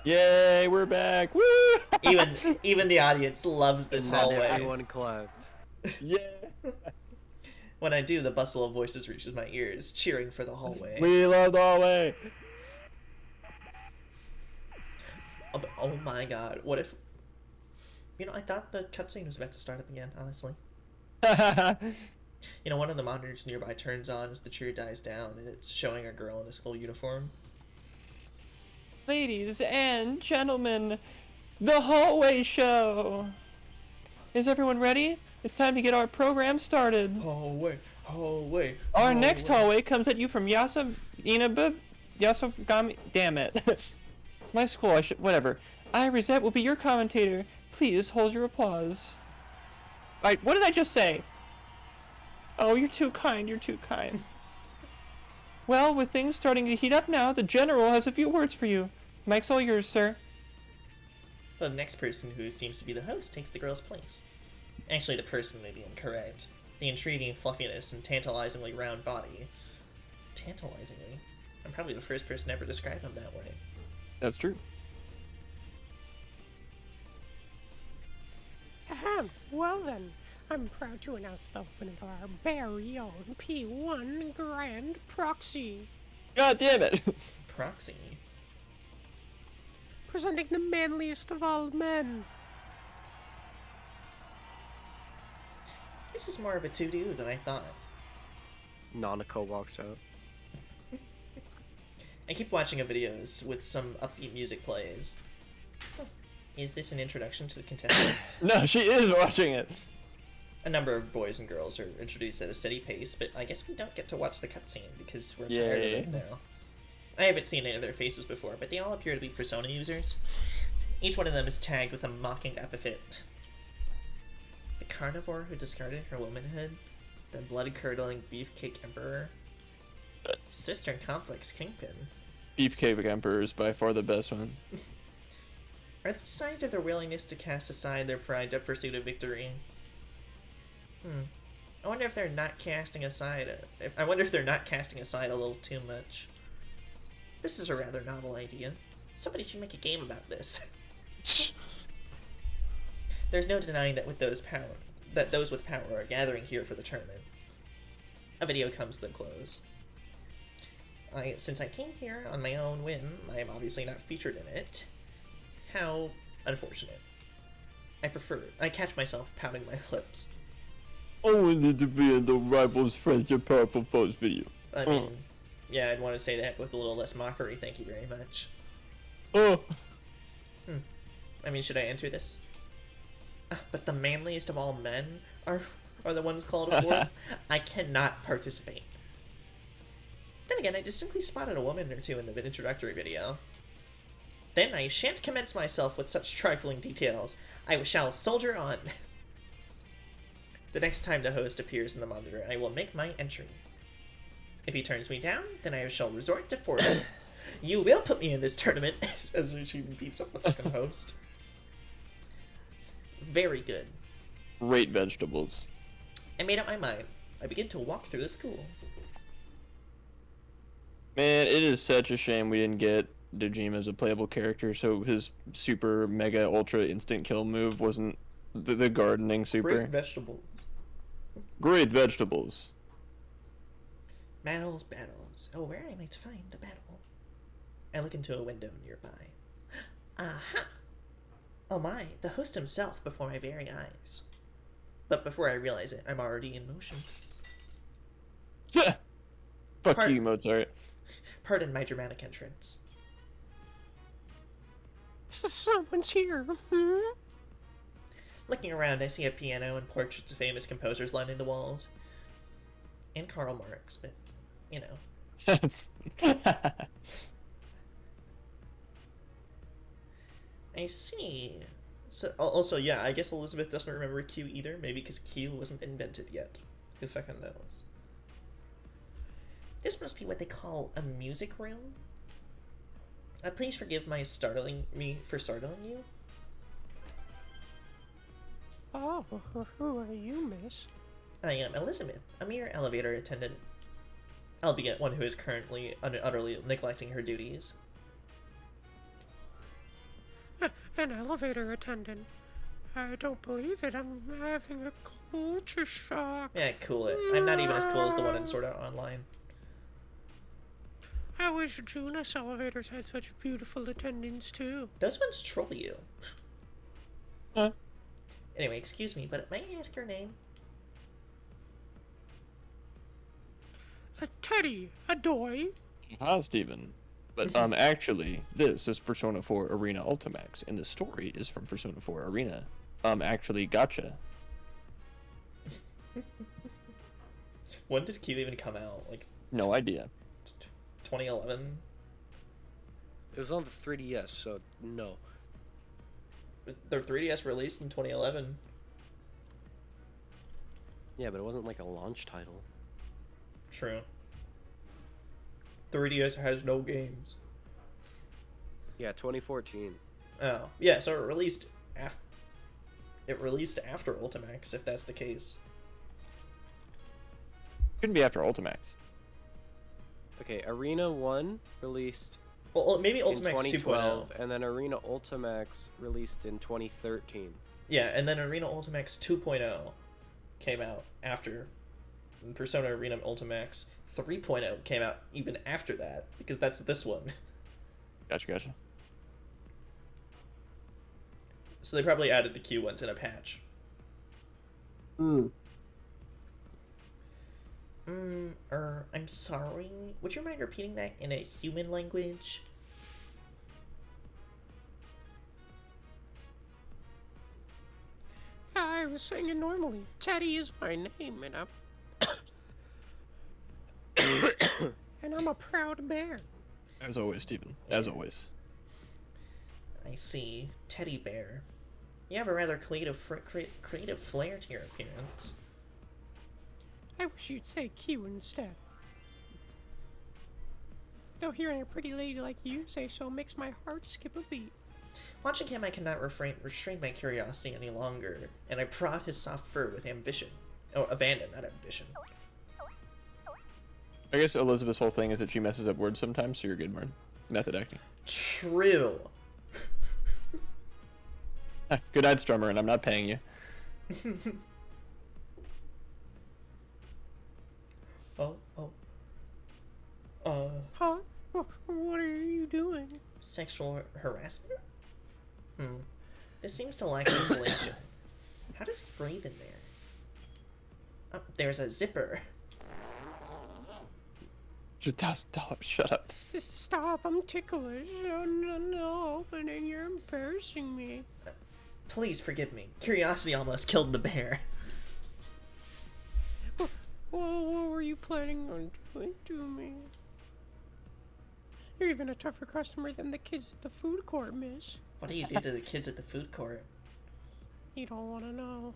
Yay, we're back! Woo! Even the audience loves this And then hallway. everyone clapped. Yeah. When I do, the bustle of voices reaches my ears, cheering for the hallway. We love the hallway. Oh my god, what if... I thought the cutscene was about to start up again, honestly. One of the monitors nearby turns on as the cheer dies down, and it's showing a girl in a school uniform. Ladies and gentlemen, the hallway show. Is everyone ready? It's time to get our program started. Hallway, hallway. Our next hallway comes at you from Yasogami. Damn it. It's my school. Whatever. Irisette will be your commentator. Please hold your applause. Alright, what did I just say? Oh, you're too kind. You're too kind. Well, with things starting to heat up now, the general has a few words for you. Mike's all yours, sir. The next person who seems to be the host takes the girl's place. Actually, the person may be incorrect. The intriguing fluffiness and tantalizingly round body tantalizingly. I'm probably the first person to ever describe him that way. That's true. Ahem. Well then, I'm proud to announce the opening of our very own P1 Grand Proxy. God damn it! Proxy. Presenting the manliest of all men. This is more of a to-do than I thought. Nanako walks out. I keep watching videos with some upbeat music plays. Is this an introduction to the contestants? No, she is watching it. A number of boys and girls are introduced at a steady pace, but I guess we don't get to watch the cutscene because we're tired of it now. I haven't seen any of their faces before, but they all appear to be Persona users. Each one of them is tagged with a mocking epithet. The carnivore who discarded her womanhood, the blood-curdling beefcake emperor, Sister Complex Kingpin. Beefcake Emperor is by far the best one. Are these signs of their willingness to cast aside their pride to pursue a victory? I wonder if they're not casting aside. I wonder if they're not casting aside a little too much. This is a rather novel idea. Somebody should make a game about this. There's no denying that those with power are gathering here for the tournament. A video comes to the close. Since I came here on my own whim, I am obviously not featured in it. How unfortunate. I catch myself pouting my lips. I wanted to be in the Rivals Friends Your Powerful Foes video. I mean, yeah, I'd want to say that with a little less mockery, thank you very much. Oh. I mean, should I enter this? But the manliest of all men are the ones called for? I cannot participate. Then again, I distinctly spotted a woman or two in the introductory video. Then I shan't commence myself with such trifling details. I shall soldier on. The next time the host appears in the monitor, I will make my entry. If he turns me down, then I shall resort to force. You will put me in this tournament, as she beats up the fucking host. Very good. Great vegetables. I made up my mind. I begin to walk through the school. Man, it is such a shame we didn't get Dojima as a playable character, so his super mega ultra instant kill move wasn't the gardening super. Great vegetables. Great vegetables. Battles, battles. Oh, where I might find a battle. I look into a window nearby. Aha! Oh my, the host himself before my very eyes. But before I realize it, I'm already in motion. Fuck you, Mozart. Pardon my dramatic entrance. Someone's here. Looking around, I see a piano and portraits of famous composers lining the walls. And Karl Marx, but, you know. That's... I see. So, also, yeah, I guess Elizabeth doesn't remember Q either. Maybe because Q wasn't invented yet. Who fucking knows? This must be what they call a music room. Please forgive my startling you. Oh, who are you, miss? I am Elizabeth, a mere elevator attendant. Albeit one who is currently utterly neglecting her duties. An elevator attendant. I don't believe it. I'm having a culture shock. Yeah, cool it. I'm not even as cool as the one in Sword Art Online. I wish Junus elevators had such beautiful attendants too. Those ones troll you. Huh? Anyway, excuse me, but may I ask your name? A Teddy, a doy. Hi, Steven. But, actually, this is Persona 4 Arena Ultimax, and the story is from Persona 4 Arena. Actually, gotcha. When did Q even come out? Like, No idea. 2011? It was on the 3DS, so no. Their 3DS released in 2011. Yeah, but it wasn't like a launch title. True. 3DS has no games. Yeah, 2014. Oh, yeah, so it released after Ultimax, if that's the case. Couldn't be after Ultimax. Okay, Arena 1 released Well, maybe in Ultimax 2012, 2.0. and then Arena Ultimax released in 2013. Yeah, and then Arena Ultimax 2.0 came out after. And Persona Arena Ultimax 3.0 came out even after that, because that's this one. Gotcha. So they probably added the Q ones in a patch. I'm sorry. Would you mind repeating that in a human language? I was saying it normally. Teddy is my name, and I'm a proud bear. As always, Steven. As always. I see. Teddy bear. You have a rather creative flair to your appearance. I wish you'd say Q instead. Though hearing a pretty lady like you say so makes my heart skip a beat. Watching him, I cannot restrain my curiosity any longer, and I prod his soft fur with ambition. Oh, abandon, not ambition. I guess Elizabeth's whole thing is that she messes up words sometimes, so you're good, Martin. Method acting. True. Good night, Strummer, and I'm not paying you. Oh. Huh? What are you doing? Sexual harassment? This seems to lack ventilation. How does he breathe in there? Oh, there's a zipper. Shut up. Just stop, I'm ticklish. No, opening, you're embarrassing me. Please forgive me. Curiosity almost killed the bear. What were you planning on doing to me? You're even a tougher customer than the kids at the food court, miss. What do you do to the kids at the food court? You don't want to know.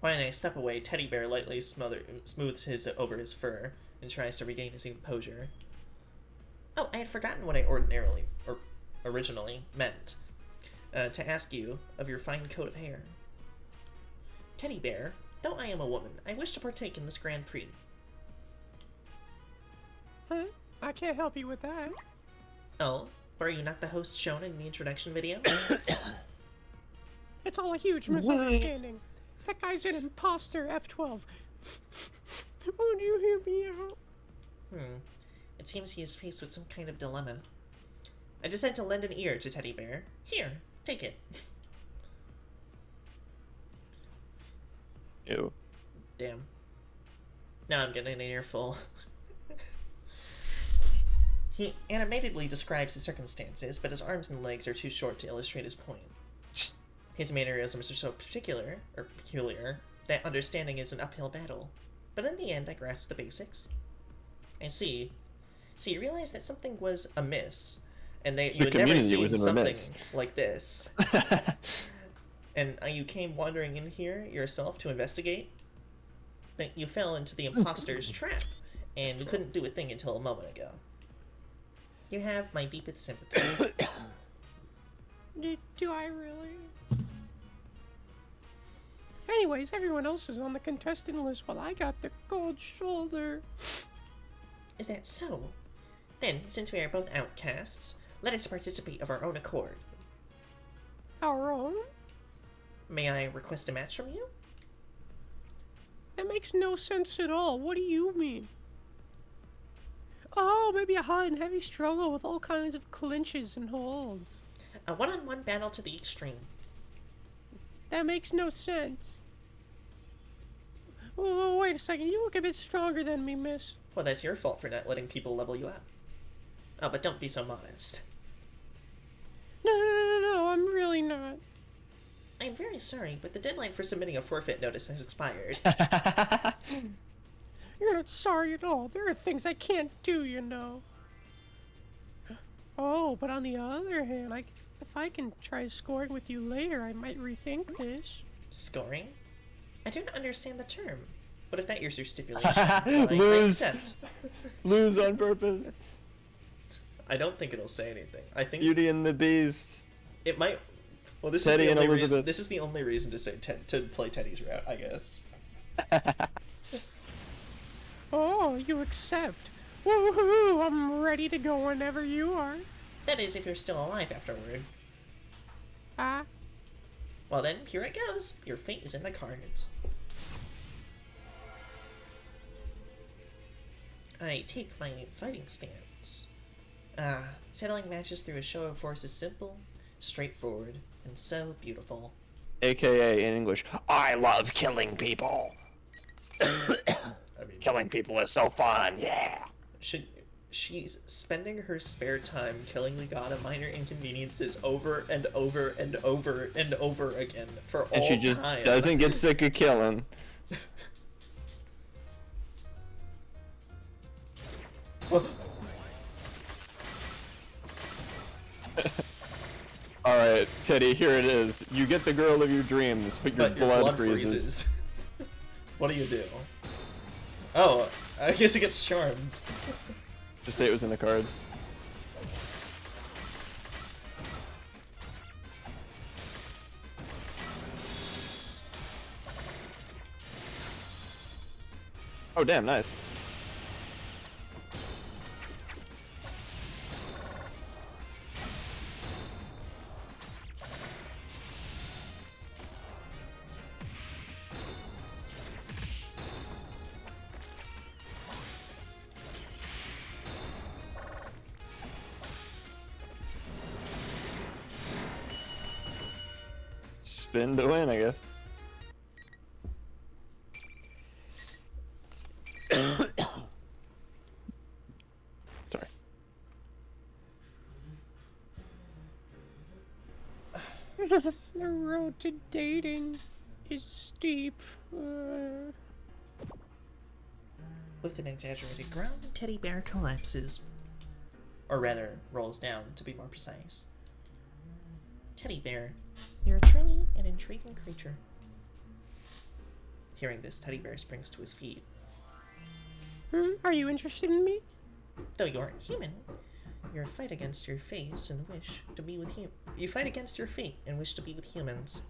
When I step away, Teddy Bear lightly smooths over his fur and tries to regain his composure. Oh, I had forgotten what I originally meant. To ask you of your fine coat of hair. Teddy Bear, though I am a woman, I wish to partake in this Grand Prix. Huh? I can't help you with that. Oh, are you not the host shown in the introduction video? It's all a huge misunderstanding. That guy's an imposter, F12. Would you hear me out? It seems he is faced with some kind of dilemma. I decide to lend an ear to Teddy Bear. Here, take it. Ew. Damn. Now I'm getting an earful. He animatedly describes his circumstances, but his arms and legs are too short to illustrate his point. His mannerisms are so peculiar, that understanding is an uphill battle. But in the end, I grasp the basics. I see. So you realize that something was amiss, and that you had never seen something like this. And you came wandering in here yourself to investigate? That you fell into the imposter's trap, and you couldn't do a thing until a moment ago. You have my deepest sympathies. Do I really? Anyways, everyone else is on the contestant list while I got the cold shoulder. Is that so? Then, since we are both outcasts, let us participate of our own accord. Our own? May I request a match from you? That makes no sense at all. What do you mean? Oh, maybe a hot and heavy struggle with all kinds of clinches and holds. A one-on-one battle to the extreme. That makes no sense. Oh, wait a second. You look a bit stronger than me, miss. Well, that's your fault for not letting people level you up. Oh, but don't be so modest. No, I'm really not. I'm very sorry, but the deadline for submitting a forfeit notice has expired. You're not sorry at all. There are things I can't do, you know. Oh, but on the other hand, if I can try scoring with you later, I might rethink this. Scoring? I don't understand the term. But if that is your stipulation, I accept. Lose on purpose. I don't think it'll say anything. I think Beauty and the Beast. it might. Well, this Teddy is the and only reason. Elizabeth. This is the only reason to say to play Teddy's route, I guess. Oh, you accept. Woohoo! I'm ready to go whenever you are. That is, if you're still alive afterward. Ah, Well then, here it goes. Your fate is in the cards. I take my fighting stance. Settling matches through a show of force is simple, straightforward, and so beautiful. AKA in English, I love killing people. I mean, Killing people is so fun, yeah. she's spending her spare time killing the god of minor inconveniences over and over and over and over again for all time. And she just doesn't get sick of killing. Alright, Teddy, here it is. You get the girl of your dreams, but your, But blood, freezes. What do you do? Oh, I guess it gets charmed. Just say it was in the cards. Oh, damn, nice. Spin to win, I guess. Sorry. the road to dating is steep. With an exaggerated groan, Teddy Bear collapses. Or rather, rolls down, to be more precise. Teddy Bear, you're truly an intriguing creature. Hearing this, Teddy Bear springs to his feet. Are you interested in me? Though you aren't human, you fight against your face and wish to be with you fight against your fate and wish to be with humans.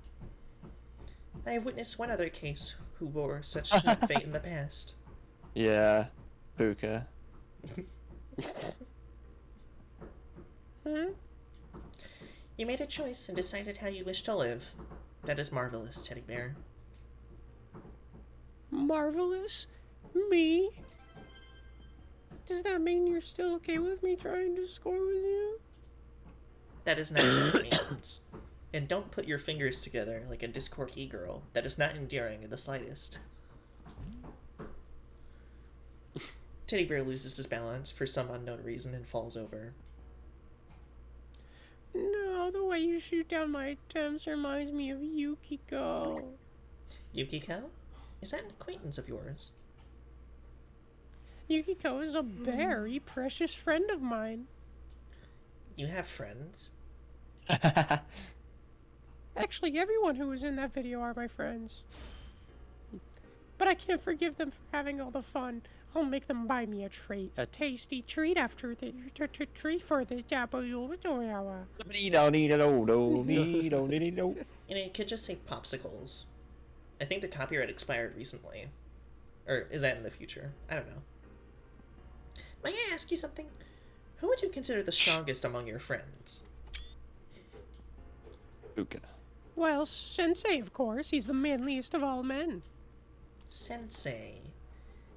I have witnessed one other case who bore such fate in the past. Yeah, Buka. You made a choice and decided how you wish to live. That is marvelous, Teddy Bear. Marvelous? Me? Does that mean you're still okay with me trying to score with you? That is not what it means. And don't put your fingers together like a Discord e-girl. That is not endearing in the slightest. Teddy Bear loses his balance for some unknown reason and falls over. No, the way you shoot down my attempts reminds me of Yukiko. Yukiko? Is that an acquaintance of yours? Yukiko is a very precious friend of mine. You have friends? Actually, everyone who was in that video are my friends. But I can't forgive them for having all the fun. I'll make them buy me a tasty treat after the treat for the You know, you could just say popsicles. I think the copyright expired recently. Or is that in the future? I don't know. May I ask you something? Who would you consider the strongest among your friends? Buka. Well, Sensei, of course. He's the manliest of all men. Sensei.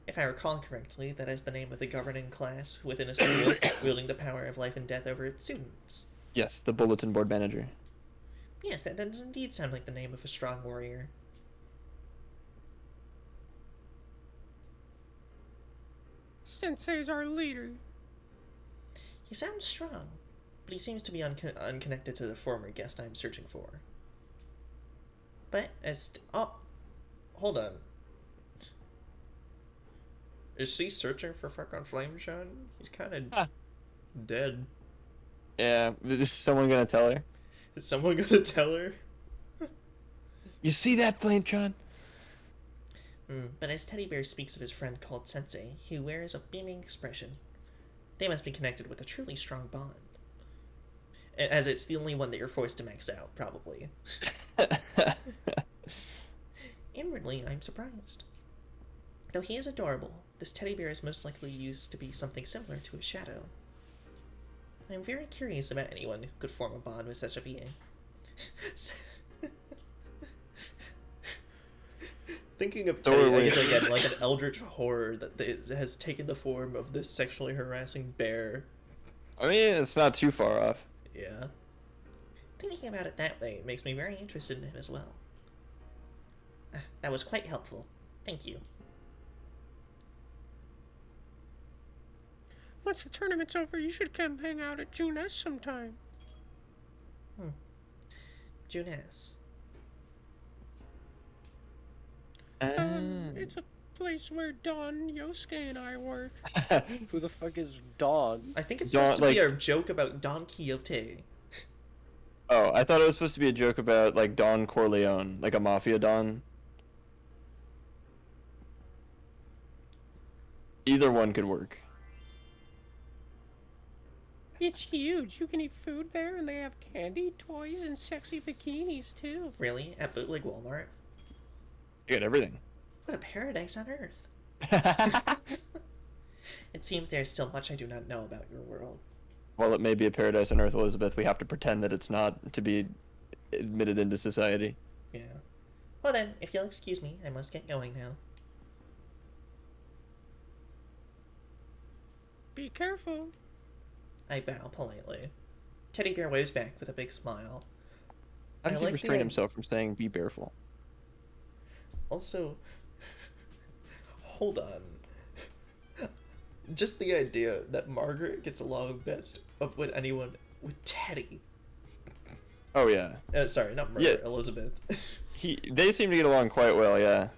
If I recall correctly, that is the name of the governing class within a school wielding the power of life and death over its students. Yes, the bulletin board manager. Yes, that does indeed sound like the name of a strong warrior. Sensei's our leader. He sounds strong, but he seems to be unconnected to the former guest I'm searching for. But oh, hold on. Is he searching for fucking Flameshine? He's kind of dead. Yeah, is someone gonna tell her? Is someone gonna tell her? You see that, Flametron? But as Teddy Bear speaks of his friend called Sensei, he wears a beaming expression. They must be connected with a truly strong bond. As it's the only one that you're forced to max out, probably. Inwardly, I'm surprised. Though he is adorable, this teddy bear is most likely used to be something similar to a shadow. I'm very curious about anyone who could form a bond with such a being. Thinking of Teddy, I guess again, like an eldritch horror that has taken the form of this sexually harassing bear. I mean, it's not too far off. Yeah. Thinking about it that way makes me very interested in him as well. That was quite helpful. Thank you. Once the tournament's over, you should come hang out at Junes sometime. Junes. It's a place where Don, Yosuke, and I work. Who the fuck is Dawn? I think it's Don- supposed to be like- a joke about Don Quixote. Oh, I thought it was supposed to be a joke about like Don Corleone, like a mafia don. Either one could work. It's huge. You can eat food there, and they have candy, toys, and sexy bikinis, too. Really? At Bootleg Walmart? You got everything. What a paradise on earth. It seems there is still much I do not know about your world. While it may be a paradise on Earth, Elizabeth, we have to pretend that it's not to be admitted into society. Yeah. Well then, if you'll excuse me, I must get going now. Be careful. I bow politely. Teddy Bear waves back with a big smile. How does I he like restrain the- himself from saying "be careful"? Also, hold on. Just the idea that Margaret gets along best with anyone with Teddy. Oh yeah, Sorry, not Margaret, Yeah. Elizabeth. they seem to get along quite well. Yeah.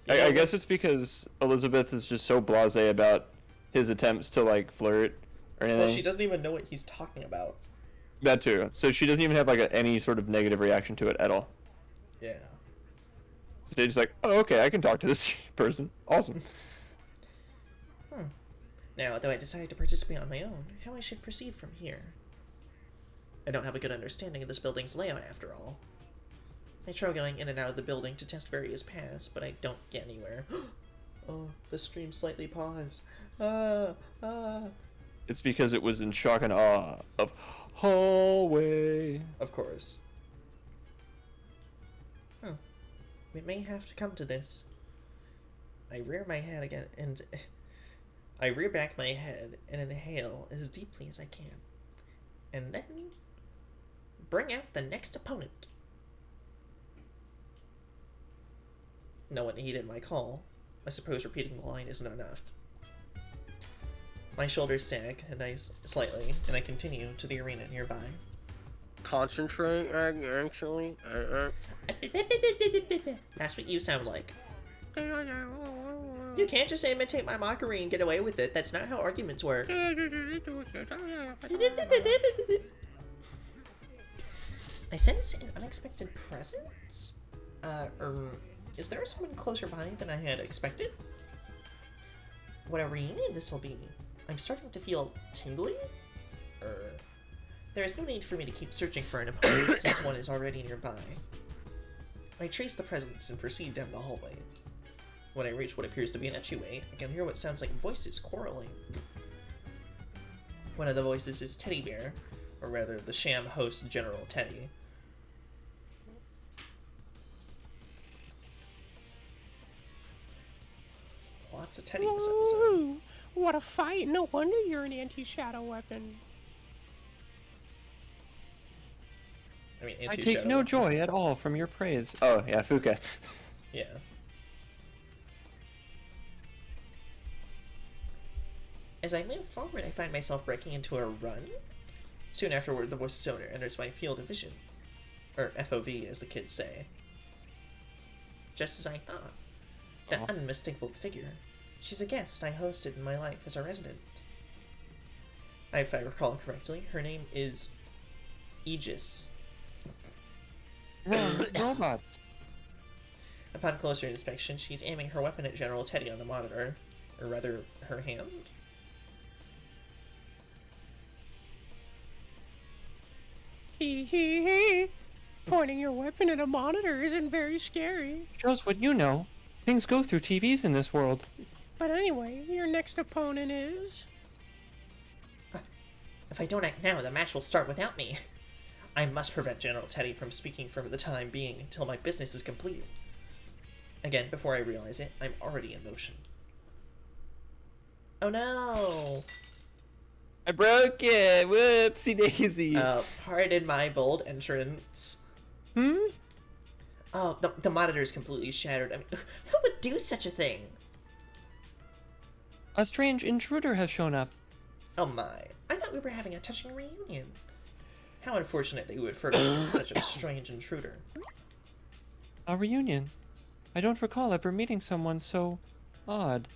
I guess it's because Elizabeth is just so blasé about his attempts to like flirt or anything. Well, she doesn't even know what he's talking about. That too. So she doesn't even have like any sort of negative reaction to it at all. Yeah. So they're just like, oh, okay, I can talk to this person. Awesome. Now, though I decided to participate on my own, how I should proceed from here. I don't have a good understanding of this building's layout after all. I try going in and out of the building to test various paths, but I don't get anywhere. Oh, the stream slightly paused. It's because it was in shock and awe of hallway. Of course. We may have to come to this. I rear my head again and I rear back my head and inhale as deeply as I can. And then bring out the next opponent. No one heeded my call. I suppose repeating the line isn't enough. My shoulders sag slightly, and I continue to the arena nearby. Concentrate, actually. That's what you sound like. You can't just imitate my mockery and get away with it. That's not how arguments work. I sense an unexpected presence. Is there someone closer by than I had expected? What a reunion this will be. I'm starting to feel tingly. There is no need for me to keep searching for an opponent since one is already nearby. I trace the presence and proceed down the hallway. When I reach what appears to be an entryway, I can hear what sounds like voices quarreling. One of the voices is Teddy Bear, or rather the sham host General Teddy. Lots of Teddy this episode. Ooh, what a fight. No wonder you're an anti-shadow weapon. I mean, I take no joy at all from your praise. Oh yeah, Fuka. Yeah. As I move forward, I find myself breaking into a run. Soon afterward, the voice owner enters my field of vision. Or FOV, as the kids say. Just as I thought. The unmistakable figure. She's a guest I hosted in my life as a resident. If I recall correctly, her name is Aegis. Robots. Upon closer inspection, she's aiming her weapon at General Teddy on the monitor. Or rather, her hand. Hee. Pointing your weapon at a monitor isn't very scary. Shows what you know. Things go through TVs in this world. But anyway, your next opponent is... If I don't act now, the match will start without me. I must prevent General Teddy from speaking for the time being until my business is completed. Again, before I realize it, I'm already in motion. Oh no! I broke it! Whoopsie daisy! Pardon my bold entrance. Hmm? Oh, the monitor is completely shattered. I mean, who would do such a thing? A strange intruder has shown up. Oh my, I thought we were having a touching reunion. How unfortunate that you would first meet such a strange intruder. A reunion? I don't recall ever meeting someone so odd.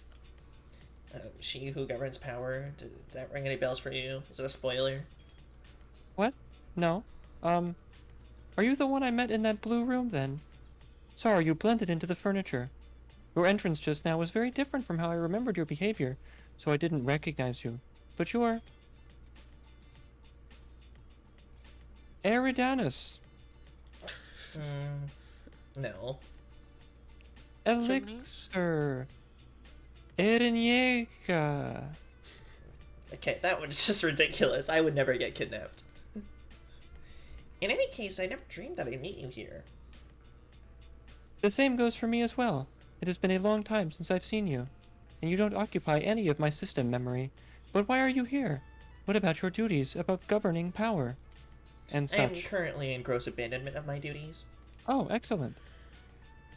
She who governs power, did that ring any bells for you? Is it a spoiler? What? No. Are you the one I met in that blue room then? Sorry, you blended into the furniture. Your entrance just now was very different from how I remembered your behavior, so I didn't recognize you. But you're... Eridanus. No. Elixir. Ereniega. Okay, that one's just ridiculous. I would never get kidnapped. In any case, I never dreamed that I'd meet you here. The same goes for me as well. It has been a long time since I've seen you, and you don't occupy any of my system memory. But why are you here? What about your duties, about governing power? And I am such. currently in gross abandonment of my duties. Oh, excellent.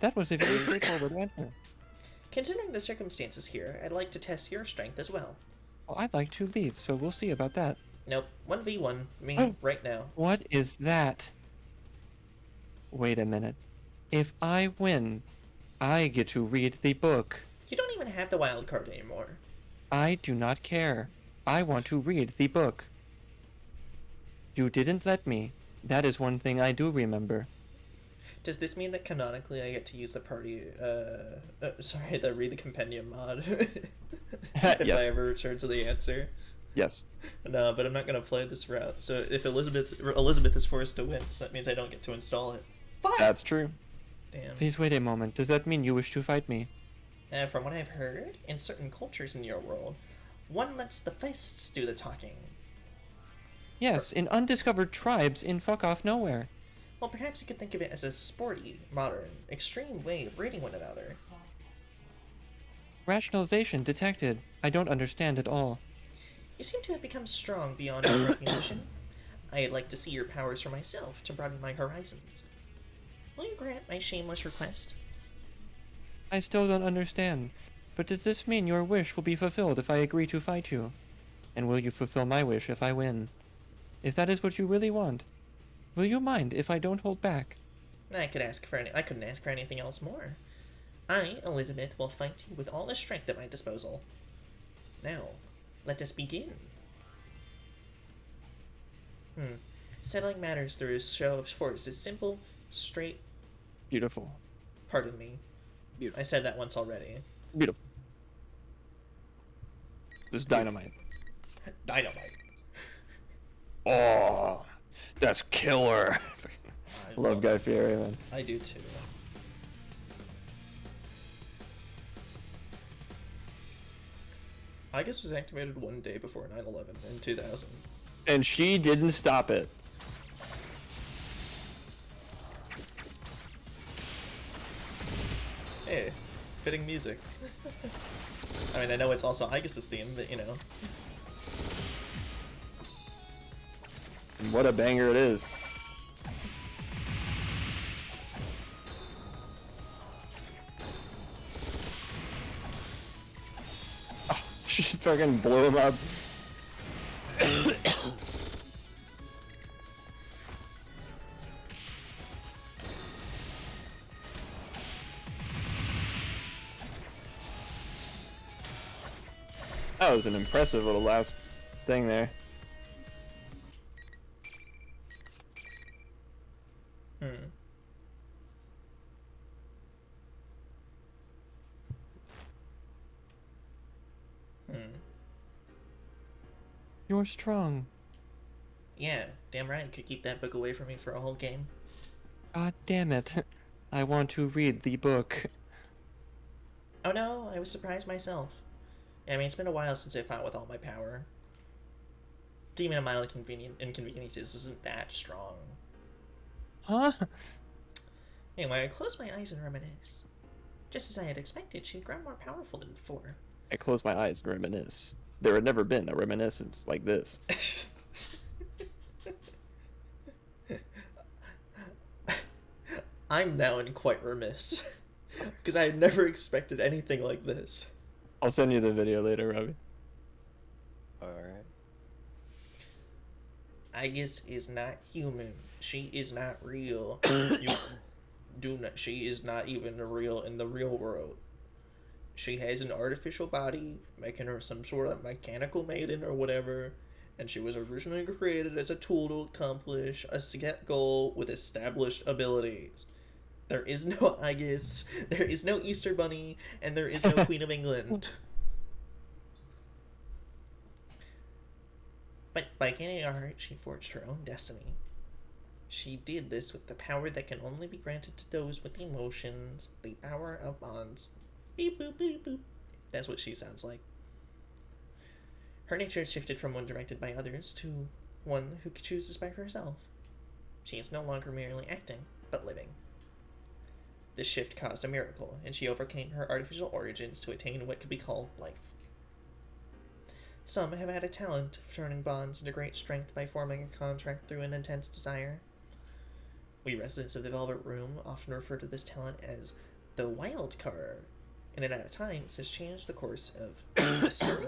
That was a very straightforward answer. Considering the circumstances here, I'd like to test your strength as well. Well, I'd like to leave, so we'll see about that. Nope, 1v1, me, Oh. right now. What is that? Wait a minute. If I win, I get to read the book. You don't even have the wild card anymore. I do not care. I want to read the book. You didn't let me. That is one thing I do remember. Does this mean that canonically I get to use the party, the read the compendium mod? If Yes. I ever return to the answer? Yes. No, but I'm not gonna play this route. So if Elizabeth is forced to win, so that means I don't get to install it. Fine. That's true. Damn. Please wait a moment. Does that mean you wish to fight me? From what I've heard, in certain cultures in your world, one lets the fists do the talking. Yes, in undiscovered tribes in fuck off nowhere. Well, perhaps you could think of it as a sporty, modern, extreme way of reading one another. Rationalization detected. I don't understand at all. You seem to have become strong beyond your recognition. I'd like to see your powers for myself to broaden my horizons. Will you grant my shameless request? I still don't understand. But does this mean your wish will be fulfilled if I agree to fight you? And will you fulfill my wish if I win? If that is what you really want, will you mind if I don't hold back? I couldn't ask for anything else more. I, Elizabeth, will fight you with all the strength at my disposal. Now, let us begin. Settling matters through a show of force is simple, straight. Beautiful. Pardon me. Beautiful. I said that once already. Beautiful. This is dynamite. Dynamite. Oh, that's killer. I Love Guy Fieri, man. I do too. Aegis was activated one day before 9/11 in 2000. And she didn't stop it. Hey, fitting music. I mean, I know it's also Aegis' theme, but you know. What a banger it is. Oh, she fucking blew him up. That was an impressive little last thing there. You're strong. Yeah, damn right, could keep that book away from me for a whole game. God damn it. I want to read the book. Oh no, I was surprised myself. I mean, it's been a while since I fought with all my power. Demon of mild inconveniences isn't that strong. Huh? Anyway, I close my eyes and reminisce. Just as I had expected, she had grown more powerful than before. I close my eyes and reminisce. There had never been a reminiscence like this. I'm now in quite remiss. Because I had never expected anything like this. I'll send you the video later, Robbie. Alright. Aegis is not human. She is not real. She is not even real in the real world. She has an artificial body, making her some sort of mechanical maiden or whatever, and she was originally created as a tool to accomplish a set goal with established abilities. There is no Aegis, there is no Easter Bunny, and there is no Queen of England. But by gaining a heart, she forged her own destiny. She did this with the power that can only be granted to those with emotions, the power of bonds. Beep boop beep boop. That's what she sounds like. Her nature shifted from one directed by others to one who chooses by herself. She is no longer merely acting, but living. This shift caused a miracle, and she overcame her artificial origins to attain what could be called life. Some have had a talent of turning bonds into great strength by forming a contract through an intense desire. We residents of the Velvet Room often refer to this talent as the wild card, and it at times has changed the course of the story.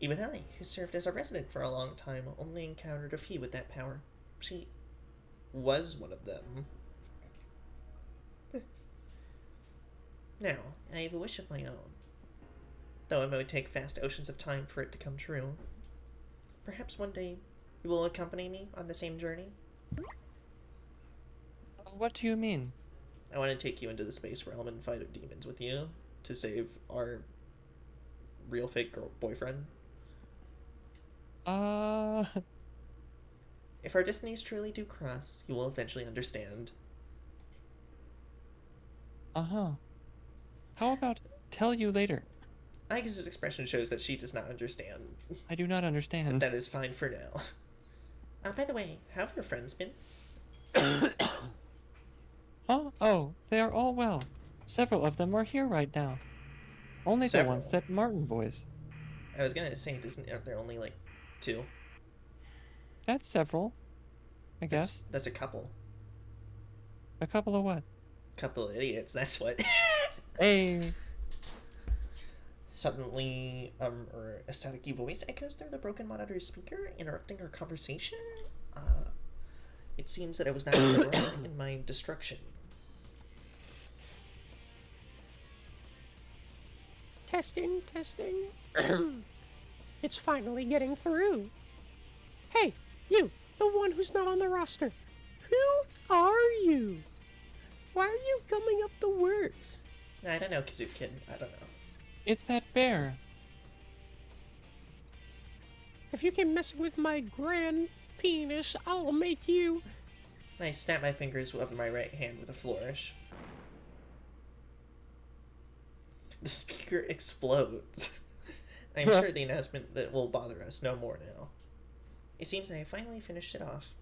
Even I, who served as a resident for a long time, only encountered a few with that power. She was one of them. Now, I have a wish of my own. Though it might take vast oceans of time for it to come true. Perhaps one day you will accompany me on the same journey? What do you mean? I want to take you into the space realm and fight of demons with you to save our real fake boyfriend. If our destinies truly do cross, you will eventually understand. How about tell you later? Aegis' expression shows that she does not understand. I do not understand. That is fine for now. By the way, how have your friends been? Huh? Oh, they are all well. Several of them are here right now. Only the ones Several? that Martin voiced. I was gonna say, aren't there only like 2? That's several. I guess. That's a couple. A couple of what? Couple of idiots, that's what. Hey. Suddenly, her staticky voice echoes through the broken monitor's speaker, interrupting her conversation. It seems that I was not alone in my destruction. Testing, testing. It's finally getting through. Hey, you, the one who's not on the roster. Who are you? Why are you gumming up the works? I don't know, Kazoo Kid. I don't know. It's that bear. If you keep messing with my grand penis, I'll make you... I snap my fingers of my right hand with a flourish. The speaker explodes. I'm sure the announcement that will bother us no more now. It seems I have finally finished it off.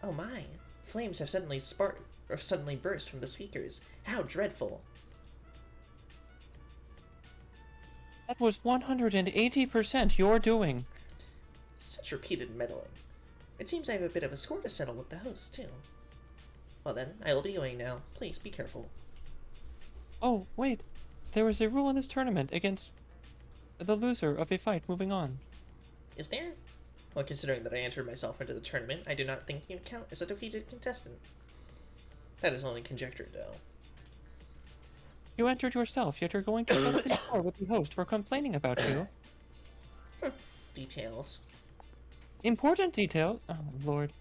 Oh my! Flames have suddenly burst from the speakers. How dreadful! That was 180% your doing. Such repeated meddling. It seems I have a bit of a score to settle with the host, too. Well then, I will be going now. Please be careful. Oh, wait. There is a rule in this tournament against the loser of a fight moving on. Is there? Well, considering that I entered myself into the tournament, I do not think you count as a defeated contestant. That is only conjecture, though. You entered yourself, yet you're going to settle the score with the host for complaining about you. Details. Important detail. Oh, Lord.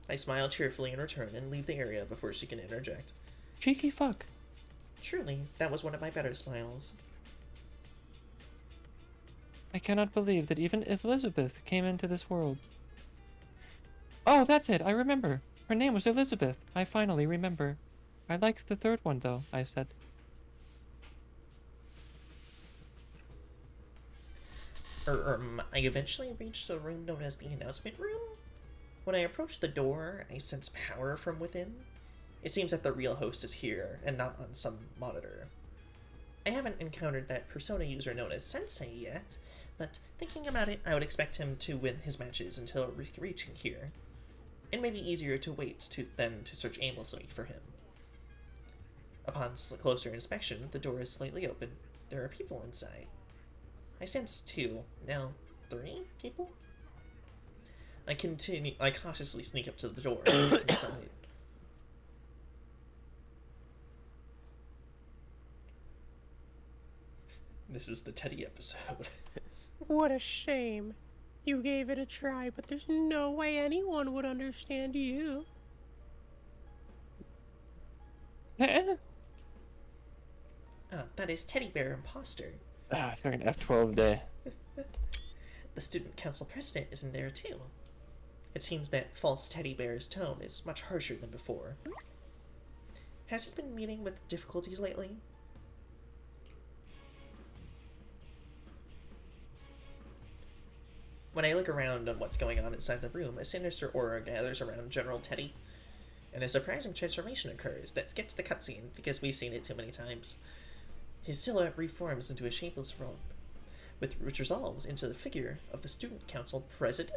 I smile cheerfully in return and leave the area before she can interject. Cheeky fuck. Truly, that was one of my better smiles. I cannot believe that even Elizabeth came into this world. Oh, that's it. I remember. Her name was Elizabeth. I finally remember. I like the third one, though, I said. I eventually reached the room known as the announcement room. When I approached the door, I sensed power from within. It seems that the real host is here, and not on some monitor. I haven't encountered that Persona user known as Sensei yet, but thinking about it, I would expect him to win his matches until reaching here. It may be easier to wait than to search aimlessly for him. Upon closer inspection, the door is slightly open. There are people inside. I sense 2, now 3 people? I cautiously sneak up to the door and look inside. This is the Teddy episode. What a shame. You gave it a try, but there's no way anyone would understand you. That is Teddy Bear Imposter. Fucking F12 day. The student council president is in there too. It seems that false teddy bear's tone is much harsher than before. Has he been meeting with difficulties lately? When I look around on what's going on inside the room, a sinister aura gathers around General Teddy, and a surprising transformation occurs that skips the cutscene because we've seen it too many times. His silhouette reforms into a shapeless robe, which resolves into the figure of the student council president?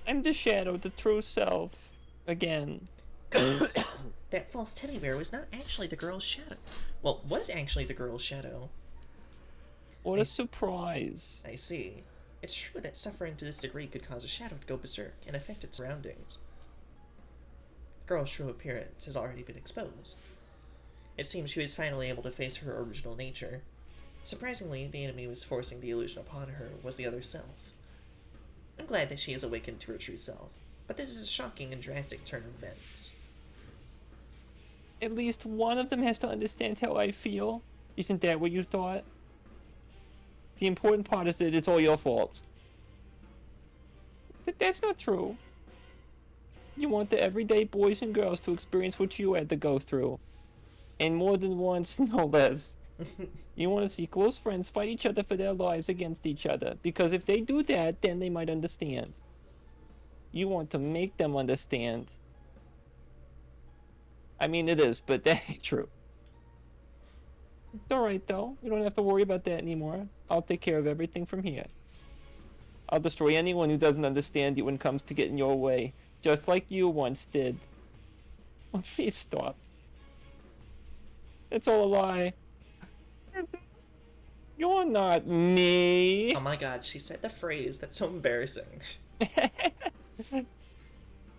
I'm the shadow, the true self. Again. That false teddy bear was not actually the girl's shadow. Well, was actually the girl's shadow. What a surprise. I see. It's true that suffering to this degree could cause a shadow to go berserk and affect its surroundings. The girl's true appearance has already been exposed. It seems she was finally able to face her original nature. Surprisingly, the enemy was forcing the illusion upon her was the other self. I'm glad that she has awakened to her true self, but this is a shocking and drastic turn of events. At least one of them has to understand how I feel. Isn't that what you thought? The important part is that it's all your fault. That's not true. You want the everyday boys and girls to experience what you had to go through. And more than once, no less. You want to see close friends fight each other for their lives against each other. Because if they do that, then they might understand. You want to make them understand. I mean, it is, but that ain't true. It's alright, though. You don't have to worry about that anymore. I'll take care of everything from here. I'll destroy anyone who doesn't understand you when it comes to getting your way. Just like you once did. Oh, please stop. It's all a lie. You're not me. Oh my god, she said the phrase. That's so embarrassing.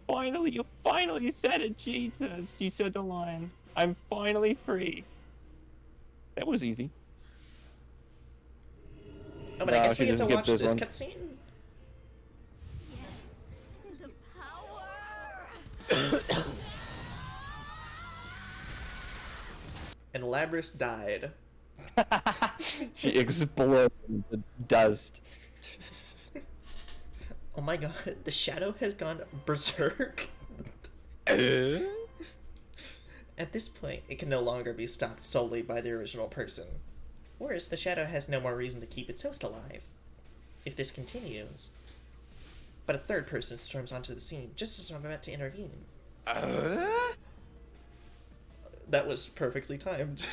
You finally said it, Jesus. You said the line. I'm finally free. That was easy. Oh, but No, I guess she we get to didn't get watch this this one. cutscene? Yes, the power. And Labrys died. She exploded into dust. Oh my god, the shadow has gone berserk. At this point, it can no longer be stopped solely by the original person. Worse, the shadow has no more reason to keep its host alive. If this continues... But a third person storms onto the scene just as I'm about to intervene. That was perfectly timed.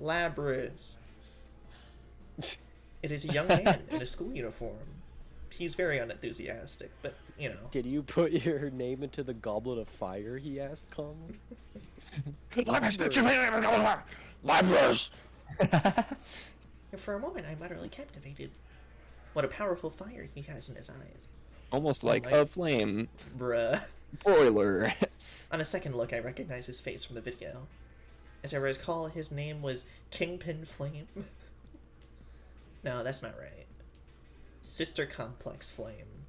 Labrys. It is a young man in a school uniform. He's very unenthusiastic, but, you know. Did you put your name into the goblet of fire? He asked calmly. Labrys! And for a moment, I'm utterly captivated. What a powerful fire he has in his eyes. Almost like my- a flame Bruh. broiler. On a second look, I recognize his face from the video. As I recall, his name was Kingpin Flame. No, that's not right. Sister Complex Flame.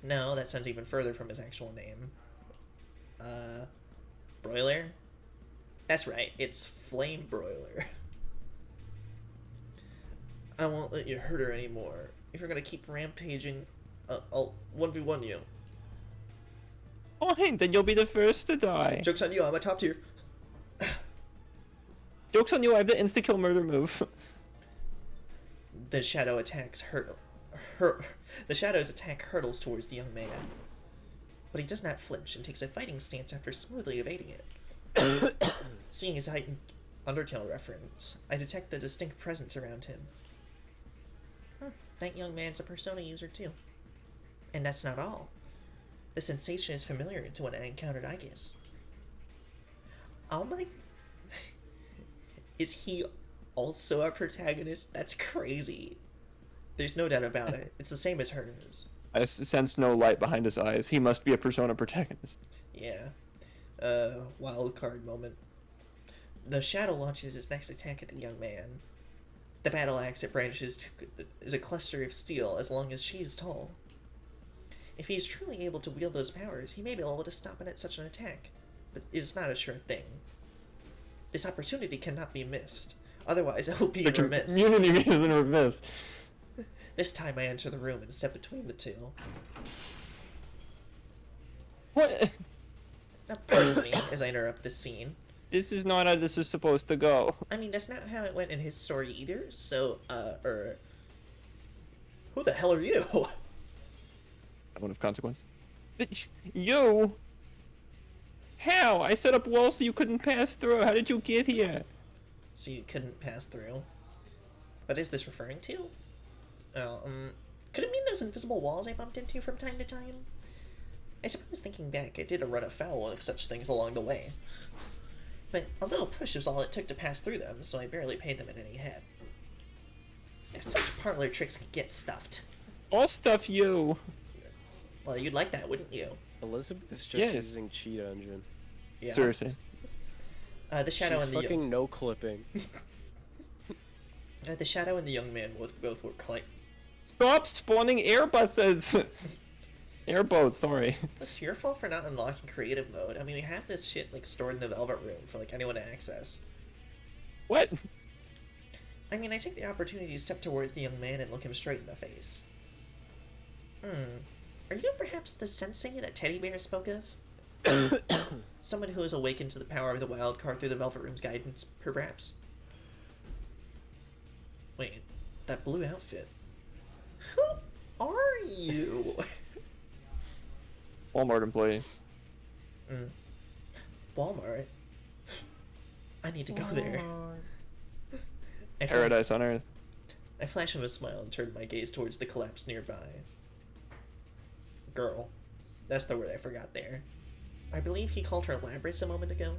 No, that sounds even further from his actual name. Broiler? That's right, it's Flame Broiler. I won't let you hurt her anymore. If you're gonna keep rampaging, I'll 1v1 you. Fine, then you'll be the first to die. Joke's on you, I'm a top tier. Joke's on you, I have the insta-kill murder move. The shadow attacks the shadow's attack hurtles towards the young man. But he does not flinch and takes a fighting stance after smoothly evading it. Seeing his heightened Undertale reference, I detect the distinct presence around him. That young man's a Persona user too. And that's not all. The sensation is familiar to when I encountered Aegis. Oh my... Is he also a protagonist? That's crazy. There's no doubt about it. It's the same as hers. I sense no light behind his eyes. He must be a Persona protagonist. Yeah. Wild card moment. The shadow launches its next attack at the young man. The battle axe it brandishes is a cluster of steel as long as she is tall. If he is truly able to wield those powers, he may be able to stop it at such an attack, but it is not a sure thing. This opportunity cannot be missed, otherwise I will be remiss. Community isn't remiss. This time I enter the room and step between the two. What? Now, pardon me as I interrupt this scene. This is not how this is supposed to go. I mean, that's not how it went in his story either, so, who the hell are you? One of consequence. You? How? I set up walls so you couldn't pass through. How did you get here? So you couldn't pass through. What is this referring to? Oh, could it mean those invisible walls I bumped into from time to time? I suppose thinking back, I did run afoul of such things along the way. But a little push is all it took to pass through them, so I barely paid them in any head. Such parlor tricks can get stuffed. All stuff you. Well, you'd like that, wouldn't you? Elizabeth is just Yes. using cheat engine. Yeah. Seriously. The shadow She's and the fucking no clipping. the shadow and the young man both were quite. Stop spawning airbuses! Airboats, sorry. It's your fault for not unlocking creative mode. I mean, we have this shit like stored in the Velvet Room for like anyone to access. What? I mean, I take the opportunity to step towards the young man and look him straight in the face. Are you perhaps the sensei that Teddy Bear spoke of? Someone who has awakened to the power of the wild card through the Velvet Room's guidance, perhaps? Wait, that blue outfit. Who are you? Walmart employee. Walmart? I need to go there. Paradise on Earth. I flash him a smile and turn my gaze towards the collapse nearby. Girl. That's the word I forgot there. I believe he called her Labrys a moment ago.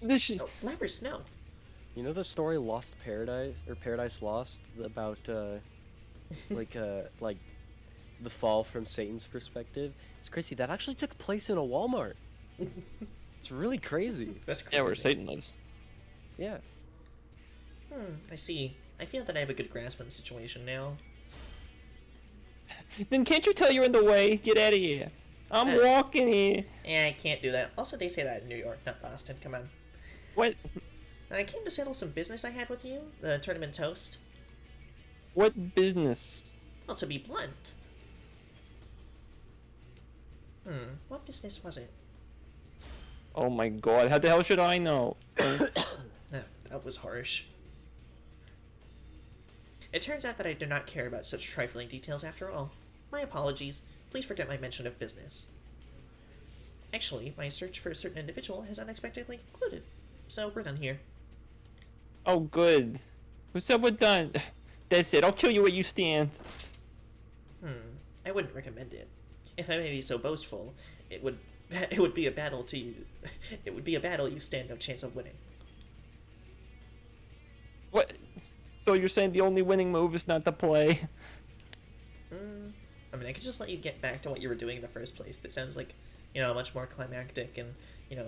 This is... Oh, Labrys, no. You know the story Lost Paradise or Paradise Lost about like the fall from Satan's perspective? It's crazy. That actually took place in a Walmart. It's really crazy. That's crazy. Yeah, where Satan lives. Yeah. I see. I feel that I have a good grasp on the situation now. Then can't you tell you're in the way? Get out of here. I'm walking here. Yeah, I can't do that. Also, they say that in New York, not Boston. Come on. What? I came to settle some business I had with you. The tournament toast. What business? Well, to be blunt. What business was it? Oh my god, how the hell should I know? That was harsh. It turns out that I do not care about such trifling details after all. My apologies. Please forget my mention of business. Actually, my search for a certain individual has unexpectedly concluded. So, we're done here. Oh good. What's up with done? That's it, I'll kill you where you stand. I wouldn't recommend it. If I may be so boastful, it would be a battle it would be a battle you stand no chance of winning. What? So you're saying the only winning move is not to play? I mean, I could just let you get back to what you were doing in the first place. That sounds like, a much more climactic and,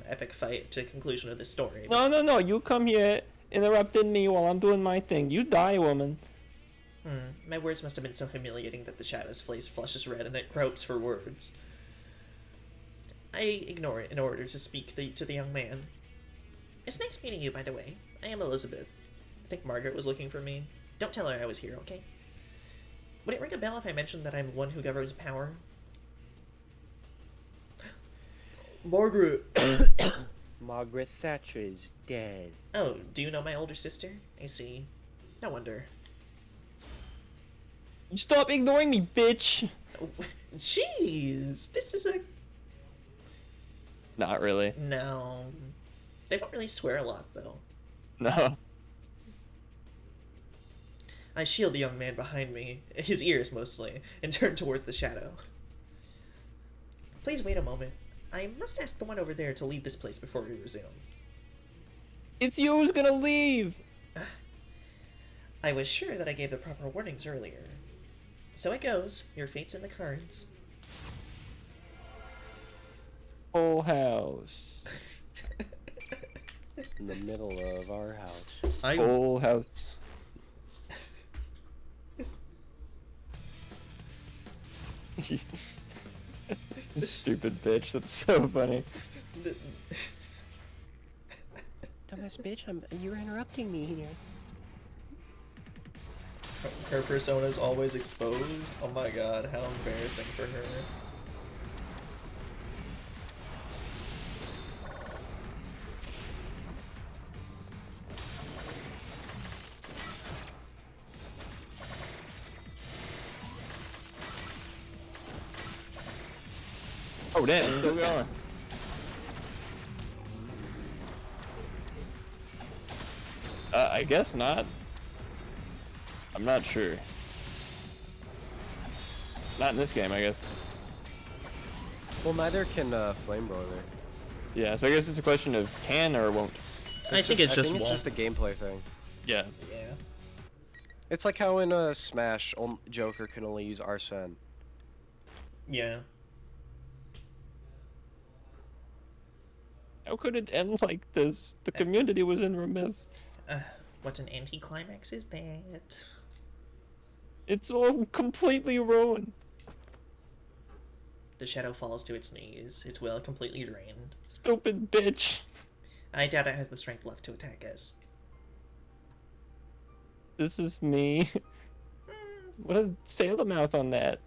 epic fight to conclusion of the story. No, you come here interrupting me while I'm doing my thing. You die, woman. My words must have been so humiliating that the shadow's face flushes red and it gropes for words. I ignore it in order to speak to the young man. It's nice meeting you, by the way. I am Elizabeth. I think Margaret was looking for me. Don't tell her I was here, okay? Would it ring a bell if I mentioned that I'm one who governs power? Margaret! Margaret Thatcher is dead. Oh, do you know my older sister? I see. No wonder. Stop ignoring me, bitch! Oh, jeez! This is a... Not really. No. They don't really swear a lot, though. No. I shield the young man behind me, his ears mostly, and turn towards the shadow. Please wait a moment. I must ask the one over there to leave this place before we resume. It's you who's gonna leave! I was sure that I gave the proper warnings earlier. So it goes. Your fate's in the cards. Full house. In the middle of our house. Full house. Stupid bitch, that's so funny. Dumbass bitch, you're interrupting me here. Her persona is always exposed. Oh my god, how embarrassing for her. Oh damn, it's still going. I guess not. I'm not sure. Not in this game, I guess. Well, neither can Flamebroiler. Yeah, so I guess it's a question of can or won't. I think it's just it's won't. just a gameplay thing. Yeah. Yeah. It's like how in Smash, Joker can only use Arsene. Yeah. How could it end like this? The community was in remiss. What an anticlimax is that? It's all completely ruined. The shadow falls to its knees, its will completely drained. Stupid bitch. I doubt it has the strength left to attack us. This is me. What a sailor mouth on that.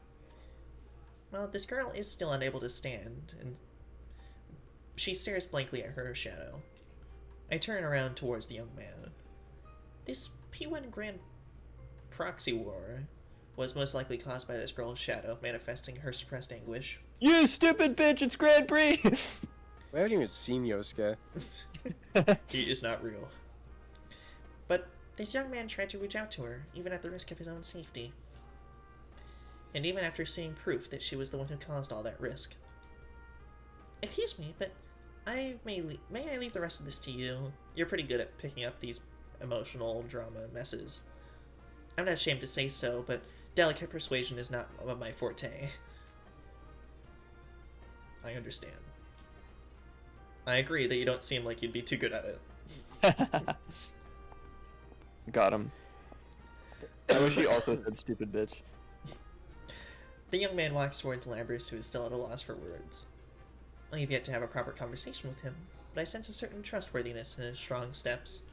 Well, this girl is still unable to stand, and she stares blankly at her shadow. I turn around towards the young man. This P1 Grand Proxy War was most likely caused by this girl's shadow manifesting her suppressed anguish. You stupid bitch, it's Grand Prix! We haven't even seen Yosuke. He is not real. But this young man tried to reach out to her, even at the risk of his own safety. And even after seeing proof that she was the one who caused all that risk. Excuse me, but may I leave the rest of this to you? You're pretty good at picking up these emotional drama messes. I'm not ashamed to say so, but delicate persuasion is not my forte. I understand. I agree that you don't seem like you'd be too good at it. Got him. I wish he also said stupid bitch. The young man walks towards Labrys, who is still at a loss for words. I have yet to have a proper conversation with him, but I sense a certain trustworthiness in his strong steps.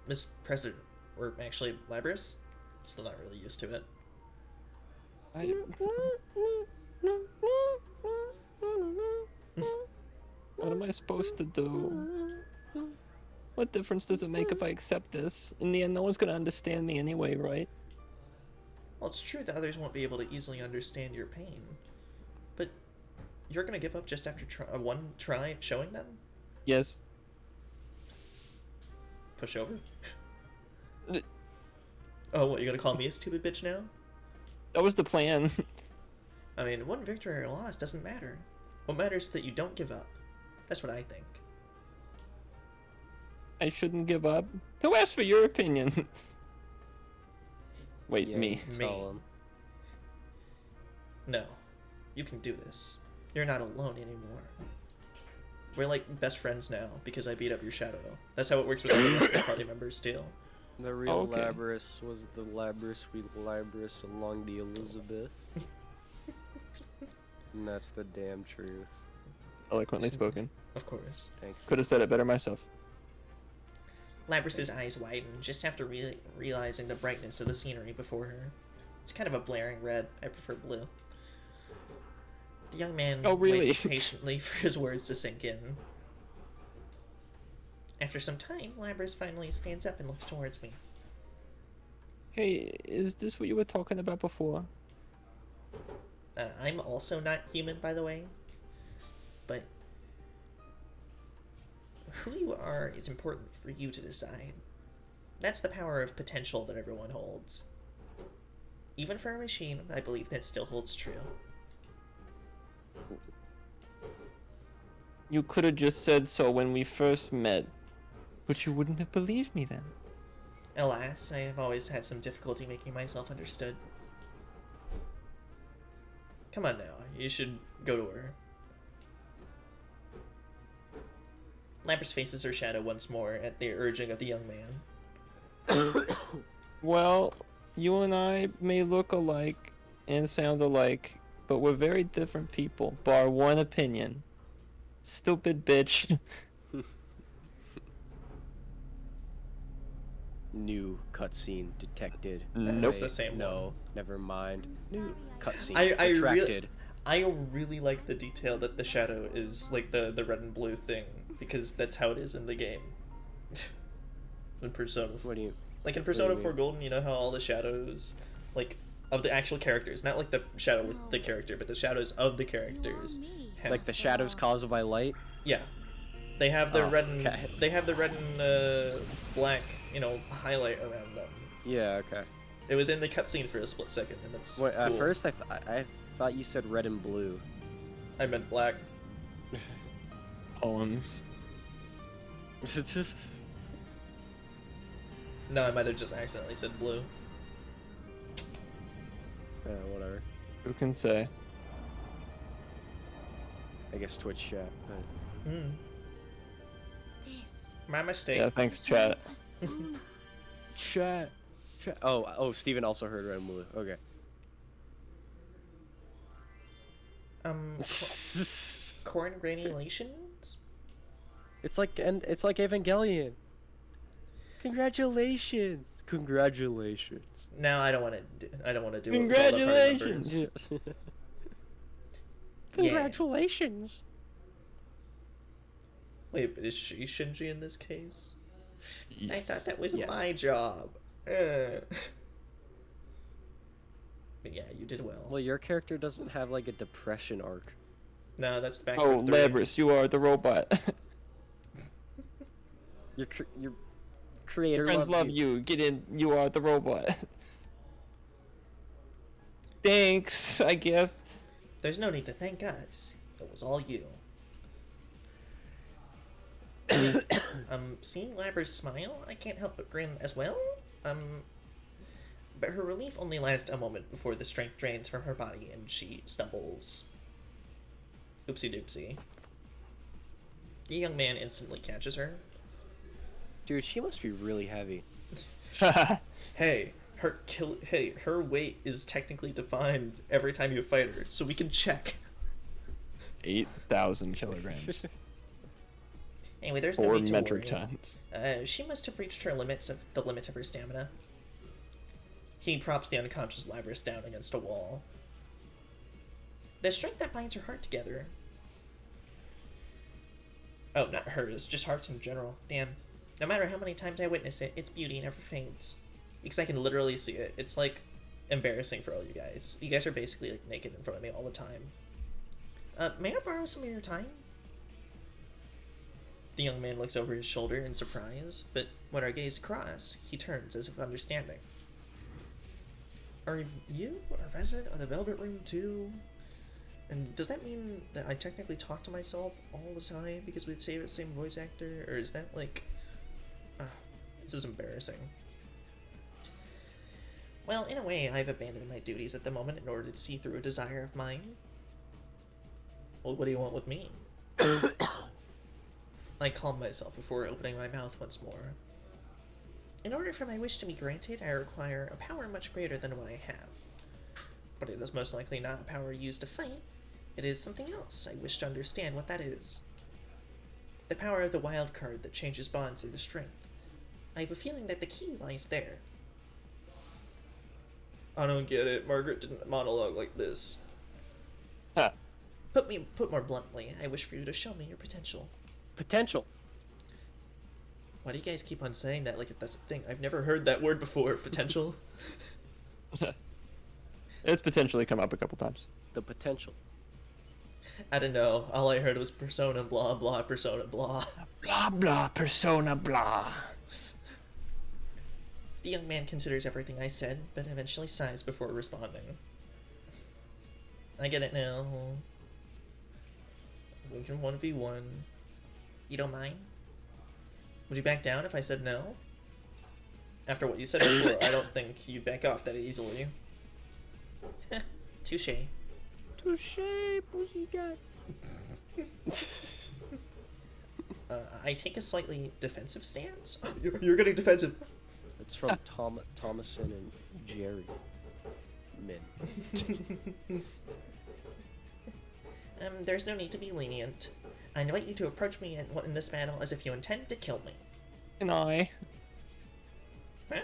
Miss President, or actually Labrys? Still not really used to it. What am I supposed to do? What difference does it make if I accept this? In the end, no one's gonna understand me anyway, right? Well, it's true that others won't be able to easily understand your pain. But you're gonna give up just after one try at showing them? Yes. Push over? Oh, what, you're gonna call me a stupid bitch now? That was the plan. I mean, one victory or loss doesn't matter. What matters is that you don't give up. That's what I think. I shouldn't give up. Who asked for your opinion? Wait, Yeah, me. you Me. tell 'em. No. You can do this. You're not alone anymore. We're like best friends now because I beat up your shadow. That's how it works with all the rest of the party members too. The real Okay. Labrys was the Labrys we Labrys along the Elizabeth. And that's the damn truth. Eloquently spoken. Of course. Thank you. Could have said it better myself. Labrys's eyes widen just after realizing the brightness of the scenery before her. It's kind of a blaring red. I prefer blue. The young man Oh, really? waits patiently for his words to sink in. After some time, Labrys finally stands up and looks towards me. Hey, is this what you were talking about before? I'm also not human, by the way. But who you are is important for you to decide. That's the power of potential that everyone holds. Even for a machine, I believe that still holds true. You could have just said so when we first met, but you wouldn't have believed me then. Alas, I have always had some difficulty making myself understood. Come on now, you should go to her. Labrys faces her shadow once more at the urging of the young man. Well, you and I may look alike and sound alike, but we're very different people, bar one opinion. Stupid bitch. New cutscene detected. Nope. It's the same No, one. never mind. New cutscene I retracted. I really like the detail that the shadow is like the red and blue thing, because that's how it is in the game. In Persona. What do you? Like in Persona mean? 4 Golden, you know how all the shadows, like, of the actual characters, not like the shadow with the character, but the shadows of the characters. have- Like the shadows caused by light? Yeah. They have the Oh, red and okay. they have the red and black, highlight around them. Yeah. Okay. It was in the cutscene for a split second, and that's Wait, at cool. first I thought you said red and blue. I meant black. Poems. No, I might have just accidentally said blue. Whatever. Who can say? I guess Twitch chat. But... Hmm. This My mistake. Yeah, thanks, is chat. my persona. Chat. Chat. Oh, Steven also heard red and blue. Okay. Corn granulations? It's like Evangelion. Congratulations. Congratulations. No, I don't want to. I don't want to do it. Congratulations. With all the part numbers. Yeah. Congratulations. Wait, but is she Shinji in this case? I Yes. thought that was Yes. my job. But yeah, you did well. Well, your character doesn't have like a depression arc. No, that's back Oh, from 3. Labrys, you are the robot. Your creator Friends loves love you. Get in. You are the robot. Thanks, I guess. There's no need to thank us. It was all you. Seeing Labrys smile, I can't help but grin as well. But her relief only lasts a moment before the strength drains from her body and she stumbles. Oopsie doopsie. The young man instantly catches her. Dude, she must be really heavy. Hey, her weight is technically defined every time you fight her, so we can check. 8,000 kilograms. Anyway, there's no 4 need to metric worry. tons. She must have reached the limits of her stamina. He props the unconscious Labrys down against a wall. The strength that binds her heart together. Oh, not hers, just hearts in general. Damn. No matter how many times I witness it, its beauty never fades. Because I can literally see it. It's like embarrassing for all you guys. You guys are basically like naked in front of me all the time. May I borrow some of your time? The young man looks over his shoulder in surprise, but when our gaze cross, he turns as if understanding. Are you a resident of the Velvet Room too? And does that mean that I technically talk to myself all the time because we say the same voice actor? Or is that like... this is embarrassing. Well, in a way, I've abandoned my duties at the moment in order to see through a desire of mine. Well, what do you want with me? I calm myself before opening my mouth once more. In order for my wish to be granted, I require a power much greater than what I have. But it is most likely not a power used to fight. It is something else. I wish to understand what that is. The power of the wild card that changes bonds into strength. I have a feeling that the key lies there. I don't get it. Margaret didn't monologue like this. Huh. Put more bluntly, I wish for you to show me your potential. Potential. Why do you guys keep on saying that like that's a thing? I've never heard that word before. Potential. It's potentially come up a couple times. The potential. I don't know. All I heard was persona blah blah persona blah. Blah blah persona blah. The young man considers everything I said, but eventually sighs before responding. I get it now. We can 1v1. You don't mind? Would you back down if I said no? After what you said before, I don't think you'd back off that easily. Heh, touche. Touche, pussycat. I take a slightly defensive stance. You're getting defensive. It's from Thomason and Jerry. Min. There's no need to be lenient. I invite you to approach me in this battle as if you intend to kill me. Can I? Huh?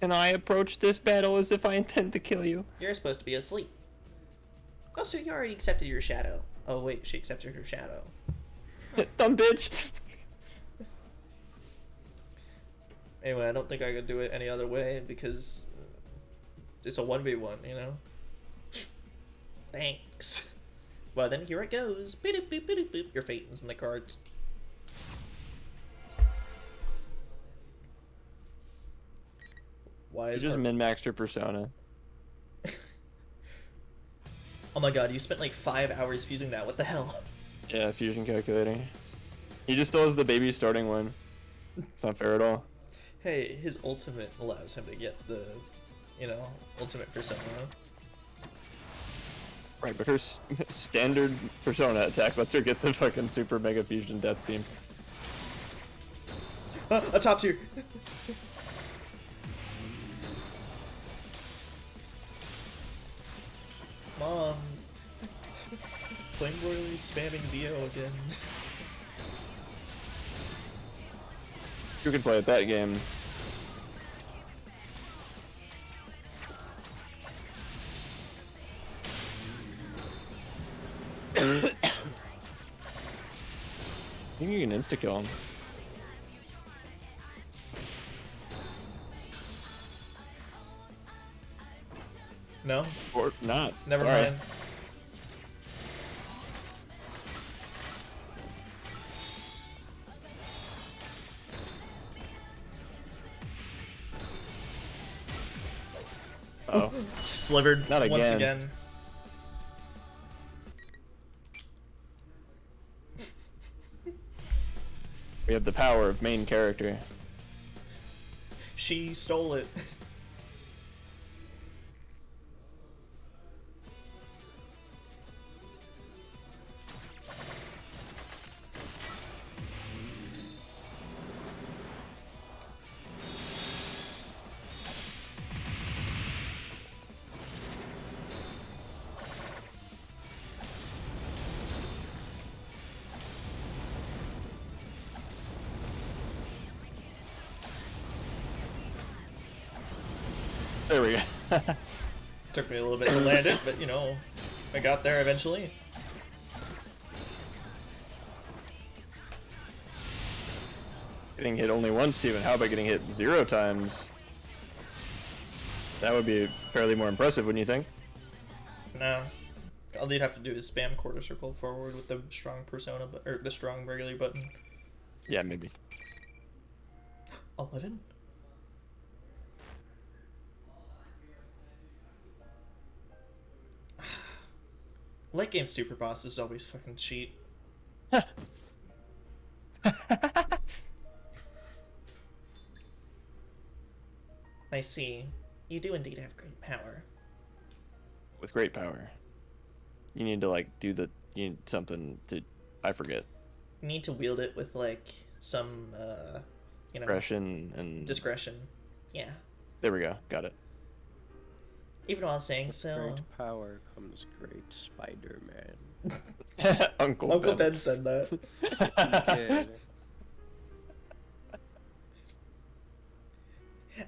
Can I approach this battle as if I intend to kill you? You're supposed to be asleep. Also, you already accepted your shadow. Oh wait, she accepted her shadow. Dumb bitch. Anyway, I don't think I could do it any other way because it's a 1v1, you know? Thanks. Well, then here it goes. Boop, boop, boop, boop. Your fate is in the cards. Why You is just our- min-maxed your persona. Oh my god, you spent like 5 hours fusing that. What the hell? Yeah, fusion calculator. He just still has the baby starting one. It's not fair at all. Hey, his ultimate allows him to get the, you know, ultimate persona. Right, but her standard persona attack lets her get the fucking super mega fusion death beam. A top tier! Mom. Flame royally spamming Zio again. You can play at that game. I think you can insta-kill him. No? Or not. Never Sorry. mind. Oh. Slivered Not once again. again. We have the power of main character. She stole it. There we go. Took me a little bit to land it, but you know, I got there eventually. Getting hit only once, Steven. How about getting hit 0 times? That would be fairly more impressive, wouldn't you think? No. All you'd have to do is spam quarter circle forward with the strong persona, or the strong regular button. Yeah, maybe. 11? Late game super boss is always fucking cheat. I see. You do indeed have great power. With great power. You need to like do the you need something to I forget. You need to wield it with like some you know, Discretion and discretion. Yeah. there we go. Got it. Even while saying so, Great power comes great Spider-Man. Uncle Uncle Ben. Ben said that. Yeah.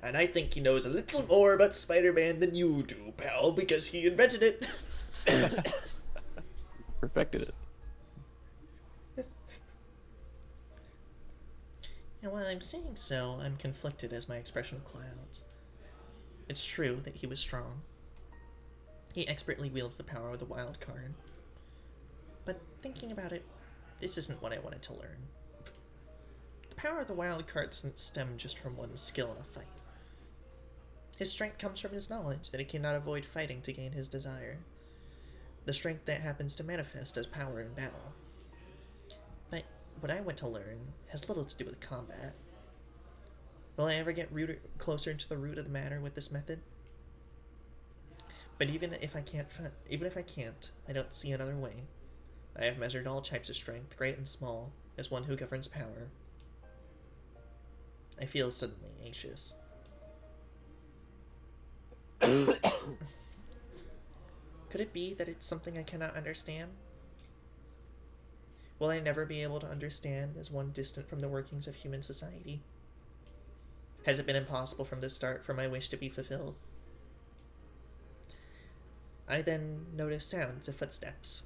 And I think he knows a little more about Spider-Man than you do, pal, because he invented it. Perfected it. And while I'm saying so, I'm conflicted as my expression clouds. It's true that he was strong. He expertly wields the power of the wild card. But thinking about it, this isn't what I wanted to learn. The power of the wild card doesn't stem just from one's skill in a fight. His strength comes from his knowledge that he cannot avoid fighting to gain his desire. The strength that happens to manifest as power in battle. But what I want to learn has little to do with combat. Will I ever get closer to the root of the matter with this method? But even if I can't, I don't see another way. I have measured all types of strength, great and small, as one who governs power. I feel suddenly anxious. Could it be that it's something I cannot understand? Will I never be able to understand as one distant from the workings of human society? Has it been impossible from the start for my wish to be fulfilled? I then notice sounds of footsteps.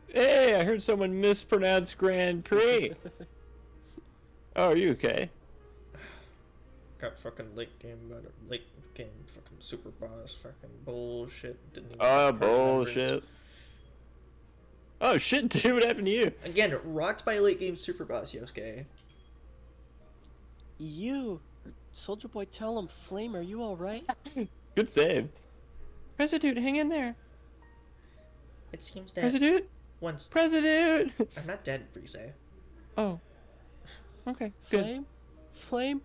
Hey, I heard someone mispronounce Grand Prix. Oh, are you okay? Got fucking late game fucking super boss fucking bullshit. Didn't even Oh, get card remembrance. bullshit. Oh, shit, dude, what happened to you? Again, rocked by late game super boss, Yosuke. You, Soldier Boy, tell him, Flame, are you alright? Good save. President, hang in there. It seems that President? once President! I'm not dead, Brise. Oh. Okay, good. Flame? Flame?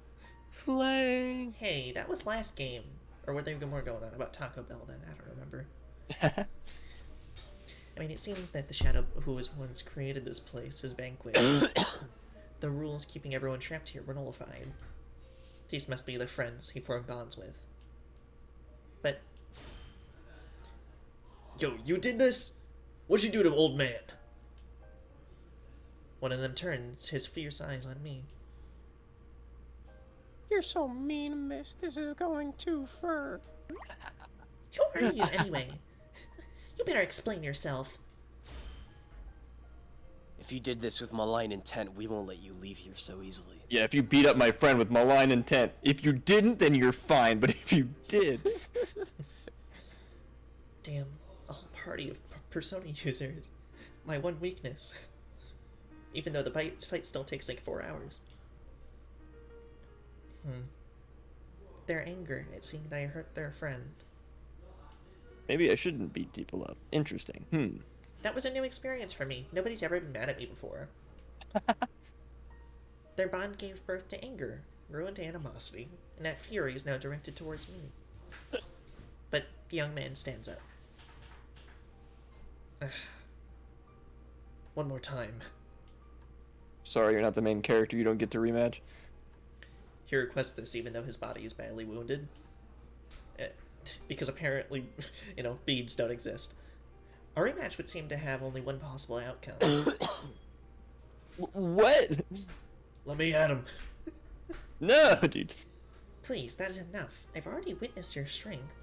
Flame! Hey, that was last game. Or were they more going on about Taco Bell then? I don't remember. I mean, it seems that the shadow who was once created this place is vanquished. The rules keeping everyone trapped here were nullified. These must be the friends he formed bonds with. But... Yo, you did this? What'd you do to old man? One of them turns his fierce eyes on me. You're so mean, miss. This is going too far. Who are you, anyway? You better explain yourself. If you did this with malign intent, we won't let you leave here so easily. Yeah, if you beat up my friend with malign intent. If you didn't, then you're fine, but if you did... Damn, a whole party of Persona users. My one weakness. Even though the fight still takes like 4 hours. Their anger at seeing that I hurt their friend. Maybe I shouldn't beat people up. Interesting. That was a new experience for me. Nobody's ever been mad at me before. Their bond gave birth to anger, grew into animosity, and that fury is now directed towards me. But the young man stands up. One more time. Sorry, you're not the main character. You don't get to rematch. He requests this even though his body is badly wounded. Because apparently, beads don't exist. A rematch would seem to have only one possible outcome. What? Let me at him. No, dude. Please, that is enough. I've already witnessed your strength.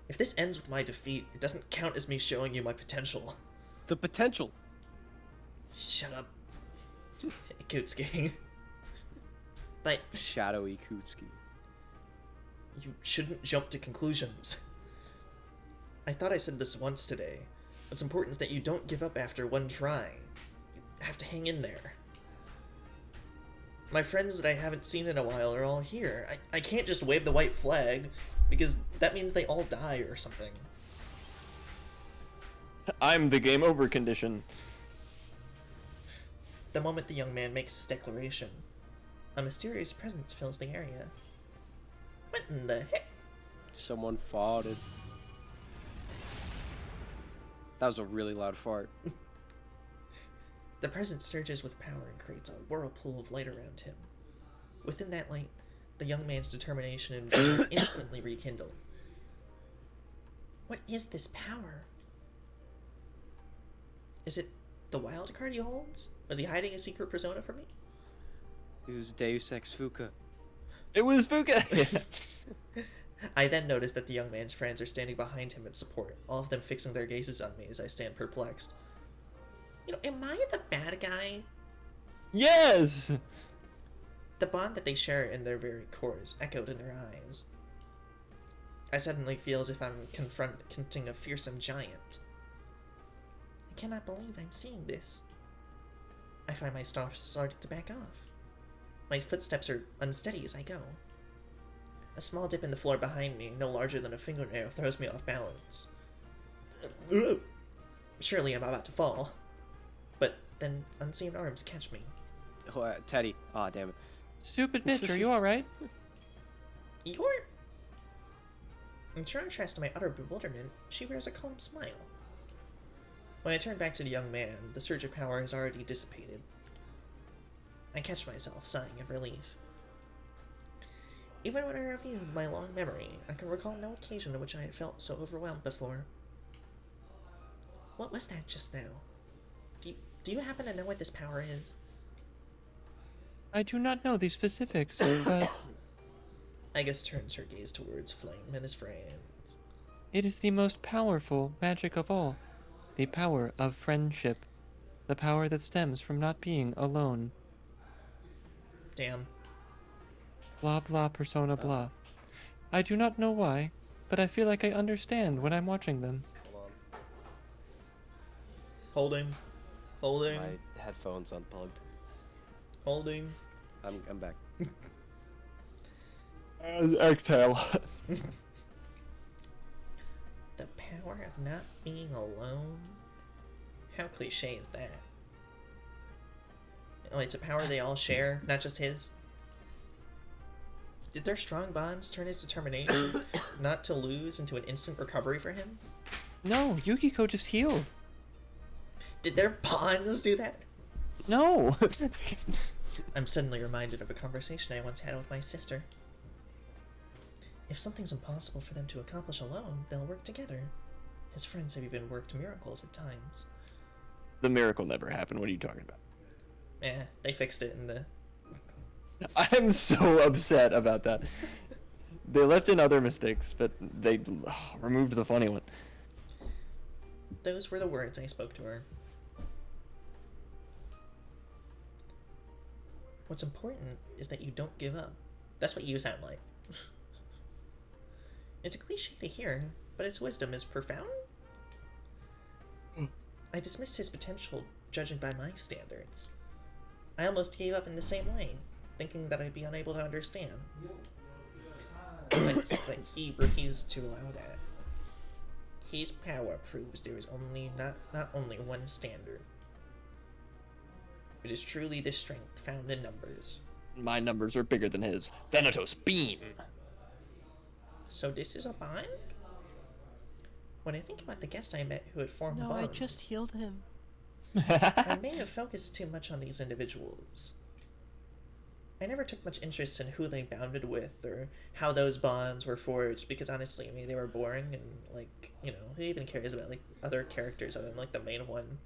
If this ends with my defeat, it doesn't count as me showing you my potential. The potential. Shut up. Ikutsuki. But Shadowy Kutsuki. you shouldn't jump to conclusions. I thought I said this once today. What's important is that you don't give up after one try. You have to hang in there. My friends that I haven't seen in a while are all here. I can't just wave the white flag, because that means they all die or something. I'm the game over condition. The moment the young man makes his declaration, a mysterious presence fills the area. What in the heck? Someone farted. That was a really loud fart. The presence surges with power and creates a whirlpool of light around him. Within that light, the young man's determination and vision instantly rekindle. What is this power? Is it the wild card he holds? Was he hiding a secret persona from me? It was Deus Ex Fuka. It was Fuka. I then noticed that the young man's friends are standing behind him in support, all of them fixing their gazes on me as I stand perplexed. You know, am I the bad guy? Yes. The bond that they share in their very cores echoed in their eyes. I suddenly feel as if I'm confronting a fearsome giant. I cannot believe I'm seeing this. I find my steps starting to back off. My footsteps are unsteady as I go. A small dip in the floor behind me, no larger than a fingernail, throws me off balance. Surely I'm about to fall. But then unseen arms catch me. Oh, Teddy. Aw, damn it. Stupid bitch, are you alright? You're... In contrast to my utter bewilderment, she wears a calm smile. When I turn back to the young man, the surge of power has already dissipated. I catch myself sighing of relief. Even when I reviewed my long memory, I can recall no occasion in which I had felt so overwhelmed before. What was that just now? Do you happen to know what this power is? I do not know the specifics, but Agus turns her gaze towards Flame and his friends. it is the most powerful magic of all. The power of friendship. The power that stems from not being alone. Damn. Blah blah persona blah. I do not know why, but I feel like I understand when I'm watching them. Hold on. Holding. My headphones unplugged. Holding. I'm back. Exhale. The power of not being alone? How cliche is that? Oh, it's a power they all share, not just his. Did their strong bonds turn his determination not to lose into an instant recovery for him? No, Yukiko just healed. Did their bonds do that? No. I'm suddenly reminded of a conversation I once had with my sister. If something's impossible for them to accomplish alone, they'll work together. His friends have even worked miracles at times. The miracle never happened. What are you talking about? They fixed it in the... I'm so upset about that. They left in other mistakes, but they removed the funny one. Those were the words I spoke to her. What's important is that you don't give up. That's what you sound like. It's a cliche to hear, but its wisdom is profound. I dismissed his potential, judging by my standards. I almost gave up in the same way, thinking that I'd be unable to understand. But he refused to allow that. His power proves there is not only one standard. It is truly the strength found in numbers. My numbers are bigger than his. Thanatos beam. So this is a bond? When I think about the guest I met who had formed No, bonds, I just healed him. I may have focused too much on these individuals. I never took much interest in who they bounded with or how those bonds were forged because honestly, I mean, they were boring and like, you know, who even cares about like other characters other than like the main one?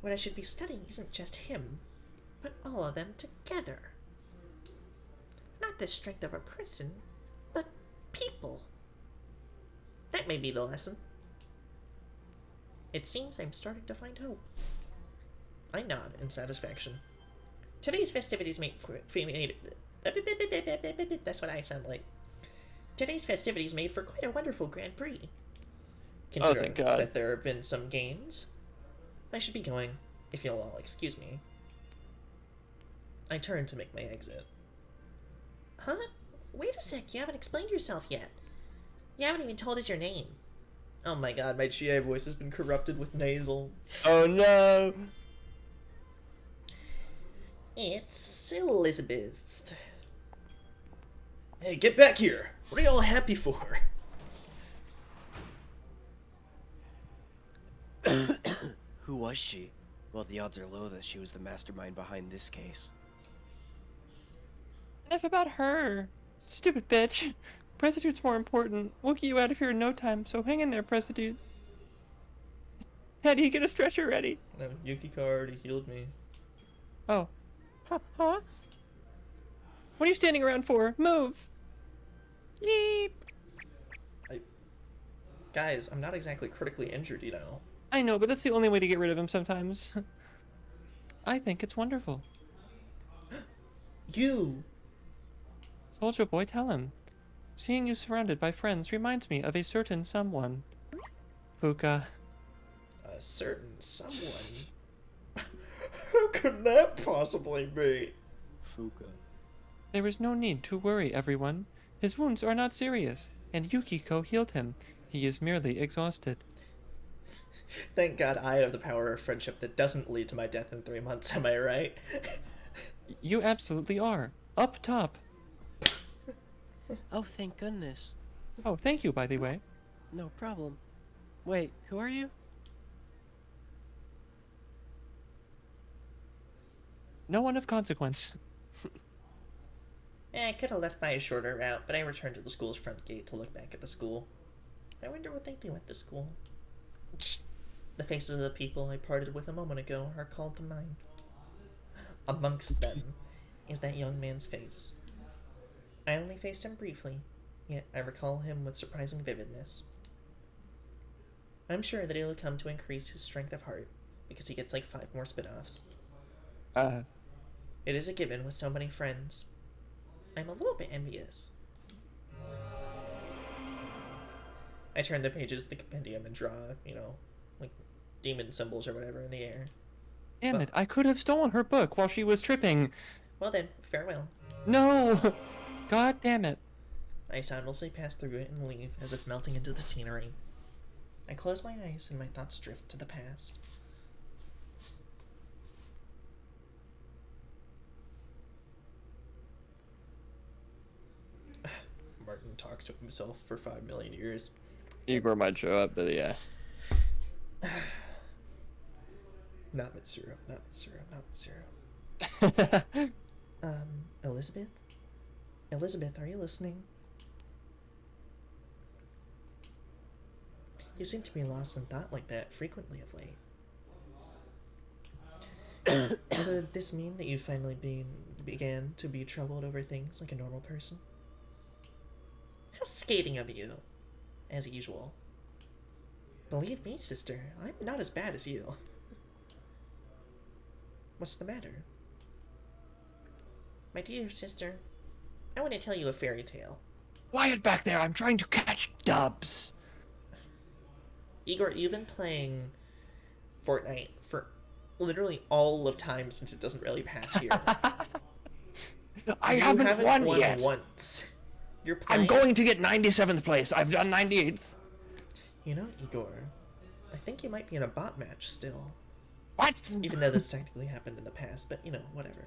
What I should be studying isn't just him, but all of them together. Not the strength of a person, but people. That may be the lesson. It seems I'm starting to find hope. I nod in satisfaction. Today's festivities made that's what I sound like. Today's festivities made for quite a wonderful Grand Prix. Considering thank God. that there have been some gains, I should be going, if you'll all excuse me. I turn to make my exit. Huh? Wait a sec, you haven't explained yourself yet. You haven't even told us your name. Oh my god, my GI voice has been corrupted with nasal. Oh no. It's Elizabeth. Hey, get back here! What are y'all happy for? Who was she? Well, the odds are low that she was the mastermind behind this case. Enough about her. Stupid bitch. Prostitute's more important. We'll get you out of here in no time, so hang in there, prostitute. Teddy, get a stretcher ready. No, Yukiko already healed me. Oh, Huh? what are you standing around for? Move! Yeep. Guys, I'm not exactly critically injured, you know. I know, but that's the only way to get rid of him sometimes. I think it's wonderful. You! Soldier boy, tell him. Seeing you surrounded by friends reminds me of a certain someone. Fuka. A certain someone? Who could that possibly be? Fuka. There is no need to worry, everyone. His wounds are not serious, and Yukiko healed him. He is merely exhausted. Thank God I have the power of friendship that doesn't lead to my death in 3 months, am I right? You absolutely are. Up top. Oh, thank goodness. Oh, thank you, by the way. No problem. Wait, who are you? No one of consequence. I could have left by a shorter route, but I returned to the school's front gate to look back at the school. I wonder what they do at the school. The faces of the people I parted with a moment ago are called to mind. Amongst them is that young man's face. I only faced him briefly, yet I recall him with surprising vividness. I'm sure that he'll come to increase his strength of heart, because he gets like 5 more spin-offs. It is a given with so many friends. I'm a little bit envious. I turn the pages of the compendium and draw, like demon symbols or whatever in the air. Damn it, I could have stolen her book while she was tripping. Well then, farewell. No! God damn it. I soundlessly pass through it and leave, as if melting into the scenery. I close my eyes and my thoughts drift to the past. Martin talks to himself for 5 million years. Igor might show up, but yeah. Not Mitsuru, not Mitsuru, not Mitsuru. Elizabeth? Elizabeth, are you listening? You seem to be lost in thought like that frequently of late. Could this mean that you finally began to be troubled over things like a normal person? How scathing of you, as usual. Believe me, sister, I'm not as bad as you. What's the matter? My dear sister, I want to tell you a fairy tale. Quiet back there, I'm trying to catch dubs. Igor, you've been playing Fortnite for literally all of time since it doesn't really pass here. I You haven't won yet. once. You're playing... I'm going to get 97th place. I've done 98th. You know, Igor, I think you might be in a bot match still. What? Even though this technically happened in the past, but whatever.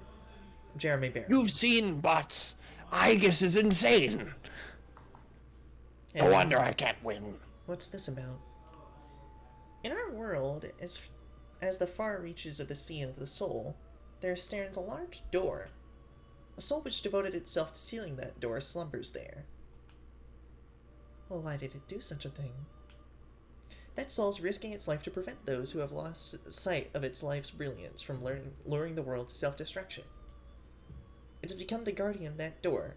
Jeremy Barron. You've seen bots. Aegis is insane. No And wonder I can't win. What's this about? In our world, as the far reaches of the Sea of the Soul, there stands a large door. A soul which devoted itself to sealing that door slumbers there. Well, why did it do such a thing? That soul's risking its life to prevent those who have lost sight of its life's brilliance from luring the world to self-destruction. It has become the guardian of that door.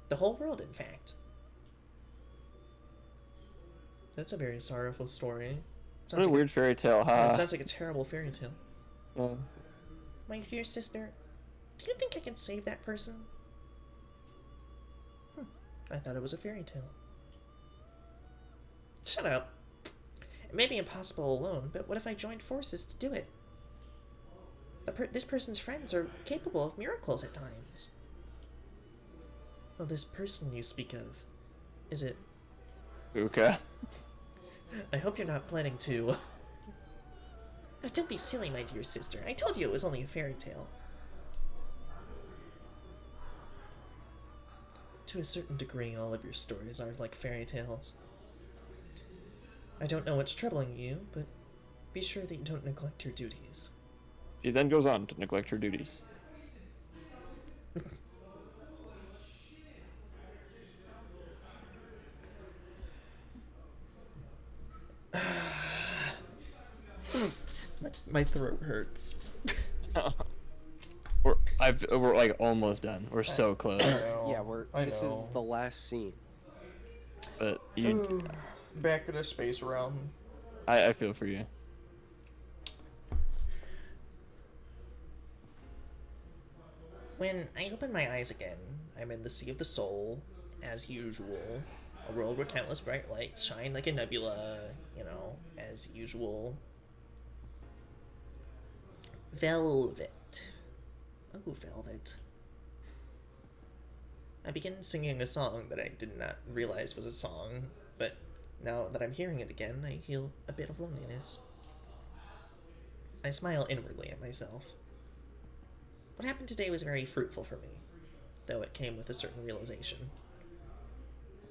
The whole world, in fact. That's a very sorrowful story. What a weird fairy tale, huh? Sounds like a terrible fairy tale. Yeah. My dear sister, do you think I can save that person? I thought it was a fairy tale. Shut up. It may be impossible alone, but what if I joined forces to do it? This person's friends are capable of miracles at times. Well, this person you speak of, is it... Fuka. I hope you're not planning to... Oh, don't be silly, my dear sister. I told you it was only a fairy tale. To a certain degree, all of your stories are like fairy tales. I don't know what's troubling you, but be sure that you don't neglect your duties. She then goes on to neglect her duties. My throat hurts. We're like almost done. We're so close. Yeah, this is the last scene. But you, Back in a space realm. I feel for you. When I open my eyes again, I'm in the Sea of the Soul, as usual. A world where countless bright lights shine like a nebula, you know, as usual. Velvet. Oh, Velvet. I begin singing a song that I did not realize was a song, but now that I'm hearing it again, I feel a bit of loneliness. I smile inwardly at myself. What happened today was very fruitful for me, though it came with a certain realization.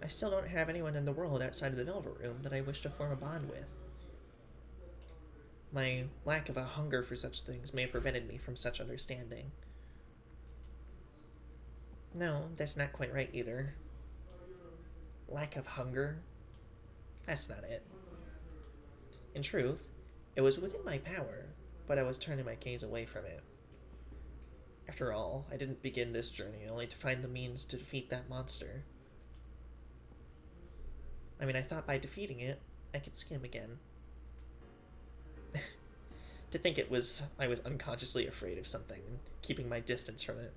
I still don't have anyone in the world outside of the Velvet Room that I wish to form a bond with. My lack of a hunger for such things may have prevented me from such understanding. No, that's not quite right either. Lack of hunger? That's not it. In truth, it was within my power, but I was turning my gaze away from it. After all, I didn't begin this journey only to find the means to defeat that monster. I mean, I thought by defeating it, I could skim again. To think I was unconsciously afraid of something and keeping my distance from it.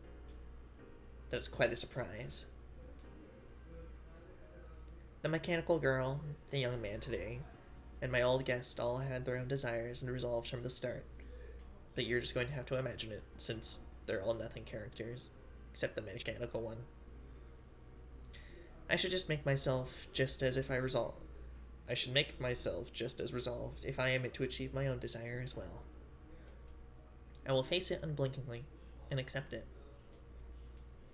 That was quite a surprise. The mechanical girl, the young man today, and my old guest all had their own desires and resolves from the start. But you're just going to have to imagine it, since they're all nothing characters, except the mechanical one. I should make myself just as resolved if I am to achieve my own desire as well. I will face it unblinkingly and accept it.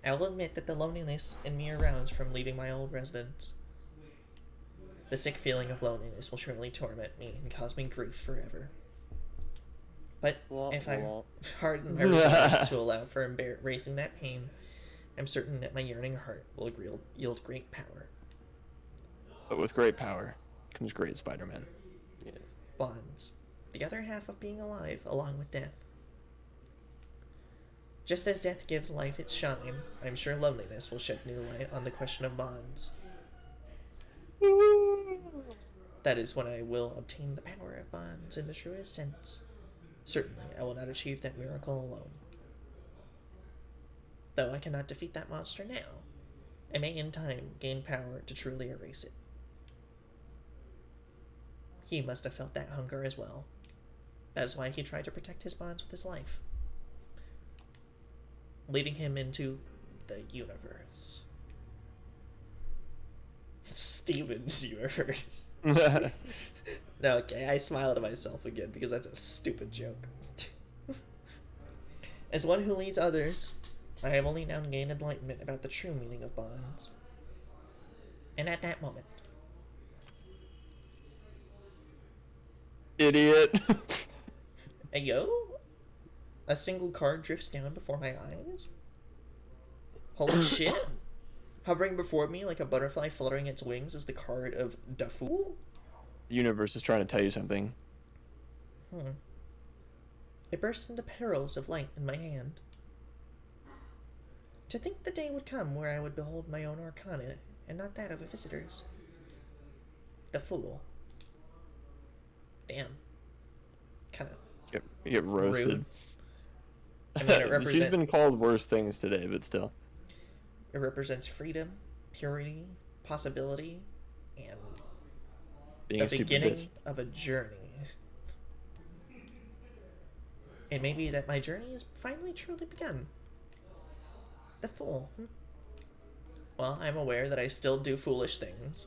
I will admit that the loneliness in me aroused from leaving my old residence. The sick feeling of loneliness will surely torment me and cause me grief forever. But if I harden my resolve to allow for embracing that pain, I'm certain that my yearning heart will yield great power. But with great power comes great Spider-Man. Yeah. Bonds. The other half of being alive, along with death. Just as death gives life its shine, I'm sure loneliness will shed new light on the question of bonds. That is when I will obtain the power of bonds in the truest sense. Certainly, I will not achieve that miracle alone. Though I cannot defeat that monster now, I may in time gain power to truly erase it. He must have felt that hunger as well. That is why he tried to protect his bonds with his life, leading him into the universe. Steven's universe. No, okay, I smiled at myself again because that's a stupid joke. As one who leads others, I have only now gained enlightenment about the true meaning of bonds. And at that moment... Idiot. Ayo? A single card drifts down before my eyes? Holy shit! Hovering before me like a butterfly fluttering its wings is the card of Dafool? The universe is trying to tell you something. It bursts into pearls of light in my hand. To think the day would come where I would behold my own arcana, and not that of a visitor's. The fool. Damn. Kinda You get roasted. rude. I mean, it She's been called worse things today, but still. It represents freedom, purity, possibility, and Being the a stupid beginning bitch. of a journey. It may be that my journey has finally truly begun. The fool. Well, I'm aware that I still do foolish things.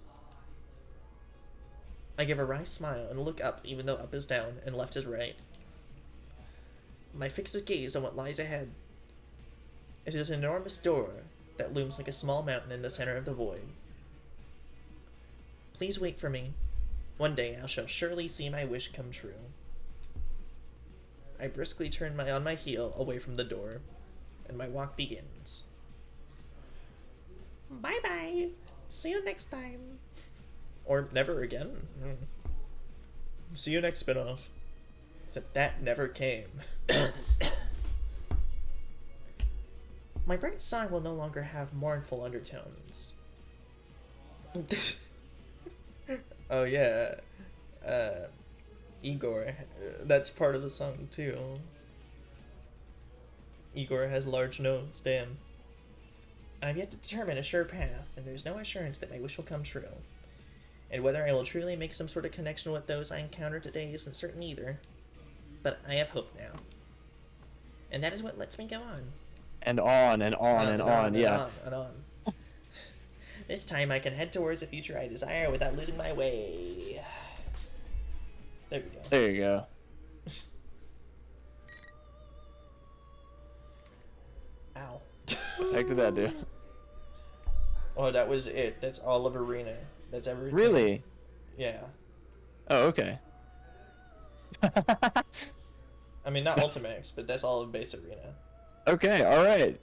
I give a wry smile and look up, even though up is down and left is right. My fixed gaze on what lies ahead. It is an enormous door that looms like a small mountain in the center of the void. Please wait for me. One day I shall surely see my wish come true. I briskly turn on my heel away from the door, and my walk begins. Bye-bye. See you next time. Or never again. See you next spinoff. Except that never came. My bright song will no longer have mournful undertones. Oh yeah, Igor, that's part of the song too. Igor has a large nose, damn. I've yet to determine a sure path, and there's no assurance that my wish will come true. And whether I will truly make some sort of connection with those I encounter today isn't certain either. But I have hope now. And that is what lets me go on. And on and on and on, yeah. On and on. This time I can head towards the future I desire without losing my way. There we go. There you go. Ow. Heck did that do? Oh, that was it. That's all of Arena. That's everything. Really? Yeah. Oh, okay. I mean, not Ultimax, but that's all of base Arena. Okay, alright.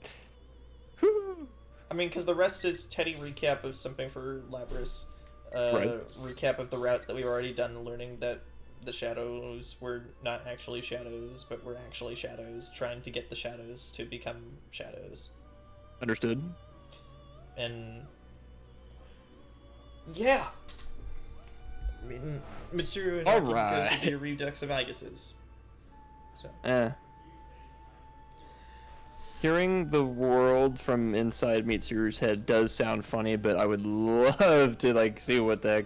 I mean, because the rest is Teddy recap of something for Labris. Right. Recap of the routes that we've already done, learning that the shadows were not actually shadows, but were actually shadows, trying to get the shadows to become shadows. Understood. And yeah, I mean, Mitsuru and Aki Alright. goes to be a redux of Aegus's. So Hearing the world from inside Mitsuru's head does sound funny, but I would love to like see what the heck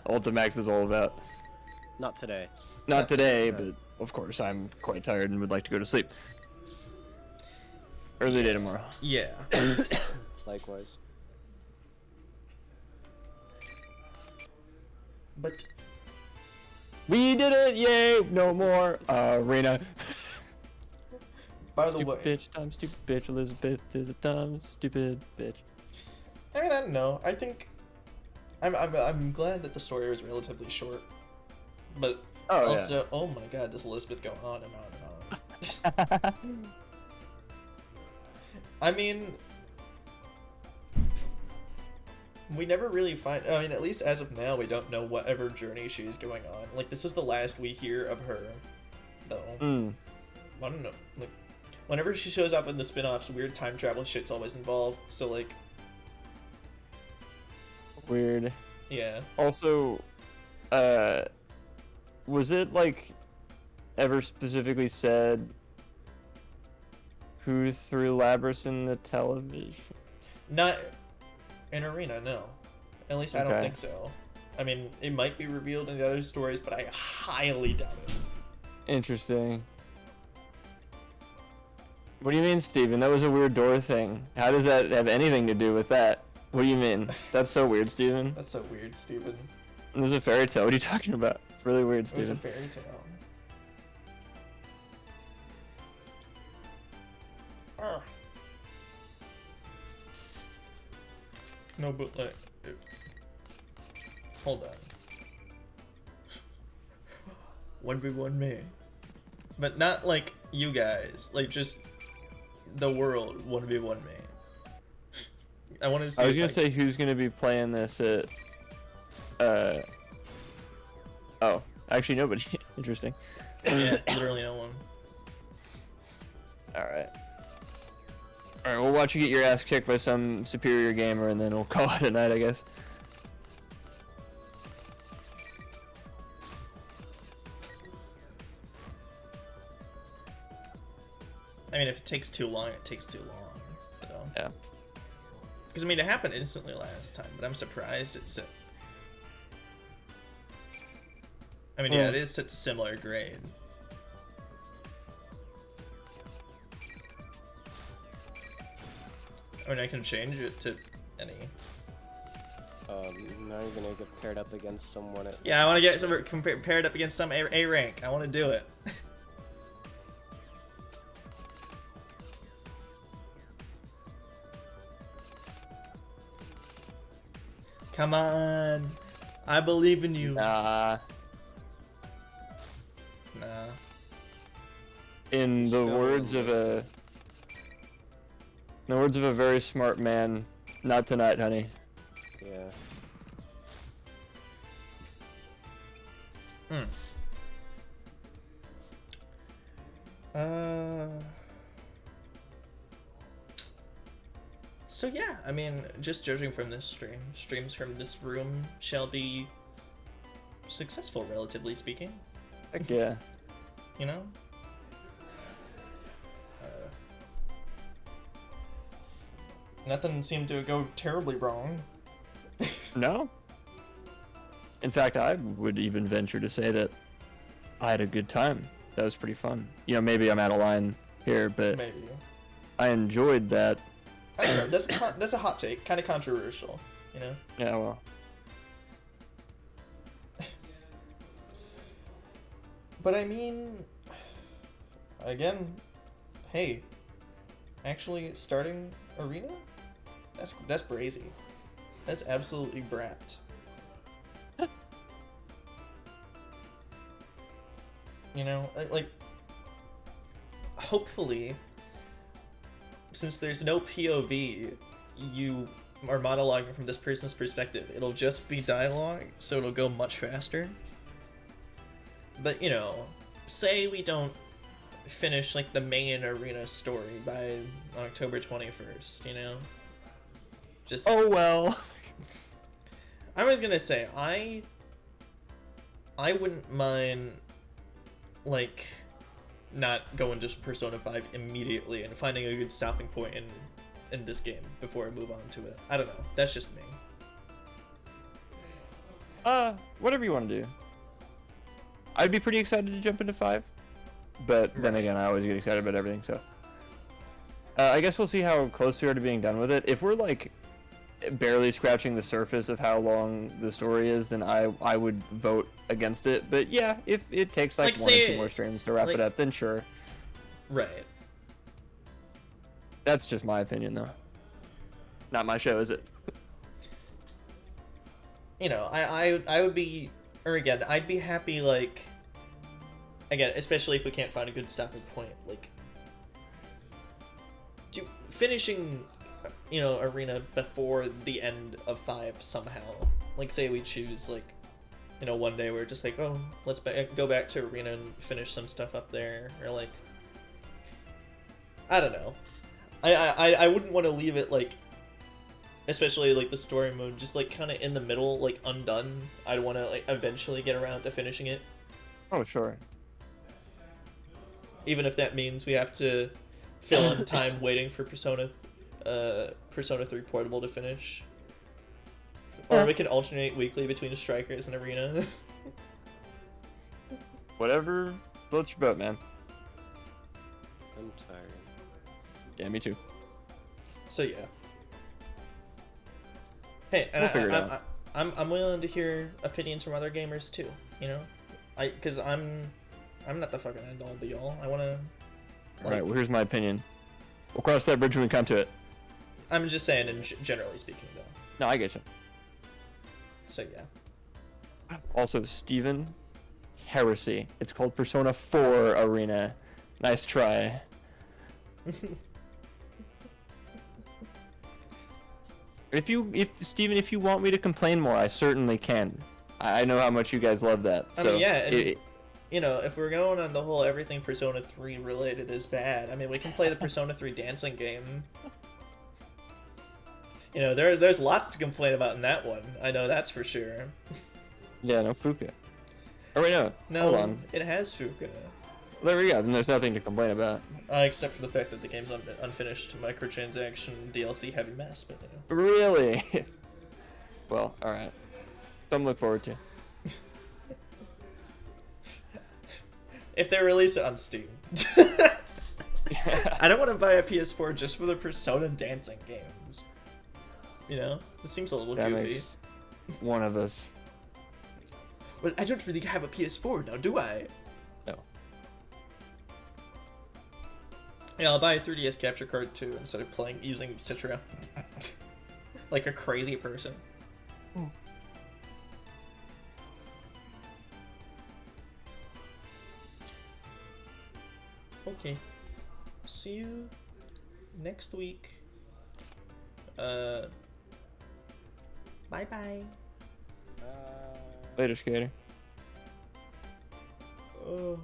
Ultimax is all about. Not today. Not today, no. but of course I'm quite tired and would like to go to sleep. Early day tomorrow. yeah. Likewise. But We did it! Yay! No more arena. by the Stupid way, bitch, dumb stupid bitch. Elizabeth is a dumb stupid bitch. I mean, I don't know. I think I'm glad that the story was relatively short, but Oh also, oh my god, does Elizabeth go on and on and on? yeah. I mean, we never really find. I mean, at least as of now, we don't know whatever journey she's going on. Like, this is the last we hear of her, though. I don't know. Like, whenever she shows up in the spin-offs, weird time travel shit's always involved. So, like, Weird. yeah. Also, was it like ever specifically said who threw Labras in the television? Not in Arena, no. At least I don't Okay. think so. I mean, it might be revealed in the other stories, but I highly doubt it. Interesting. What do you mean, Steven? That was a weird door thing. How does that have anything to do with that? What do you mean? That's so weird, Steven. That's so weird, Steven. It was a fairy tale. What are you talking about? It's really weird, It was a Steven. fairy tale. Ah. No, but like, hold on. 1v1 me. But not like you guys, like just the world 1v1 me. I want to see. I was if gonna I- say who's gonna be playing this at. Oh, actually nobody. Interesting. Yeah, literally no one. All right. All right, we'll watch you get your ass kicked by some superior gamer, and then we'll call it a night, I guess. I mean, if it takes too long, it takes too long. So. Yeah. Because I mean, it happened instantly last time, but I'm surprised it's. I mean, yeah, it is such a similar grade. I mean, I can change it to any. Now you're gonna get paired up against someone at. Yeah, I want to get paired up against some A rank. I want to do it. Come on, I believe in you. Nah. Nah. In the Still words of a. listed. In the words of a very smart man, not tonight, honey. Yeah. Hmm. So yeah, I mean, just judging from this stream, streams from this room shall be successful, relatively speaking. Heck yeah. You know? Nothing seemed to go terribly wrong. No? In fact, I would even venture to say that I had a good time. That was pretty fun. You know, maybe I'm out of line here, but Maybe. I enjoyed that. I don't know. That's a hot take, kind of controversial. You know. Yeah, well. But I mean, again, hey, actually starting Arena, that's brazy. That's absolutely brat. You know, like, hopefully, since there's no POV, you are monologuing from this person's perspective. It'll just be dialogue, so it'll go much faster. But, you know, say we don't finish, like, the main Arena story by October 21st, you know? Just... Oh, well. I was gonna say, I wouldn't mind, like, not going to Persona 5 immediately and finding a good stopping point in this game before I move on to it. I don't know. That's just me. Whatever you want to do. I'd be pretty excited to jump into 5, but then again, I always get excited about everything, so. I guess we'll see how close we are to being done with it. If we're, like, barely scratching the surface of how long the story is, then I would vote against it. But yeah, if it takes, like, one or two more streams to wrap it up, then sure. Right. That's just my opinion, though. Not my show, is it? You know, I would be, or again, I'd be happy, like, again, especially if we can't find a good stopping point, like, finishing, you know, Arena before the end of 5 somehow. Like, say we choose, like, you know, one day we're just like, oh, let's go back to Arena and finish some stuff up there, or, like, I don't know. I wouldn't want to leave it, like, especially, like, the story mode, just, like, kind of in the middle, like, undone. I'd want to, like, eventually get around to finishing it. Oh, sure. Even if that means we have to fill in time waiting for Persona 3 Portable to finish. Or we can alternate weekly between Strikers and Arena. Whatever floats your boat, man. I'm tired. Yeah, me too. So yeah. Hey, and We'll figure it out. I'm willing to hear opinions from other gamers too. You know, because I'm not the fucking end all be all. I want to. Alright, well, here's my opinion. We'll cross that bridge when we come to it. I'm just saying, generally speaking, though. No, I get you. So yeah. Also, Steven, heresy. It's called Persona 4 Arena. Nice try. Steven, if you want me to complain more, I certainly can. I know how much you guys love that. I mean, yeah, and you know, if we're going on the whole everything Persona 3 related is bad, I mean, we can play the Persona 3 dancing game. You know, there's lots to complain about in that one. I know that's for sure. Yeah, no Fuka. Oh wait, no. No, Hold on. it has Fuka. There we go. Then there's nothing to complain about. Except for the fact that the game's unfinished, microtransaction, DLC heavy mess. But you know. Really? Well, all right. Something to look forward to. If they release it on Steam. I don't want to buy a PS4 just for the Persona dancing games. You know? It seems a little That goofy. makes one of us. But I don't really have a PS4 now, do I? No. Yeah, I'll buy a 3DS capture card too instead of using Citra. Like a crazy person. Okay. See you next week. Bye bye. Later, skater. Oh.